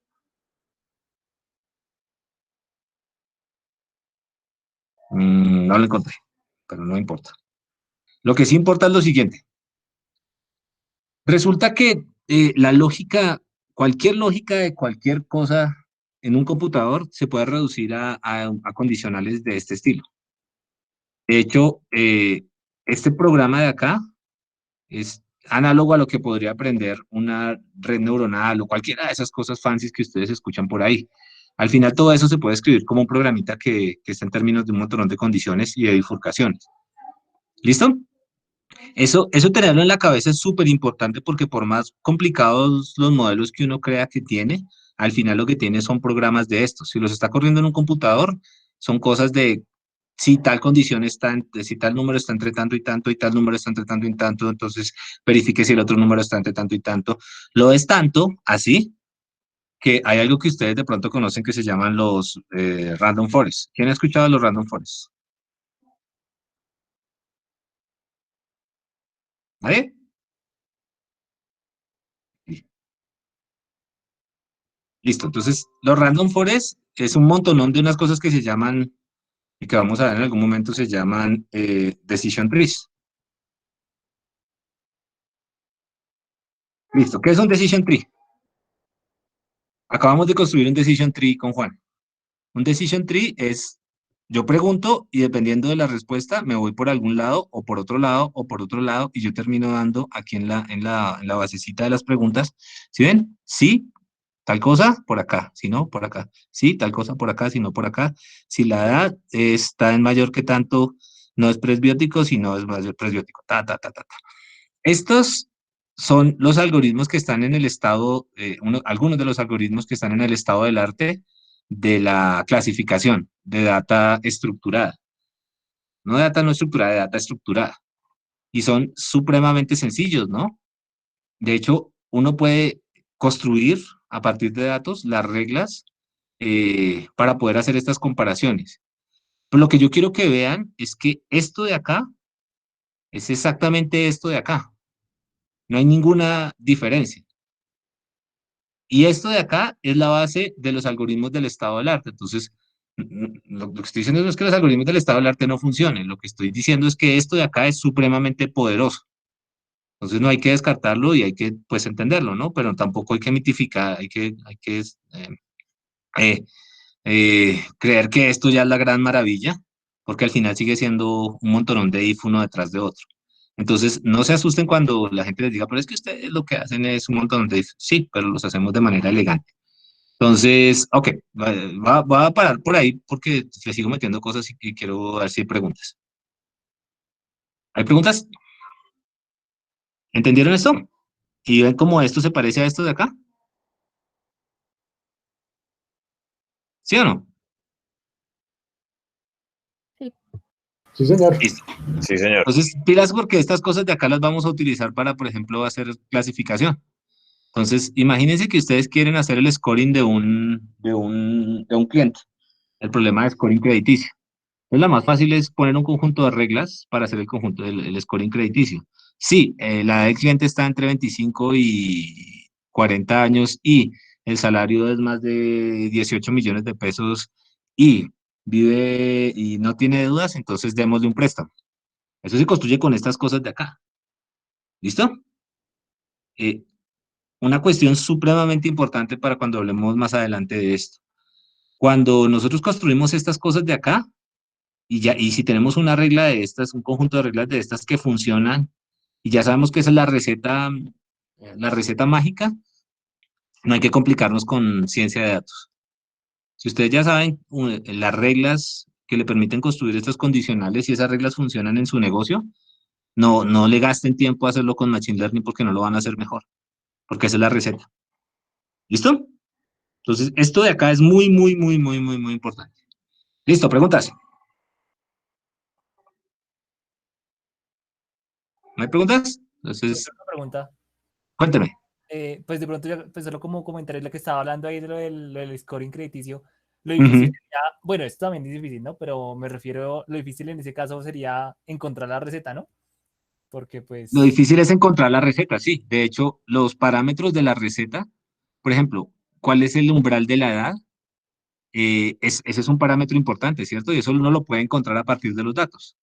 [SPEAKER 1] No lo encontré, pero no importa. Lo que sí importa es lo siguiente. Resulta que la lógica, cualquier lógica de cualquier cosa en un computador se puede reducir a condicionales de este estilo. De hecho, este programa de acá es análogo a lo que podría aprender una red neuronal o cualquiera de esas cosas fancies que ustedes escuchan por ahí. Al final todo eso se puede escribir como un programita que está en términos de un montón de condiciones y de bifurcaciones. ¿Listo? Eso tenerlo en la cabeza es súper importante porque por más complicados los modelos que uno crea que tiene, al final lo que tiene son programas de estos. Si los está corriendo en un computador, son cosas de si tal condición está, si tal número está entre tanto y tanto y tal número está entre tanto y tanto, entonces verifique si el otro número está entre tanto y tanto. Lo es tanto así que hay algo que ustedes de pronto conocen que se llaman los random forests. ¿Quién ha escuchado los random forests? ¿Nadie? Listo, entonces los random forests es un montonón de unas cosas que se llaman, y que vamos a ver en algún momento, se llaman decision trees. Listo, ¿qué es un decision tree? Acabamos de construir un decision tree con Juan. Un decision tree es, yo pregunto y dependiendo de la respuesta me voy por algún lado o por otro lado o por otro lado y yo termino dando aquí en la basecita de las preguntas. ¿Sí ven? Sí, tal cosa, por acá, si no, por acá. Sí, tal cosa por acá, si no, por acá. Si la edad está en mayor que tanto, no es presbiótico, si no es mayor presbiótico. Ta. Estos son los algoritmos que están en el estado, algunos de los algoritmos que están en el estado del arte de la clasificación de data estructurada. No de data no estructurada, de data estructurada. Y son supremamente sencillos, ¿no? De hecho, uno puede construir a partir de datos las reglas para poder hacer estas comparaciones. Pero lo que yo quiero que vean es que esto de acá es exactamente esto de acá. No hay ninguna diferencia. Y esto de acá es la base de los algoritmos del estado del arte. Entonces, lo que estoy diciendo no es que los algoritmos del estado del arte no funcionen. Lo que estoy diciendo es que esto de acá es supremamente poderoso. Entonces no hay que descartarlo y hay que, pues, entenderlo, ¿no? Pero tampoco hay que mitificar, creer que esto ya es la gran maravilla, porque al final sigue siendo un montonón de if uno detrás de otro. Entonces, no se asusten cuando la gente les diga, pero es que ustedes lo que hacen es un montón de if. Sí, pero los hacemos de manera elegante. Entonces, ok, va a parar por ahí porque le sigo metiendo cosas y quiero ver si hay preguntas. ¿Hay preguntas? ¿Entendieron esto? ¿Y ven cómo esto se parece a esto de acá? ¿Sí o no?
[SPEAKER 2] Sí, señor.
[SPEAKER 1] Listo.
[SPEAKER 7] Sí, señor.
[SPEAKER 1] Entonces, pilas porque estas cosas de acá las vamos a utilizar para, por ejemplo, hacer clasificación. Entonces, imagínense que ustedes quieren hacer el scoring de un cliente. El problema de scoring crediticio. Entonces, la más fácil es poner un conjunto de reglas para hacer el conjunto del scoring crediticio. Sí, la edad del cliente está entre 25 y 40 años y el salario es más de 18 millones de pesos y vive y no tiene deudas, entonces démosle un préstamo. Eso se construye con estas cosas de acá. ¿Listo? Eh, una cuestión supremamente importante para cuando hablemos más adelante de esto. Cuando nosotros construimos estas cosas de acá, y si tenemos una regla de estas, un conjunto de reglas de estas que funcionan, y ya sabemos que esa es la receta mágica, no hay que complicarnos con ciencia de datos. Si ustedes ya saben las reglas que le permiten construir estas condicionales y esas reglas funcionan en su negocio, no le gasten tiempo a hacerlo con Machine Learning porque no lo van a hacer mejor, porque esa es la receta. ¿Listo? Entonces, esto de acá es muy, muy, muy, muy, muy, muy importante. Listo, preguntas. ¿No hay preguntas? Entonces,
[SPEAKER 14] Una pregunta.
[SPEAKER 1] cuénteme.
[SPEAKER 14] Pues de pronto, pues solo como comentaré lo que estaba hablando ahí de lo del scoring crediticio. Lo
[SPEAKER 1] Ujú.
[SPEAKER 14] difícil sería, bueno, esto también es difícil, ¿no? Pero me refiero, lo difícil en ese caso sería encontrar la receta, ¿no? Porque
[SPEAKER 1] Lo
[SPEAKER 14] pues,
[SPEAKER 1] difícil es encontrar la receta, sí. De hecho, los parámetros de la receta, por ejemplo, ¿cuál es el umbral de la edad? Ese es un parámetro importante, ¿cierto? Y eso uno lo puede encontrar a partir de los datos.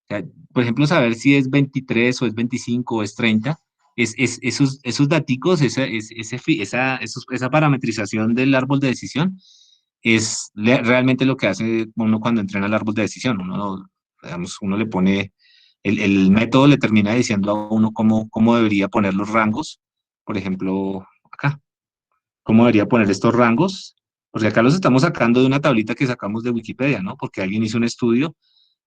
[SPEAKER 1] O sea, por ejemplo, saber si es 23 o es 25 o es 30, esos daticos, esa parametrización del árbol de decisión, es realmente lo que hace uno cuando entrena el árbol de decisión. Digamos, uno le pone, el método le termina diciendo a uno cómo debería poner los rangos. Por ejemplo, acá, cómo debería poner estos rangos, porque acá los estamos sacando de una tablita que sacamos de Wikipedia, ¿no? Porque alguien hizo un estudio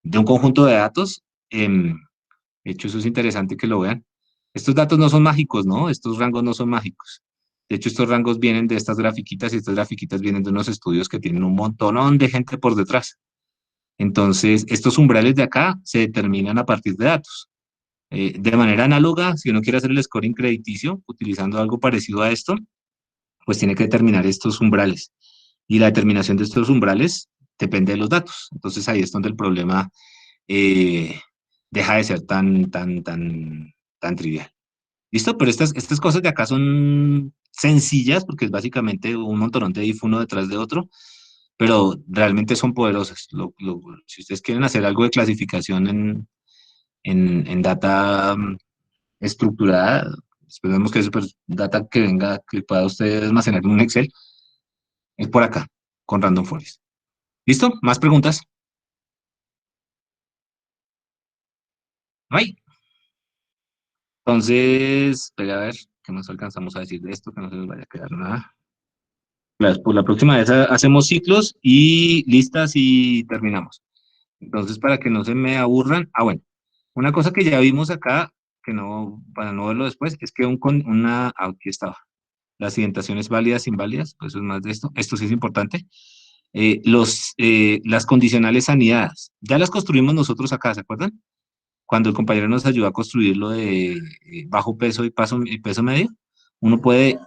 [SPEAKER 1] de un conjunto de datos. De hecho, eso es interesante que lo vean. Estos datos no son mágicos, ¿no? Estos rangos no son mágicos. De hecho, estos rangos vienen de estas grafiquitas y estas grafiquitas vienen de unos estudios que tienen un montón de gente por detrás. Entonces, estos umbrales de acá se determinan a partir de datos. De manera análoga, si uno quiere hacer el scoring crediticio, utilizando algo parecido a esto, pues tiene que determinar estos umbrales. Y la determinación de estos umbrales depende de los datos. Entonces, ahí es donde el problema eh, deja de ser tan trivial. ¿Listo? Pero estas cosas de acá son sencillas porque es básicamente un montonón de if uno detrás de otro, pero realmente son poderosas. Si ustedes quieren hacer algo de clasificación en data estructurada, esperemos que es data que venga, que pueda usted almacenar en un Excel, es por acá, con Random Forest. ¿Listo? ¿Más preguntas? ¿No hay? Entonces, espera a ver, ¿qué más alcanzamos a decir de esto? Que no se nos vaya a quedar nada. Por la próxima vez hacemos ciclos y listas y terminamos. Entonces, para que no se me aburran, bueno, una cosa que ya vimos acá, que no, para no verlo después, es que aquí estaba, las indentaciones válidas, inválidas, pues eso es más de esto. Esto sí es importante. Las condicionales anidadas, ya las construimos nosotros acá, ¿se acuerdan? Cuando el compañero nos ayuda a construir lo de bajo peso y peso medio, uno puede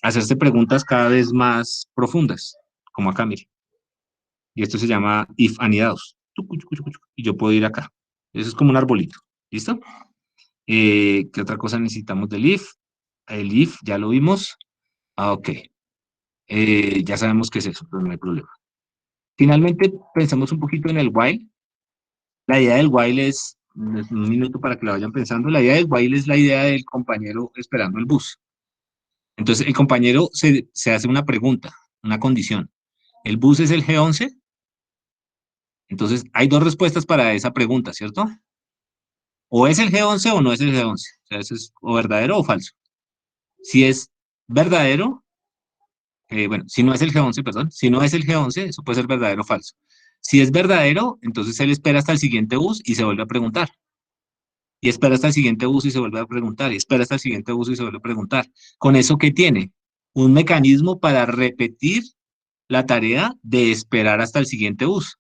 [SPEAKER 1] hacerse preguntas cada vez más profundas, como acá, mire. Y esto se llama if anidados. Y yo puedo ir acá. Eso es como un arbolito. ¿Listo? ¿Qué otra cosa necesitamos del if? El if ya lo vimos. Ok. Ya sabemos qué es eso, pero no hay problema. Finalmente, pensamos un poquito en el while. La idea del while es un minuto para que la vayan pensando. La idea del while es la idea del compañero esperando el bus. Entonces, el compañero se hace una pregunta, una condición. ¿El bus es el G11? Entonces, hay dos respuestas para esa pregunta, ¿cierto? O es el G11 o no es el G11. O sea, eso es o verdadero o falso. Si es verdadero, bueno, si no es el G11, perdón, si no es el G11, eso puede ser verdadero o falso. Si es verdadero, entonces él espera hasta el siguiente bus y se vuelve a preguntar. Y espera hasta el siguiente bus y se vuelve a preguntar. Y espera hasta el siguiente bus y se vuelve a preguntar. ¿Con eso qué tiene? Un mecanismo para repetir la tarea de esperar hasta el siguiente bus.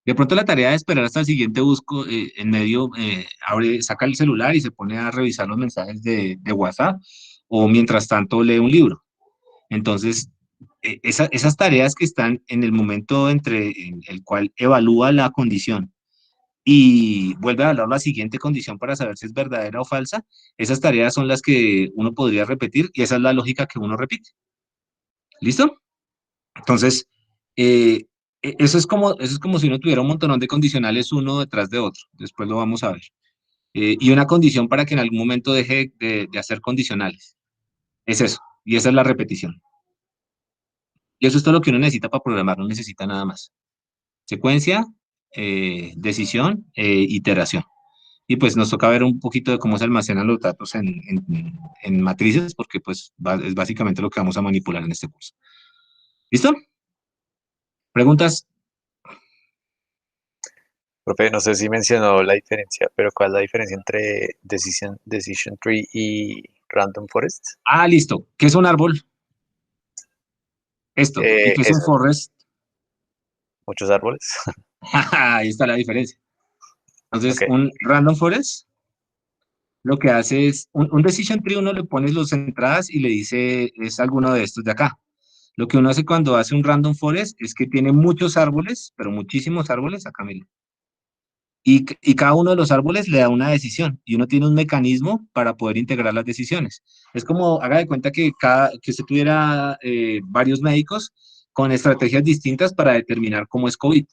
[SPEAKER 1] De pronto la tarea de esperar hasta el siguiente bus en medio, saca el celular y se pone a revisar los mensajes de WhatsApp o mientras tanto lee un libro. Entonces, esas tareas que están en el momento en el cual evalúa la condición y vuelve a hablar la siguiente condición para saber si es verdadera o falsa, esas tareas son las que uno podría repetir y esa es la lógica que uno repite. ¿Listo? Entonces, eso es como si uno tuviera un montón de condicionales uno detrás de otro. Después lo vamos a ver. Y una condición para que en algún momento deje de hacer condicionales. Es eso. Y esa es la repetición. Y eso es todo lo que uno necesita para programar. No necesita nada más. Secuencia, decisión, iteración. Y pues nos toca ver un poquito de cómo se almacenan los datos en matrices, porque pues es básicamente lo que vamos a manipular en este curso. ¿Listo? ¿Preguntas?
[SPEAKER 7] Profe, no sé si mencionó la diferencia, pero ¿cuál es la diferencia entre Decision Tree y Random Forest?
[SPEAKER 1] Listo. ¿Qué es un árbol? Esto, ¿y qué es un
[SPEAKER 7] Eso,
[SPEAKER 1] forest?
[SPEAKER 7] muchos árboles.
[SPEAKER 1] Ahí está la diferencia. Entonces,
[SPEAKER 7] Ok.
[SPEAKER 1] un random forest lo que hace es, un decision tree uno le pones las entradas y le dice, es alguno de estos de acá. Lo que uno hace cuando hace un random forest es que tiene muchos árboles, pero muchísimos árboles, acá mira. Y cada uno de los árboles le da una decisión y uno tiene un mecanismo para poder integrar las decisiones. Es como, haga de cuenta que usted tuviera varios médicos con estrategias distintas para determinar cómo es COVID,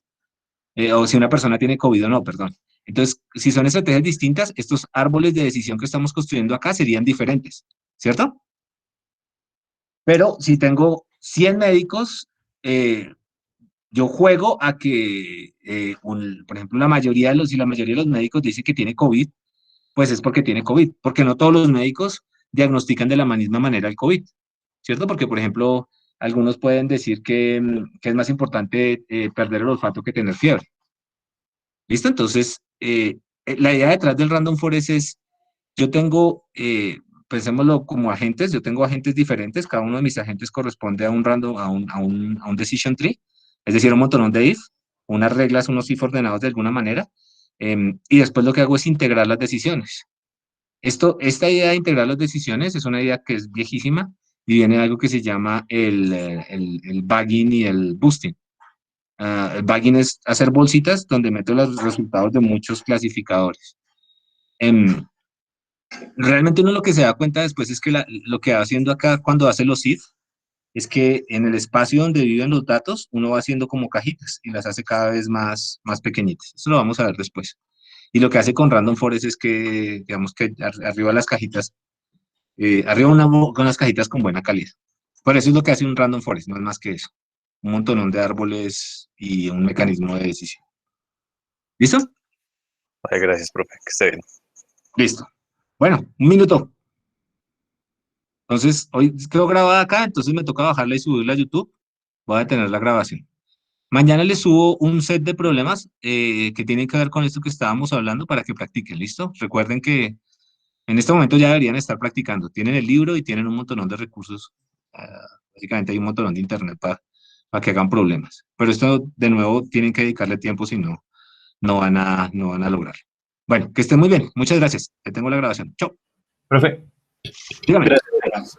[SPEAKER 1] o si una persona tiene COVID o no, perdón. Entonces, si son estrategias distintas, estos árboles de decisión que estamos construyendo acá serían diferentes, ¿cierto? Pero si tengo 100 médicos, yo juego a que, por ejemplo, si la mayoría de los médicos dice que tiene COVID, pues es porque tiene COVID, porque no todos los médicos diagnostican de la misma manera el COVID, ¿cierto? Porque, por ejemplo, algunos pueden decir que es más importante perder el olfato que tener fiebre. ¿Listo? Entonces, la idea detrás del Random Forest es, yo tengo, pensémoslo como agentes, yo tengo agentes diferentes, cada uno de mis agentes corresponde a un random, a un decision tree, es decir, un montón de if, unas reglas, unos if ordenados de alguna manera, y después lo que hago es integrar las decisiones. Esta idea de integrar las decisiones es una idea que es viejísima y viene de algo que se llama el bagging y el boosting. El bagging es hacer bolsitas donde meto los resultados de muchos clasificadores. Realmente uno lo que se da cuenta después es que lo que va haciendo acá cuando hace los if es que en el espacio donde viven los datos uno va haciendo como cajitas y las hace cada vez más pequeñitas. Eso lo vamos a ver después. Y lo que hace con Random Forest es que, digamos que arriba las cajitas, con las cajitas con buena calidad. Por eso es lo que hace un Random Forest, no es más que eso. Un montón de árboles y un mecanismo de decisión. ¿Listo?
[SPEAKER 7] Vale, gracias, profe. Que esté bien.
[SPEAKER 1] Listo. Bueno, un minuto. Entonces, hoy quedó grabada acá, entonces me toca bajarla y subirla a YouTube. Voy a tener la grabación. Mañana les subo un set de problemas que tienen que ver con esto que estábamos hablando para que practiquen, ¿listo? Recuerden que en este momento ya deberían estar practicando. Tienen el libro y tienen un montón de recursos. Básicamente hay un montón de internet para que hagan problemas. Pero esto, de nuevo, tienen que dedicarle tiempo, si no, no van a lograrlo. Bueno, que estén muy bien. Muchas gracias. Te tengo la grabación. Chao.
[SPEAKER 9] Profe.
[SPEAKER 1] Dígame.
[SPEAKER 9] Gracias.